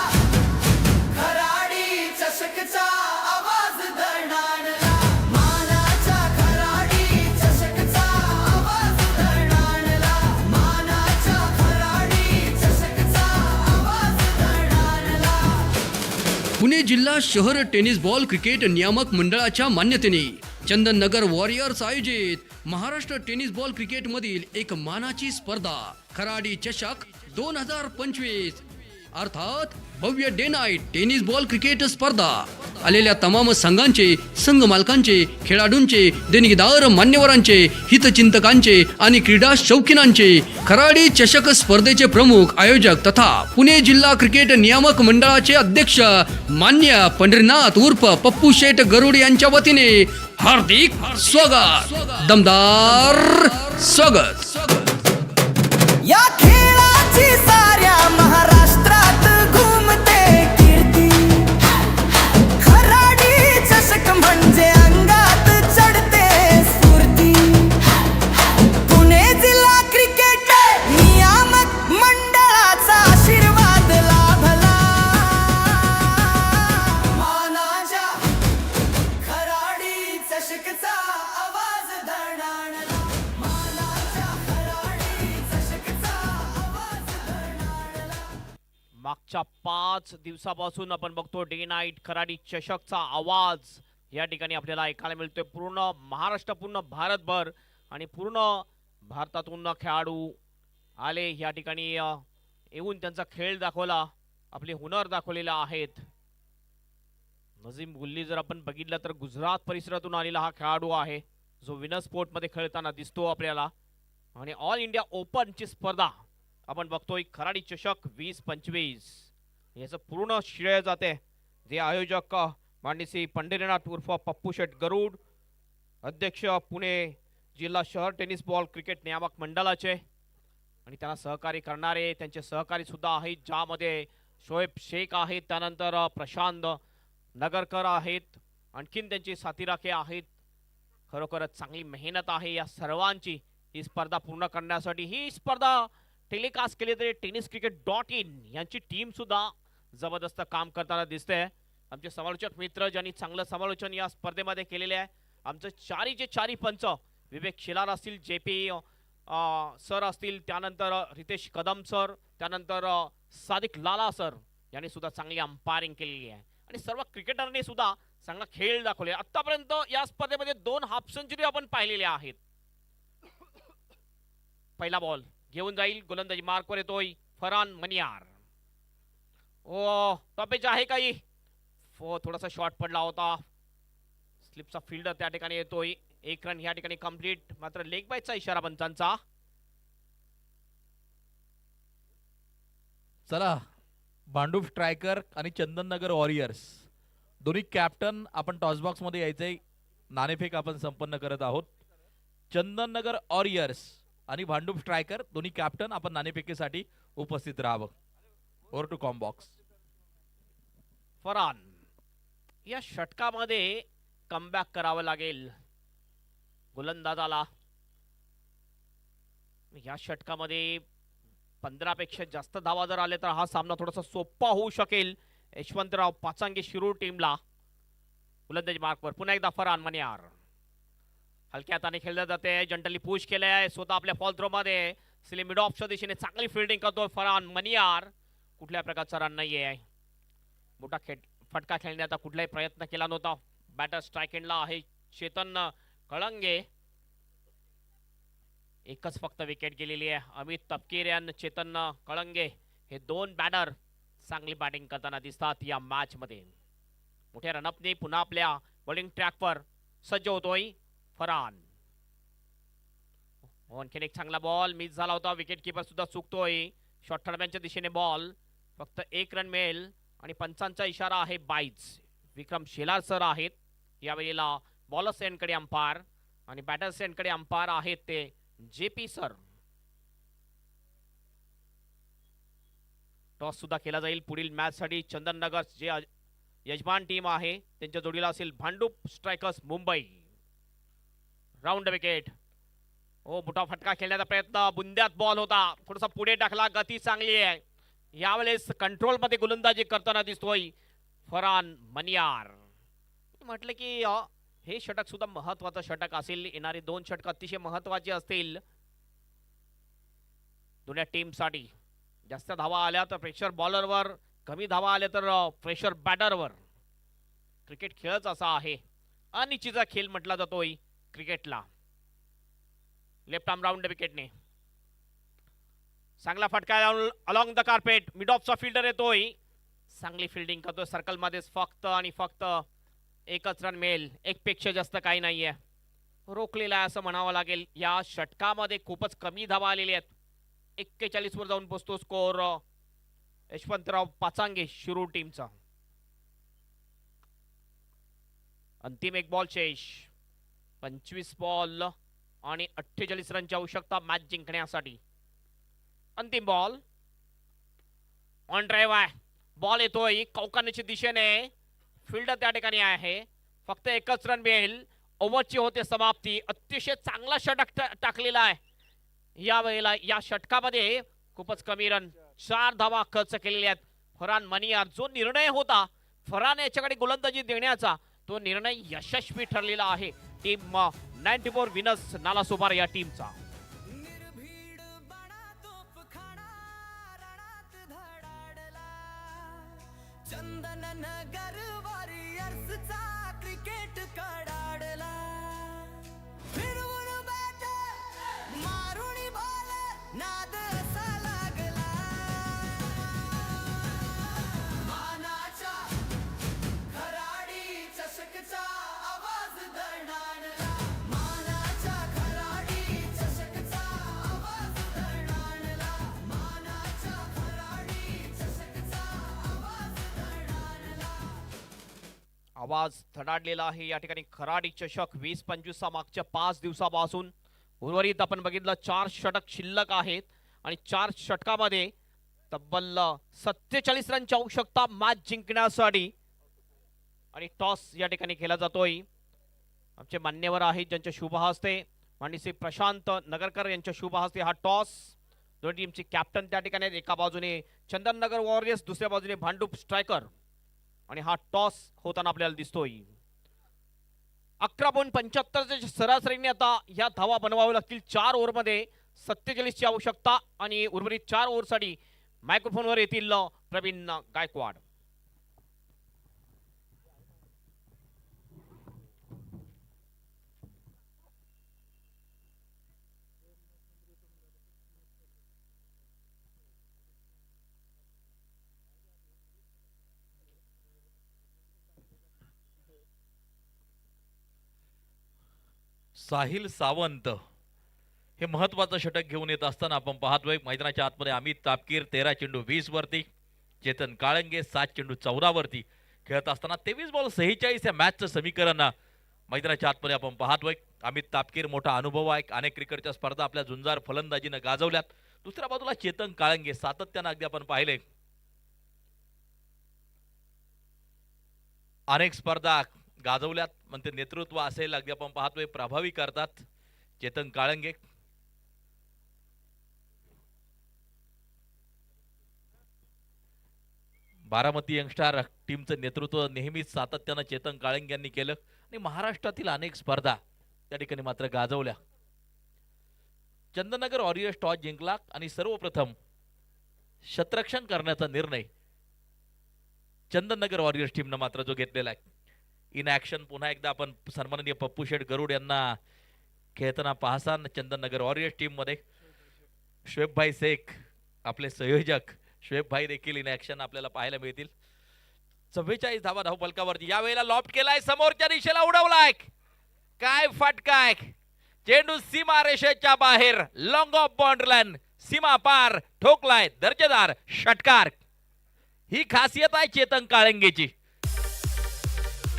खराडी चषकचा आवाज दणाणला. मानाच्या खराडी चषकचा आवाज दणाणला. मानाच्या खराडी चषकचा आवाज दणाणला. पुणे जिल्हा शहर टेनिस बॉल क्रिकेट नियामक मंडळाच्या मान्यतेने चंदन नगर वॉरियर्स आयोजित महाराष्ट्र टेनिस बॉल क्रिकेट मधील एक मानाची स्पर्धा खराडी चषक 2025 अर्थात भव्य day night tennis ball cricket स्पर्धा आलेल्या तमाम संघांचे, संघ मालकांचे, खेळाडूंचे, देणगीदार मान्यवरांचे, हितचिंतकांचे आणि क्रीडा शौकीनांचे खराडी चषक स्पर्धेचे प्रमुख आयोजक तथा पुणे जिल्हा क्रिकेट नियामक मंडळाचे अध्यक्ष मान्य पंढरीनाथ उर्फ पप्पू शेठ गरुड यांच्या वतीने हार्दिक स्वागत, दमदार स्वागत. या खेळाची साऱ्या महाराष्ट्रात घुमते कीर्ती, खराडी चषक म्हणजे अंगात चढते स्फूर्ती. पुणे जिल्हा क्रिकेट नियामक मंडळाचा आशीर्वाद लाभला. मानाच्या खराडी चषकचा आवाज दणाणला. मानाच्या खराडी चषकचा आवाज दणाणला. मागच्या 5 दिवसापासून आपण बघतो डे नाईट खराडी चषकचा आवाज या ठिकाणी आपल्याला ऐकायला मिळतोय. पूर्ण महाराष्ट्र, पूर्ण भारतभर आणि पूर्ण भारतातून खेळाडू आले या ठिकाणी येऊन त्यांचा खेळ दाखवला, आपले हुनर दाखवलेले आहेत. नजीम गुल्ली जर आपण बघितलं तर गुजरात परिसरातून आलेला हा खेळाडू आहे, जो विनर स्पोर्टमध्ये खेळताना दिसतो आपल्याला. आणि ऑल इंडिया ओपनची स्पर्धा आपण बघतोय खराडी चषक 2025, याचं पूर्ण श्रेय जाते जे आयोजक माननीय श्री पंढरीनाथ उर्फ पप्पू शेठ गरुड, अध्यक्ष पुणे जिल्हा शहर टेनिस बॉल क्रिकेट नियामक मंडळाचे, आणि त्यांना सहकार्य करणारे त्यांचे सहकारी सुद्धा आहेत, ज्यामध्ये शोएब शेख आहेत, त्यानंतर प्रशांत नगरकर आहेत, आणखीन त्यांचे साथीराखे आहेत. खरोखरच चांगली मेहनत आहे या सर्वांची ही स्पर्धा पूर्ण करण्यासाठी. ही स्पर्धा टेलिकास्ट केली तरी tenniscricket.in यांची टीम सुद्धा जबरदस्त काम करताना दिसते. आमचे समालोचक मित्र ज्यांनी चांगलं समालोचन या स्पर्धेमध्ये केलेले आहे, आमचं चारी पंच विवेक शिलार असतील, JP सर असतील, त्यानंतर रितेश कदम सर, त्यानंतर सादिक लाला सर यांनी सुद्धा चांगली अंपायरिंग केलेली आहे. आणि सर्व क्रिकेटरने सुद्धा चांगला खेळ दाखवले. आतापर्यंत या स्पर्धेमध्ये 2 हाफ सेंचुरी आपण पाहिलेल्या आहेत. पहिला बॉल घेऊन जाईल, गोलंदाजी मार्कवर येतोय फरहान मनियार. ओ टॉपेज आहे काही, थोडासा शॉट पडला होता, स्लिपचा फिल्डर त्या ठिकाणी येतोय. 1 रन या ठिकाणी कंप्लीट, मात्र लेग बायचा इशारा पंचांचा. चला, भांडूप स्ट्रायकर आणि चंदननगर वॉरियर्स दोन्ही कॅप्टन आपण टॉसबॉक्स मध्ये यायचंय. नाणेफेक आपण संपन्न करत आहोत. चंदननगर वॉरियर्स आणि भांडूप स्ट्रायकर दोन्ही कॅप्टन आपण नाणेफेकीसाठी उपस्थित राहावं. Over to combox. फरहान या षटकामध्ये कमबॅक करावं लागेल गोलंदाजाला. या षटकामध्ये 15 पेक्षा जास्त धावा जर आले तर हा सामना थोडासा सोपा होऊ शकेल यशवंतराव पाचांगे शिरूर टीमला. गोलंदाजी मार्कवर पुन्हा एकदा फरहान मनियार. हलक्या हाताने खेळले जाते, जंटली पुश केले आहे स्वतः आपल्या फॉल थ्रो मध्ये. सिले मिड ऑफच्या दिशेने चांगली फिल्डिंग करतो फरहान मनियार. कुठल्या प्रकारचा रन नाहीये. मोठा फटका खेळण्याचा कुठलाही प्रयत्न केला नव्हता. बॅटर स्ट्राइक एंडला आहे चेतन कळंगे. एकच फक्त विकेट गेलेली आहे. अमित तपकीर आणि चेतन कळंगे हे 2 बॅटर चांगली बॅटिंग करताना दिसतात या मॅच मध्ये. मोठ्या रनअपने पुन्हा आपल्या बॉलिंग ट्रॅकवर सज्ज होतोय फरहान. आणखीन एक चांगला बॉल मिस झाला होता, विकेट किपर सुद्धा चुकतोय. शॉर्ट थर्डमॅनच्या दिशेने बॉल, फक्त 1 रन मिळेल आणि पंचांचा इशारा आहे बाईज. विक्रम शेलार सर आहेत यावेळेला बॉलर्स एंडकडे अंपायर आणि बॅटर्स एंडकडे अंपायर आहेत ते JP सर. टॉस सुद्धा केला जाईल पुढील मॅच साठी. चंदननगर जे यजमान टीम आहे त्यांच्या जोडीला असेल Bhandup strikers Mumbai. Round wicket. Oh मोठा फटका खेळण्याचा प्रयत्न, बुंद्यात बॉल होता, थोडासा पुढे टाकला, गती चांगली आहे. यावेळेस कंट्रोल मध्ये गोलंदाजी करताना दिसतोय फरहान मनियार. म्हटलं की हे षटक सुद्धा महत्वाचं षटक असेल. येणारे 2 षटक अतिशय महत्वाचे असतील दोन्ही टीमसाठी. जास्त धावा आल्या तर प्रेशर बॉलरवर, कमी धावा आल्या तर प्रेशर बॅटरवर. क्रिकेट खेळच असा आहे, अनिश्चितचा खेळ म्हटला जातोय क्रिकेटला. लेफ्ट आर्म राऊंड विकेटने चांगला फटका अलॉंग द कार्पेट. मिड ऑफचा फिल्डर येतोय, चांगली फिल्डिंग करतोय. सर्कल मध्येच फक्त आणि फक्त एकच रन मिळेल, एक पेक्षा जास्त काही नाहीये. रोखलेला आहे असं म्हणावं लागेल. या षटकामध्ये खूपच कमी धावा आलेल्या आहेत. 41 वर जाऊन पोहोचतो स्कोर यशवंतराव पाचांगे शिरूर टीमचा. अंतिम एक बॉल शेष. 25 बॉल आणि 48 रनची आवश्यकता मॅच जिंकण्यासाठी. अंतिम बॉल ऑन ड्राईव्ह आहे. बॉल येतोय कौकानेच्या दिशेने. फिल्डर त्या ठिकाणी आहे. फक्त एकच रन मिळेल. ओव्हरची होते समाप्ती. अतिशय चांगला षटक टाकलेला आहे या वेळेला. या षटकामध्ये खूपच कमी रन, 4 धावा खर्च केलेल्या आहेत. फरहान मनियार, जो निर्णय होता फरहान याच्याकडे गोलंदाजी देण्याचा, तो निर्णय यशस्वी ठरलेला आहे टीम 94 विनर्स नालासोपारा या टीमचा. निर्भीड बडा तोफखाना रणात धडाडला. चंदन नगर वॉरियर्सचा क्रिकेट कडाडला. फिरवून बॅट मारुणी बॉल नाद असा लागला. मानाच्या खराडी चषकचा आवाज दणाणला. मानाच्या खराडी चषकचा आवाज दणाणला. मानाच्या खराडी चषकचा आवाज दणाणला. आवाज थडाडलेला आहे या ठिकाणी. खराडी चषक 20-25 मागच्या 5 दिवसापासून. उर्वरित आपण बघितलं 4 षटक शिल्लक आहेत आणि 4 षटकामध्ये तब्बल 47 रनची आवश्यकता मॅच जिंकण्यासाठी. आणि टॉस या ठिकाणी केला जातोय. आमचे मान्यवर आहेत ज्यांच्या शुभ हस्ते माननीय श्री प्रशांत नगरकर यांच्या शुभ हस्ते हा टॉस. दोन टीमचे कॅप्टन त्या ठिकाणी आहेत. एका बाजूने चंदननगर वॉरियर्स, दुसऱ्या बाजूने भांडूप स्ट्रायकर. आणि हा टॉस होताना आपल्याला दिसतोय. 11.75 सरासरीने आता या धावा बनवाव्या लागतील 4 ओव्हरमध्ये. 47 ची आवश्यकता आणि उर्वरित 4 ओव्हरसाठी मायक्रोफोनवर येतील प्रवीण गायकवाड. साहिल सावंत हे महत्वाचं षटक घेऊन येत असताना आपण पाहतोय मैदानाच्या आतमध्ये अमित तापकीर 13 चेंडू 20 वरती, चेतन काळंगे 7 चेंडू 14 वरती खेळत असताना 23 बॉल 46 या मॅचचं समीकरण मैदानाच्या आतमध्ये आपण पाहतोय. अमित तापकीर मोठा अनुभव आहे, अनेक क्रिकेटच्या स्पर्धा आपल्या झुंजार फलंदाजीनं गाजवल्यात. दुसऱ्या बाजूला चेतन काळंगे सातत्यानं अगदी आपण पाहिले अनेक स्पर्धा गाजवल्यात. म्हणते नेतृत्व असेल अगदी आपण पाहतोय प्रभावी करतात चेतन काळंगे. बारामती यंगस्टार टीमचं नेतृत्व नेहमीच सातत्यानं चेतन काळंगे यांनी केलं आणि महाराष्ट्रातील अनेक स्पर्धा त्या ठिकाणी मात्र गाजवल्या. चंदननगर वॉरियर्स टॉस जिंकला आणि सर्वप्रथम शतरक्षण करण्याचा निर्णय चंदननगर वॉरियर्स टीमनं मात्र जो घेतलेला आहे. इन ॲक्शन पुन्हा एकदा आपण सन्माननीय पप्पू शेठ गरुड यांना खेळताना पाहसान चंदननगर वॉरियर्स टीममध्ये. शुएबभाई शेख आपले संयोजक शुएबभाई देखील इन ॲक्शन आपल्याला पाहायला मिळतील. 44 धावा धावफलकावरती. यावेळेला लॉफ्ट केलाय, समोरच्या दिशेला उडवलाय. काय फटकाय, चेंडू सीमा रेषेच्या बाहेर, लॉंग ऑफ बाउंड्री सीमा पार ठोकलाय. दर्जेदार षटकार. ही खासियत आहे चेतन काळंगेची.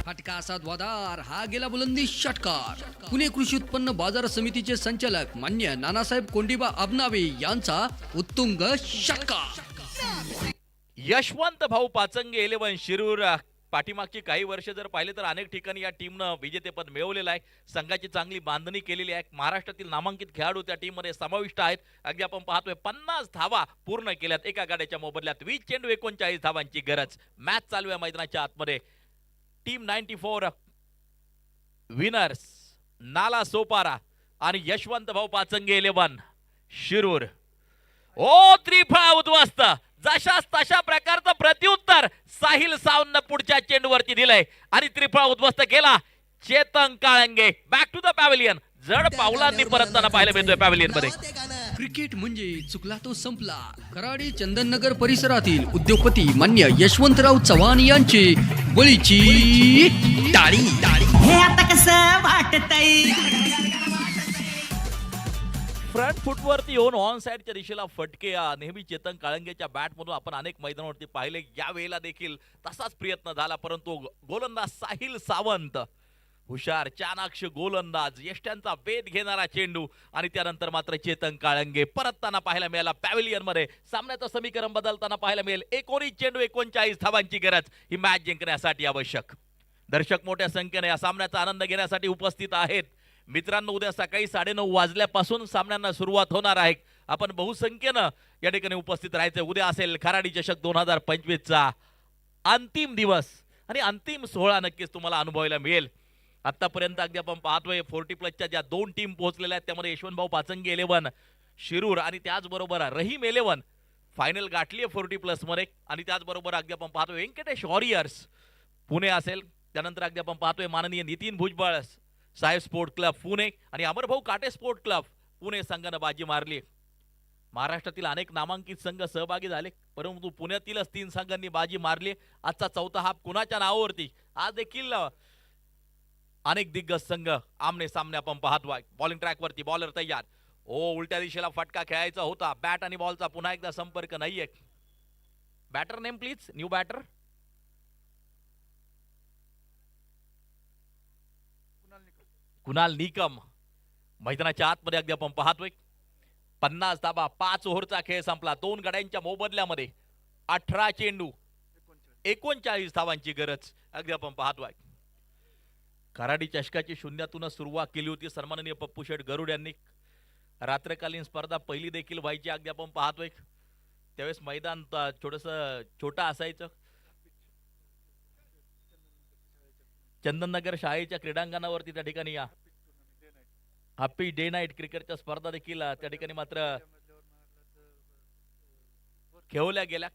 फटका असा द्वादार हा गेला बुलंदी षटकार. पुणे कृषी उत्पन्न बाजार समितीचे संचालक मान्य नानासाहेब कोंडीबा अबनावे यांचा उत्तुंग षटकार. यशवंत भाऊ पाचंगे 11 शिरूर. पाठीमागची काही वर्ष जर पाहिले तर अनेक ठिकाणी या टीमनं विजेतेपद मिळवलेलं आहे. संघाची चांगली बांधणी केलेली आहे. महाराष्ट्रातील नामांकित खेळाडू त्या टीममध्ये समाविष्ट आहेत. अगदी आपण पाहतोय 50 धावा पूर्ण केल्यात एका गाड्याच्या मोबदल्यात. 20 चेंडू 39 धावांची गरज. मॅच चालू आहे मैदानाच्या आतमध्ये. टीम 94 विनर्स नालासोपारा आणि यशवंत भाऊ पाचंगे 11 शिरूर. ओ त्रिफळा उद्ध्वस्त. जशाच तशा प्रकारचं प्रत्युत्तर साहिल सावंतनं पुढच्या चेंडूवरती दिलंय आणि त्रिफळा उद्ध्वस्त केला Chetan Kalange. Back to the pavilion. जड पावलांनी परतताना पाहायला मिळतोय पॅव्हिलियन मध्ये. क्रिकेट म्हणजे चुकला तो संपला. कराडी चंदननगर परिसरातील उद्योगपती मान्य यशवंतराव चव्हाण यांचे बळीची टाळी. हे आता कसं वाटतंय. फ्रंट फुटवरती येऊन ऑन साइडच्या दिशेला फटके नेहमी चेतन काळंगेच्या बॅटमधून आपण अनेक मैदानावरती पाहिले. या वेळेला देखील तसाच प्रयत्न झाला, परंतु गोलंदाज साहिल सावंत हुशार चाणाक्ष गोलंदाज, यष्ट्यांचा वेध घेणारा चेंडू आणि त्यानंतर मात्र चेतन काळंगे परतताना पाहायला मिळाला. पॅव्हिलियन मध्ये सामन्याचं समीकरण बदलताना पाहायला मिळेल. 19 चेंडू 39 धावांची गरज ही मॅच जिंकण्यासाठी आवश्यक. दर्शक मोठ्या संख्येने या सामन्याचा आनंद घेण्यासाठी उपस्थित आहेत. मित्रांनो, उद्या सकाळी 9:30 वाजल्यापासून सामन्यांना सुरुवात होणार आहे. आपण बहुसंख्येनं या ठिकाणी उपस्थित राहायचं. उद्या असेल खराडी चषक 2025चा अंतिम दिवस आणि अंतिम सोहळा नक्कीच तुम्हाला अनुभवायला मिळेल. आतापर्यंत अगदी आपण पाहतोय 40+ ज्या 2 टीम पोहोचलेल्या आहेत त्यामध्ये यशवंतभाऊ पाचंगे 11 शिरूर आणि त्याचबरोबर रहीम 11 फायनल गाठली आहे 40+ मध्ये. आणि त्याचबरोबर अगदी आपण पाहतोय व्यंकटेश वॉरियर्स पुणे असेल, त्यानंतर अगदी आपण पाहतोय माननीय नितीन भुजबळ साहेब स्पोर्ट क्लब पुणे आणि अमरभाऊ काटे स्पोर्ट क्लब पुणे संघानं बाजी मारली. महाराष्ट्रातील अनेक नामांकित संघ सहभागी झाले, परंतु पुण्यातीलच 3 संघांनी बाजी मारली. आजचा चौथा हाफ कुणाच्या नावावरती, आज देखील अनेक दिग्गज संघ आमने सामने आपण पाहतोय. बॉलिंग ट्रॅकवरती बॉलर तयार. उलट्या दिशेला फटका खेळायचा होता. बॅट आणि बॉलचा पुन्हा एकदा संपर्क नाहीये. Batter name please. New batter Kunal Nikam मैदानाच्या आतमध्ये अगदी आपण पाहतोय. 50 धाबा 5 ओव्हरचा खेळ संपला. 2 गड्यांच्या मोबदल्यामध्ये 18 चेंडू 39 धावांची गरज अगदी आपण पाहतोय. कराडी चषकाची शून्यातूनच सुरुवात केली होती सन्माननीय पप्पू शेठ गरुड यांनी. रात्रकालीन स्पर्धा पहिली देखील व्हायची अगदी आपण पाहतोय. त्यावेळेस मैदान छोटा असायचं. चंदननगर शाळेच्या क्रीडांगणावरती त्या ठिकाणी हॅपी डे नाईट क्रिकेटच्या स्पर्धा देखील त्या ठिकाणी मात्र खेळवल्या गेल्या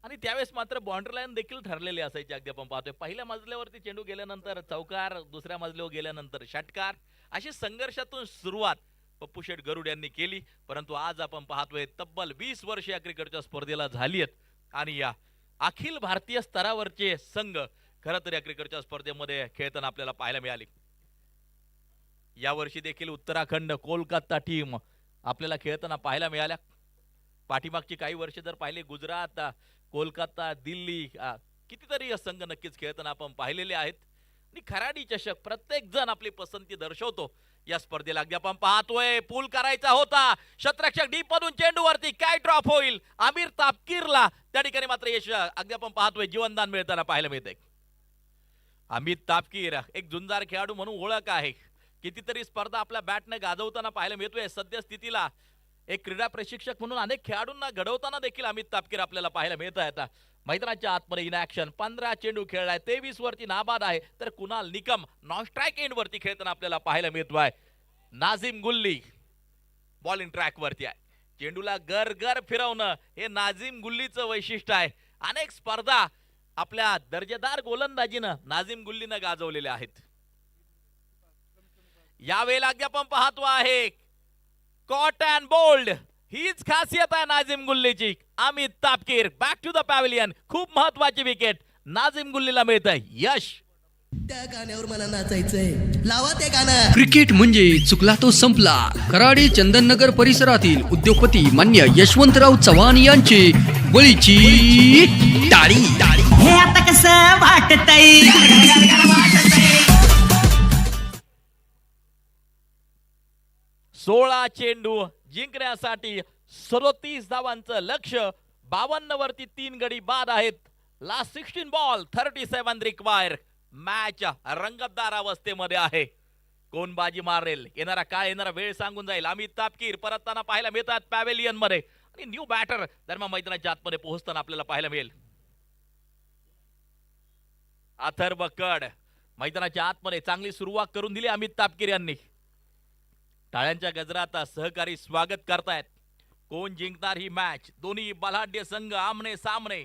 आणि त्यावेळेस मात्र बाउंड्री लाईन देखील ठरलेली असायची अगदी आपण पाहतोय. पहिल्या मजल्यावरती चेंडू गेल्यानंतर चौकार, दुसऱ्या मजल्यावर गेल्यानंतर षटकार, अशी संघर्षातून सुरुवात पप्पू शेठ गरुड यांनी केली. परंतु आज आपण पाहतोय तब्बल 20 वर्ष या क्रिकेटच्या स्पर्धेला झाली आहेत आणि या अखिल भारतीय स्तरावरचे संघ खरं तर या क्रिकेटच्या स्पर्धेमध्ये खेळताना आपल्याला पाहायला मिळाली. यावर्षी देखील उत्तराखंड कोलकाता टीम आपल्याला खेळताना पाहायला मिळाल्या. पाठीमागची काही वर्ष जर पाहिले गुजरात, कोलकाता, दिल्ली कितीतरी संघ नक्कीच खेळताना आपण पाहिलेले आहेत. आणि खराडी चषक प्रत्येक जण आपली पसंती दर्शवतो या स्पर्धेला. अगदी आपण पाहतोय पूल करायचा होता. शतरक्षक डीप मधून चेंडूवरती काय ड्रॉप होईल. आमिर तापकीरला त्या ठिकाणी मात्र यश अगदी आपण पाहतोय जीवनदान मिळताना पाहायला मिळते. अमित तापकीर एक झुंजार खेळाडू म्हणून ओळख आहे. कितीतरी स्पर्धा आपल्या बॅटने गाजवताना पाहायला मिळतोय. सद्यस्थितीला एक क्रीडा प्रशिक्षक म्हणून अनेक खेळाडूंना घडवताना देखील अमित तापकीर आपल्याला पाहायला मिळत आहेत. मैदानाच्या आतमध्ये इन ऍक्शन 15 चेंडू खेळलाय, 23 वरती नाबाद आहे. तर Kunal Nikam non strike end वरती खेळताना आपल्याला पाहायला मिळतोय. नाझिम गुल्ली बॉलिंग ट्रॅक वरती आहे. चेंडूला गर गर फिरवणं हे नाझिम गुल्लीचं वैशिष्ट्य आहे. अनेक स्पर्धा आपल्या दर्जेदार गोलंदाजीनं नाझिम गुल्लीनं गाजवलेल्या आहेत. यावेळेला अगदी आपण पाहतो आहे कॉट अँड बोल्ड, हीच खासियत आहे नाझिम गुल्लीची. Amit Tapkir back to the pavilion. खूप महत्वाची विकेट नाझिम गुल्लीला मिळत आहे. यश त्या गाण्यावर मला नाचायचंय. लावा ते गाणं. क्रिकेट म्हणजे चुकला तो संपला. कराडी चंदननगर परिसरातील उद्योगपती मान्य यशवंतराव चव्हाण यांचे बळीची टाळी. हे आता कसं वाटतंय. 16 चेंडू जिंकण्यासाठी 37 धावांचं लक्ष. 52 वरती 3 गडी बाद आहेत. Last 16 ball 37 require. मॅच रंगतदार अवस्थेमध्ये आहे. कोण बाजी मारेल, येणारा वेळ सांगून जाईल. अमित तापकीर परतताना पाहायला मिळतात पॅव्हिलियन मध्ये आणि न्यू बॅटर दरम्यान मैदानाच्या आतमध्ये पोहोचताना आपल्याला पाहायला मिळेल. अथर्व कड मैदानाच्या आतमध्ये चांगली सुरुवात करून दिली अमित तापकीर यांनी. टाळ्यांच्या गजरात सहकारी स्वागत करतायत. कोण जिंकणार ही मॅच. दोन्ही बलाढ्य संघ आमने सामने.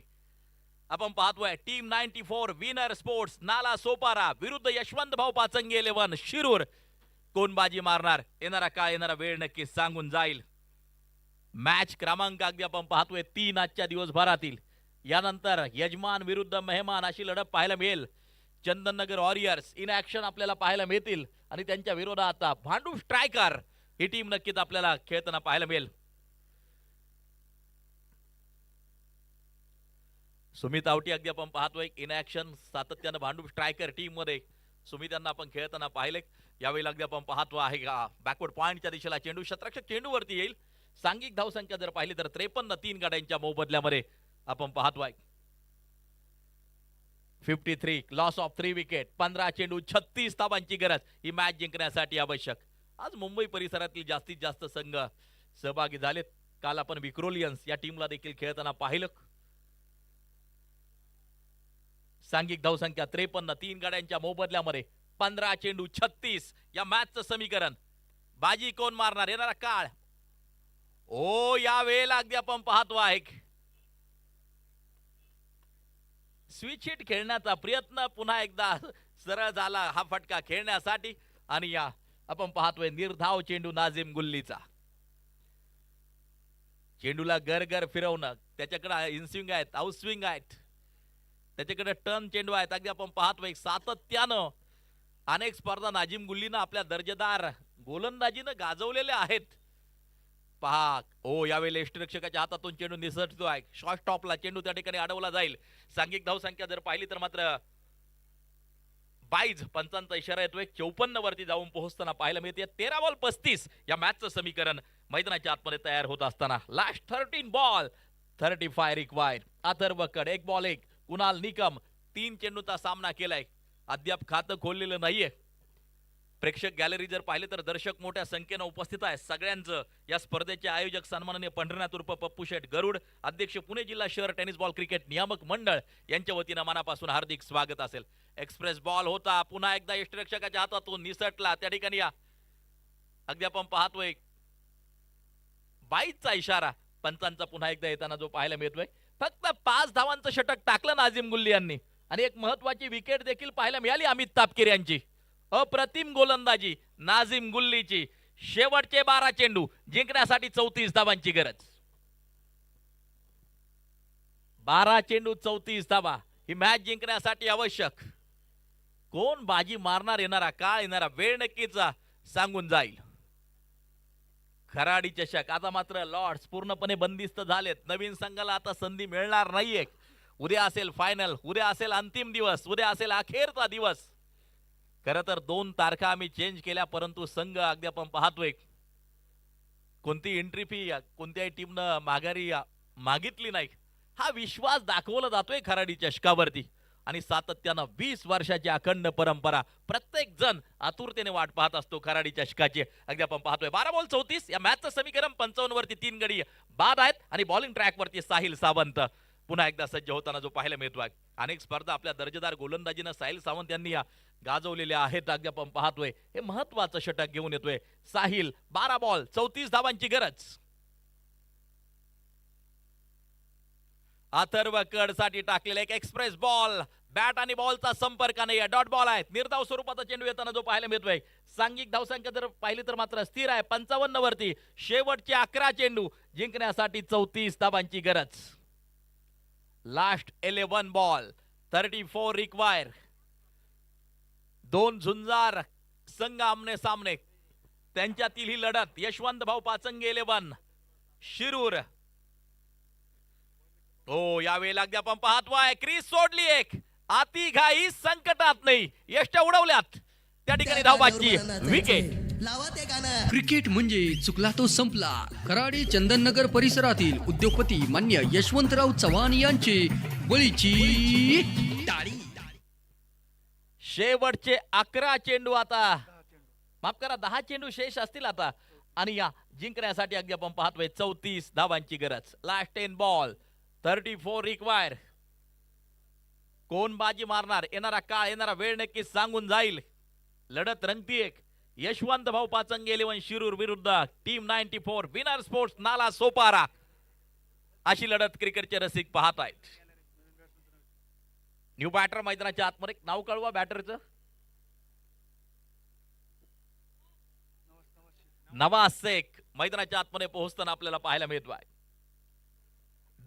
आपण पाहतोय team 94 winner sports Nala Sopara विरुद्ध यशवंतभाऊ पाचंगे 11 शिरूर. कोण बाजी मारणार, येणारा काळ येणारा वेळ नक्कीच सांगून जाईल. मॅच क्रमांक अगदी आपण पाहतोय 3 आजच्या दिवसभरातील. यानंतर यजमान विरुद्ध मेहमान अशी लढत पाहायला मिळेल. चंदननगर वॉरियर्स इन ऍक्शन आपल्याला पाहायला मिळतील आणि त्यांच्या विरोधात भांडूप स्ट्रायकर ही टीम नक्कीच आपल्याला खेळताना पाहायला मिळेल. सुमित आवटी अगदी आपण पाहतोय इन ऍक्शन सातत्यानं भांडूप स्ट्रायकर टीम मध्ये सुमित यांना आपण खेळताना पाहिले. यावेळी अगदी आपण पाहतो आहे का बॅकवर्ड पॉइंटच्या दिशेला चेंडू शतरक्षक चेंडूवरती येईल. सांघिक धावसंख्या जर पाहिली तर 53 3 गाड्यांच्या मोबदल्यामध्ये आपण पाहतोय. 53 लॉस ऑफ 3 विकेट, 15 चेंडू 36 धावांची गरज ही मॅच जिंकण्यासाठी आवश्यक. आज मुंबई परिसरातील जास्तीत जास्त संघ सहभागी झालेत. काल आपण विक्रोलियन्स या टीमला देखील खेळताना पाहिलं. सांघिक धावसंख्या 53 3 गाड्यांच्या मोबदल्यामध्ये 15 चेंडू 36 या मॅचचं समीकरण. बाजी कोण मारणार, येणारा काळ. ओ या वेळेला अगदी आपण पाहतो आहे स्विच हिट खेळण्याचा प्रयत्न पुन्हा एकदा सरळ झाला हा फटका खेळण्यासाठी आणि या आपण पाहतोय निर्धाव चेंडू नाझिम गुल्लीचा. चेंडूला गर फिरवणं, त्याच्याकडे इनस्विंग आहेत, आउटस्विंग आहेत, त्याच्याकडे टर्न चेंडू आहेत. अगदी आपण पाहतोय सातत्यानं अनेक स्पर्धा नाझिम गुल्लीनं आपल्या दर्जेदार गोलंदाजीनं गाजवलेले आहेत. पहा ओ यावेळी यष्टिरक्षकाच्या हातातून चेंडू निसटतोय. शॉर्ट स्टॉपला चेंडू त्या ठिकाणी अडवला जाईल. सांघिक धावसंख्या जर पाहिली तर मात्र 22 पंचांचा इशारा येतोय. 54 वरती जाऊन पोहोचताना पाहायला मिळते. 13 बॉल 35 या मॅचचं समीकरण मैदानाच्या आतमध्ये तयार होत असताना लास्ट 13 बॉल 35 रिक्वायर्ड. अथर्वकड 1 बॉल 1. कुणाल निकम 3 चेंडूचा सामना केलाय. अद्याप खातं खोललेलं नाहीये. प्रेक्षक गॅलरी जर पाहिले तर दर्शक मोठ्या संख्येनं उपस्थित आहे. सगळ्यांचं या स्पर्धेचे आयोजक सन्माननीय पंढरीनाथ उर्फ पप्पू शेठ गरुड, अध्यक्ष पुणे जिल्हा शहर टेनिस बॉल क्रिकेट नियामक मंडळ यांच्या वतीनं मनापासून हार्दिक स्वागत असेल. एक्सप्रेस बॉल होता, पुन्हा एकदा यष्टिरक्षकाच्या हातातून निसटला. त्या ठिकाणी या अगदी आपण पाहतोय 22चा इशारा पंचांचा पुन्हा एकदा येताना जो पाहायला मिळतोय. फक्त 5 धावांचं षटक टाकलं नाझिम गुल्ली यांनी आणि एक महत्वाची विकेट देखील पाहायला मिळाली अमित तापकीर यांची. अप्रतिम गोलंदाजी नाझिम गुल्लीची. शेवटचे 12 चेंडू जिंकण्यासाठी 34 धावांची गरज. 12 चेंडू 34 धावा ही मॅच जिंकण्यासाठी आवश्यक. कोण बाजी मारणार, येणारा काळ येणारा वेळ नक्कीच सांगून जाईल. खराडी चषक आता मात्र लॉर्ड्स पूर्णपणे बंदिस्त झालेत. नवीन संघाला आता संधी मिळणार नाहीये. उद्या असेल फायनल, उद्या असेल अंतिम दिवस, उद्या असेल अखेरचा दिवस. खरं तर 2 तारखा आम्ही चेंज केल्या, परंतु संघ अगदी आपण पाहतोय कोणती एंट्री फी कोणत्याही टीमनं माघारी मागितली नाही. हा विश्वास दाखवला जातोय खराडी चषकावरती आणि सातत्यानं 20 वर्षाची अखंड परंपरा प्रत्येक जण आतुरतेने वाट पाहत असतो खराडी चषकाची. अगदी आपण पाहतोय 12 बॉल 34 या मॅचचं समीकरण. 55 वरती 3 गडी बाद आहेत आणि बॉलिंग ट्रॅक वरती साहिल सावंत पुन्हा एकदा सज्ज होताना जो पाहायला मिळतोय. अनेक स्पर्धा आपल्या दर्जेदार गोलंदाजीनं साहिल सावंत यांनी गाजवलेल्या आहेत. अगदी आपण पाहतोय हे महत्वाचं षटक घेऊन येतोय साहिल. 12 बॉल 34 धावांची गरज. अथर्व कड साठी टाकलेला एक एक्सप्रेस बॉल. बॅट आणि बॉलचा संपर्क नाही, डॉट बॉल आहे. निर्धाव स्वरूपाचा चेंडू येताना जो पाहायला मिळतोय. सांघिक धावसंख्या जर पाहिली तर मात्र स्थिर आहे 55 वरती. शेवटचे 11 चेंडू जिंकण्यासाठी 34 धावांची गरज. Last 11 ball 34 require. 2 झुंजार संघ आमने सामने, त्यांच्यातील ही लढत. यशवंत भाऊ पाचंगे 11 शिरूर. हो यावेळेला अगदी आपण पाहतोय क्रीज सोडली एक. आती घाई संकटात नाही, यष्ट्या उडवल्यात त्या ठिकाणी धावबाची विकेट. लावा ते गाणं. क्रिकेट म्हणजे चुकला तो संपला. कराडी चंदननगर परिसरातील उद्योगपती मान्य यशवंतराव चव्हाण यांचे बळीची टाळी. शेवटचे 11 चेंडू आता, माफ करा 10 चेंडू शेष असतील आता आणि या जिंकण्यासाठी अगदी आपण पाहतोय 34 धावांची गरज. Last 10 ball 34 require. कोण बाजी मारणार, येणारा काळ येणारा वेळ नक्कीच सांगून जाईल. लढत रंगती एक. यशवंत भाऊ पाचंगे 11 शिरूर विरुद्ध team 94 winner sports Nala Sopara. अशी लढत क्रिकेटचे रसिक पाहत आहेत. न्यू बॅटर मैदानाच्या आतमध्ये नाव कळवा बॅटरचं. नवाज शेख मैदानाच्या आतमध्ये पोहोचताना आपल्याला पाहायला मिळतो आहे.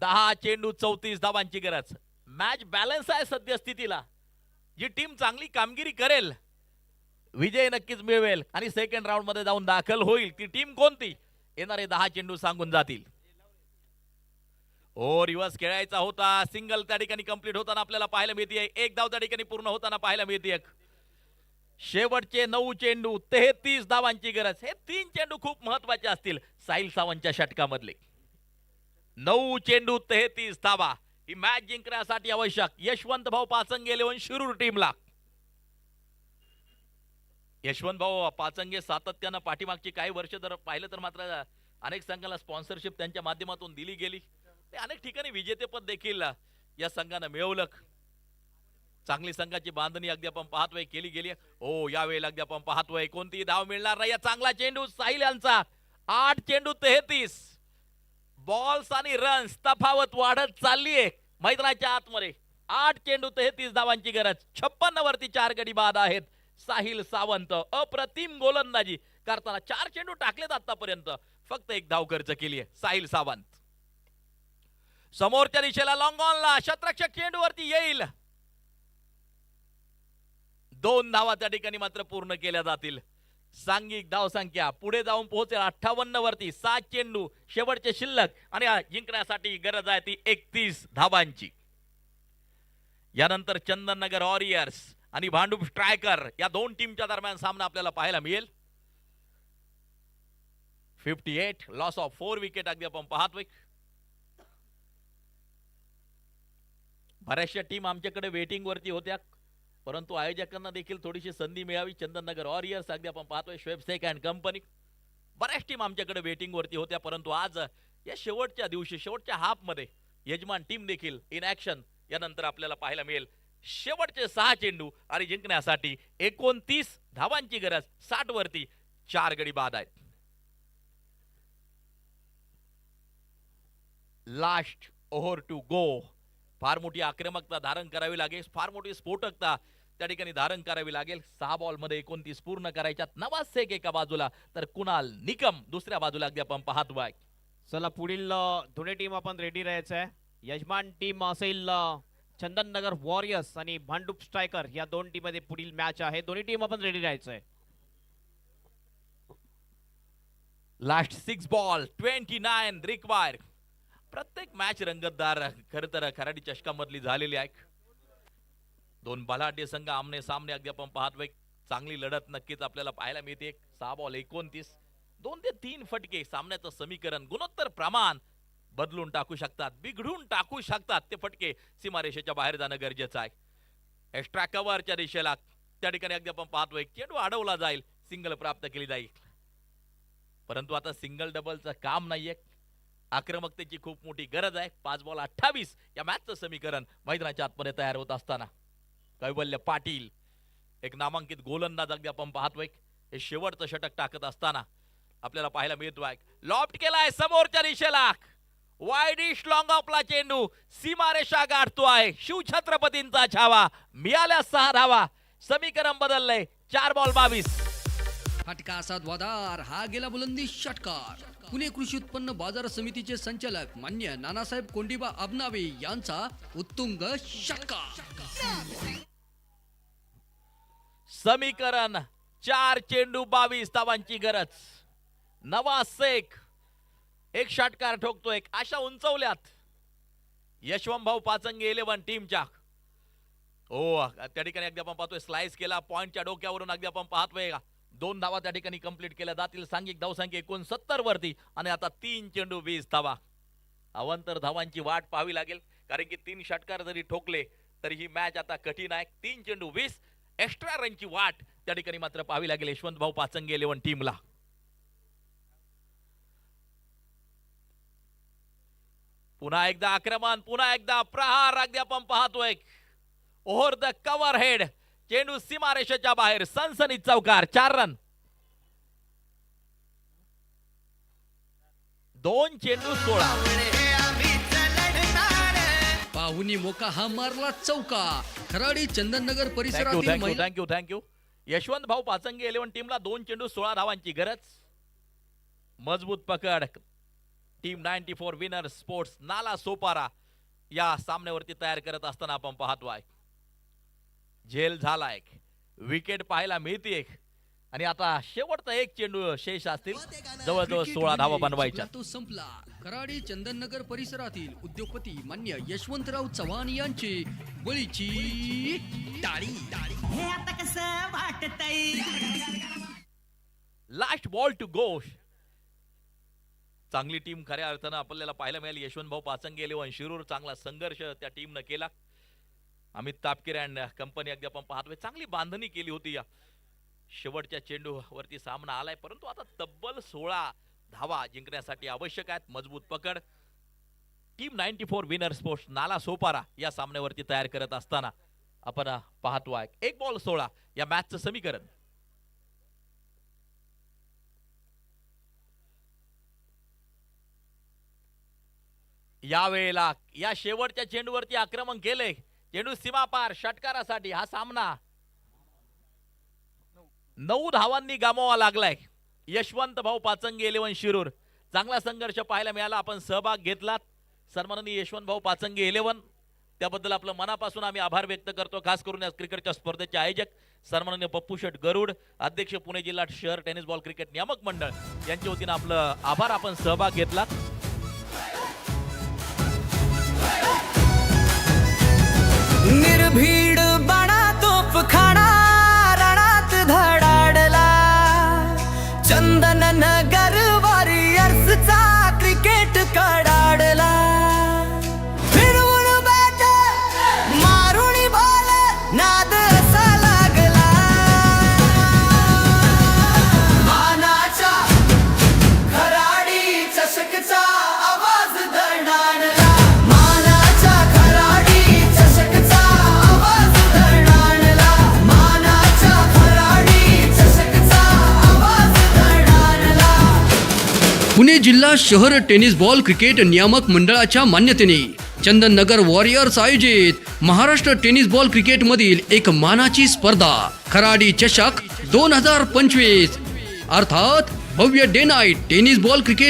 10 चेंडू 34 धावांची गरज. मॅच बॅलन्स आहे सद्यस्थितीला. जी टीम चांगली कामगिरी करेल विजय नक्कीच मिळवेल आणि सेकंड राऊंड मध्ये जाऊन दाखल होईल. ती टीम कोणती येणारे 10 चेंडू सांगून जातील. ओ रिव्हर्स खेळायचा होता. सिंगल त्या ठिकाणी कंप्लीट होताना आपल्याला पाहायला मिळते. एक धाव त्या ठिकाणी पूर्ण होताना पाहायला मिळते. शेवटचे 9 चेंडू 33 धावांची गरज. हे 3 चेंडू खूप महत्वाचे असतील साहिल सावंतच्या षटकामधले. 9 चेंडू 33 धावा ही मॅच जिंकण्यासाठी आवश्यक. यशवंत भाऊ पाचंगे 11 शिरूर टीमला. यशवंत भाऊ पाचंगे सातत्यानं पाठीमागची काही वर्ष जर पाहिलं तर मात्र अनेक संघाला स्पॉन्सरशिप त्यांच्या माध्यमातून दिली गेली. ते अनेक ठिकाणी विजेतेपद देखील या संघानं मिळवलं. चांगली संघाची बांधणी अगदी आपण पाहतोय केली गेली. ओ यावेळेला अगदी आपण पाहतोय कोणती धाव मिळणार नाही. या चांगला चेंडू साहिल यांचा. 8 चेंडू 33. बॉल्स आणि रन्स तफावत वाढत चाललीये मैदानाच्या आतमध्ये. 8 चेंडू 33 धावांची गरज. 56 वरती 4 गडी बाद आहेत. साहिल सावंत अप्रतिम गोलंदाजी करताना 4 चेंडू टाकलेत आतापर्यंत. फक्त 1 धाव खर्च केली आहे साहिल सावंत. समोरच्या दिशेला लॉंग ऑनला शतरक्षक चेंडूवरती येईल. 2 धावा त्या ठिकाणी मात्र पूर्ण केल्या जातील. सांघिक धाव संख्या पुढे जाऊन पोहोचेल 58 वरती. 7 चेंडू शेवटचे शिल्लक आणि जिंकण्यासाठी गरज आहे ती 31 धावांची. यानंतर चंदननगर वॉरियर्स आणि भांडूप स्ट्रायकर या 2 टीमच्या दरम्यान सामना आपल्याला पाहायला मिळेल. 58 लॉस ऑफ 4 विकेट अगदी आपण पाहतोय. बऱ्याचशा टीम आमच्याकडे वेटिंग वरती होत्या परंतु आयोजकांना देखील थोडीशी संधी मिळावी. चंदननगर वॉरियर्स अगदी आपण पाहतोय श्वेब शेख अँड कंपनी. बऱ्याच टीम आमच्याकडे वेटिंग वरती होत्या परंतु आज या शेवटच्या दिवशी शेवटच्या हाफ मध्ये यजमान टीम देखील इन ऍक्शन यानंतर आपल्याला पाहायला मिळेल. शेवटचे 6 चेंडू आणि जिंकण्यासाठी 29 धावांची गरज. 60 वरती 4 गडी बाद आहेत. Last over to go. फार मोठी आक्रमकता धारण करावी लागेल. फार मोठी स्फोटकता त्या ठिकाणी धारण करावी लागेल. 6 बॉल मध्ये 29 पूर्ण करायच्यात. नवाज शेख एका बाजूला तर कुणाल निकम दुसऱ्या बाजूला अगदी आपण पाहतोय. चला पुढील दोन्ही टीम आपण रेडी राहायचं आहे. यजमान टीम असेल चंदननगर वॉरियर्स आणि भांडूप स्ट्रायकर या 2 टीम मध्ये पुढील मॅच आहे. दोन्ही टीम आपण रेडी राहायचं आहे. Last 6 ball 29 require. प्रत्येक मॅच रंगतदार खर तर खराडी चषकामधली झालेली आहे. 2 बलाढ्य संघ आमने सामने अगदी आपण पाहतोय. चांगली लढत नक्कीच आपल्याला पाहायला मिळते. 6 बॉल 29. 2 ते 3 फटके सामन्याचं समीकरण गुणोत्तर प्रमाण बदलून टाकू शकतात. बिघडून टाकू शकतात. ते फटके सीमारेषेच्या बाहेर जाणं गरजेचं आहे. एक्स्ट्रा कव्हरच्या दिशेला त्या ठिकाणी अगदी आपण पाहतोय चेंडू अडवला जाईल. सिंगल प्राप्त केली जाईल परंतु आता सिंगल डबलचं काम नाहीये. आक्रमकतेची खूप मोठी गरज आहे. 5 बॉल 28 या मॅचचं समीकरण मैदानाच्या आतमध्ये तयार होत असताना कैवल्य पाटील एक नामांकित गोलंदाज अगदी आपण पाहतोय. हे शेवटचं षटक टाकत असताना आपल्याला पाहायला मिळतोय. लॉफ्ट केलाय समोरच्या दिशेला. वाईडिश लॉंग ऑफला चेंडू सीमारेषा गाठतोय. शिवछत्रपतींचा छावा. मिळाल्या 6 धावा. समीकरण बदललंय. 4 बॉल 22. फटका असा ध्वादार हा गेला बुलंदी षटकार. पुणे कृषी उत्पन्न बाजार समितीचे संचालक मान्य नानासाहेब कोंडीबा अबनावे यांचा उत्तुंग षटकार. समीकरण 4 चेंडू 22 धावांची गरज. नवाज शेख एक षटकार ठोकतोय. आशा उंचवल्यात यशवंत भाऊ पाचंगे 11 टीमच्या. ओ त्या ठिकाणी अगदी आपण पाहतोय स्लाइस केला पॉइंटच्या डोक्यावरून अगदी आपण पाहतोय. 2 धावा त्या ठिकाणी कंप्लीट केल्या जातील. सांघिक धावसंख्या 69 वरती आणि आता 3 चेंडू 20 धावा. अवंतर धावांची वाट पाहावी लागेल कारण की 3 षटकार जरी ठोकले तरी ही मॅच आता कठीण आहे. 3 चेंडू 20 एक्स्ट्रा रनची वाट त्या ठिकाणी मात्र पाहावी लागेल यशवंत भाऊ पाचंगे 11 टीमला. पुन्हा एकदा आक्रमण. पुन्हा एकदा प्रहार अगदी आपण पाहतोय. ओव्हर द कव्हर हेड चेंडू सीमारेषेच्या बाहेर. सनसनीत चौकार. 4 रन. 2 चेंडू 16. पाहुणी मोका हा मारला चौका. खराडी चंदननगर परिसरातील थँक्यू. यशवंत भाऊ पाचंगे 11 टीमला 2 चेंडू 16 धावांची गरज. मजबूत पकड. Team 94 winner sports Nala Sopara या सामन्यावरती तयार करत असताना आपण पाहतोय. झेल झालाय, विकेट पाहायला मिळते आणि आता शेवटचा एक चेंडू शेष असतील. जवळजवळ 16 धावा बनवायच्या. तो संपला. कराडी चंदननगर परिसरातील उद्योगपती मान्य यशवंतराव चव्हाण यांची बळीची टाळी. हे आता कसं वाटतंय. Last ball to go. चांगली टीम खऱ्या अर्थानं आपल्याला पाहायला मिळाली. यशवंत भाऊ पाचंगे 11 शिरूर. चांगला संघर्ष त्या टीमनं केला. अमित तापकीर अँड कंपनी अगदी आपण पाहतोय चांगली बांधणी केली होती. या शेवटच्या चेंडूवरती सामना आलाय, परंतु आता तब्बल 16 धावा जिंकण्यासाठी आवश्यक आहेत. मजबूत पकड. Team 94 winner sports Nala Sopara या सामन्यावरती तयार करत असताना आपण पाहतोय 1 बॉल 16 या मॅचचं समीकरण. यावेळेला या शेवटच्या चेंडूवरती आक्रमण केले. चेंडू सीमापार षटकारासाठी. हा सामना 9 धावांनी गमावा लागलाय. यशवंत भाऊ पाचंगे 11 शिरूर. चांगला संघर्ष पाहायला मिळाला. आपण सहभाग घेतलात. सन्माननीय यशवंत भाऊ पाचंगे 11 त्याबद्दल आपलं मनापासून आम्ही आभार व्यक्त करतो. खास करून या क्रिकेटच्या स्पर्धेचे आयोजक सन्माननीय पप्पू शेठ गरुड, अध्यक्ष पुणे जिल्हा शहर टेनिस बॉल क्रिकेट नियामक मंडळ यांच्या वतीनं आपलं आभार. आपण सहभाग घेतलात. निर्भीड बडा तोफ खाना रणात धडाडला. चंदन नगर वॉरियर्सचा क्रिकेट कडाडला. फिरवून बॅट मारून बॉल नाद असा लागला. मानाच्या खराडी चषकचा आवाज दणाणला. मानाच्या खराडी चषकचा आवाज दणाणला. मानाच्या खराडी चषकचा आवाज दणाणला. पुणे जिल्हा शहर टेनिस बॉल क्रिकेट नियामक मंडळाच्या मान्यतेने चंदननगर वॉरियर्स आयोजित महाराष्ट्र टेनिस बॉल क्रिकेट मधील एक मानाची स्पर्धा खराडी चषक 2025 अर्थात भव्य day night tennis ball cricket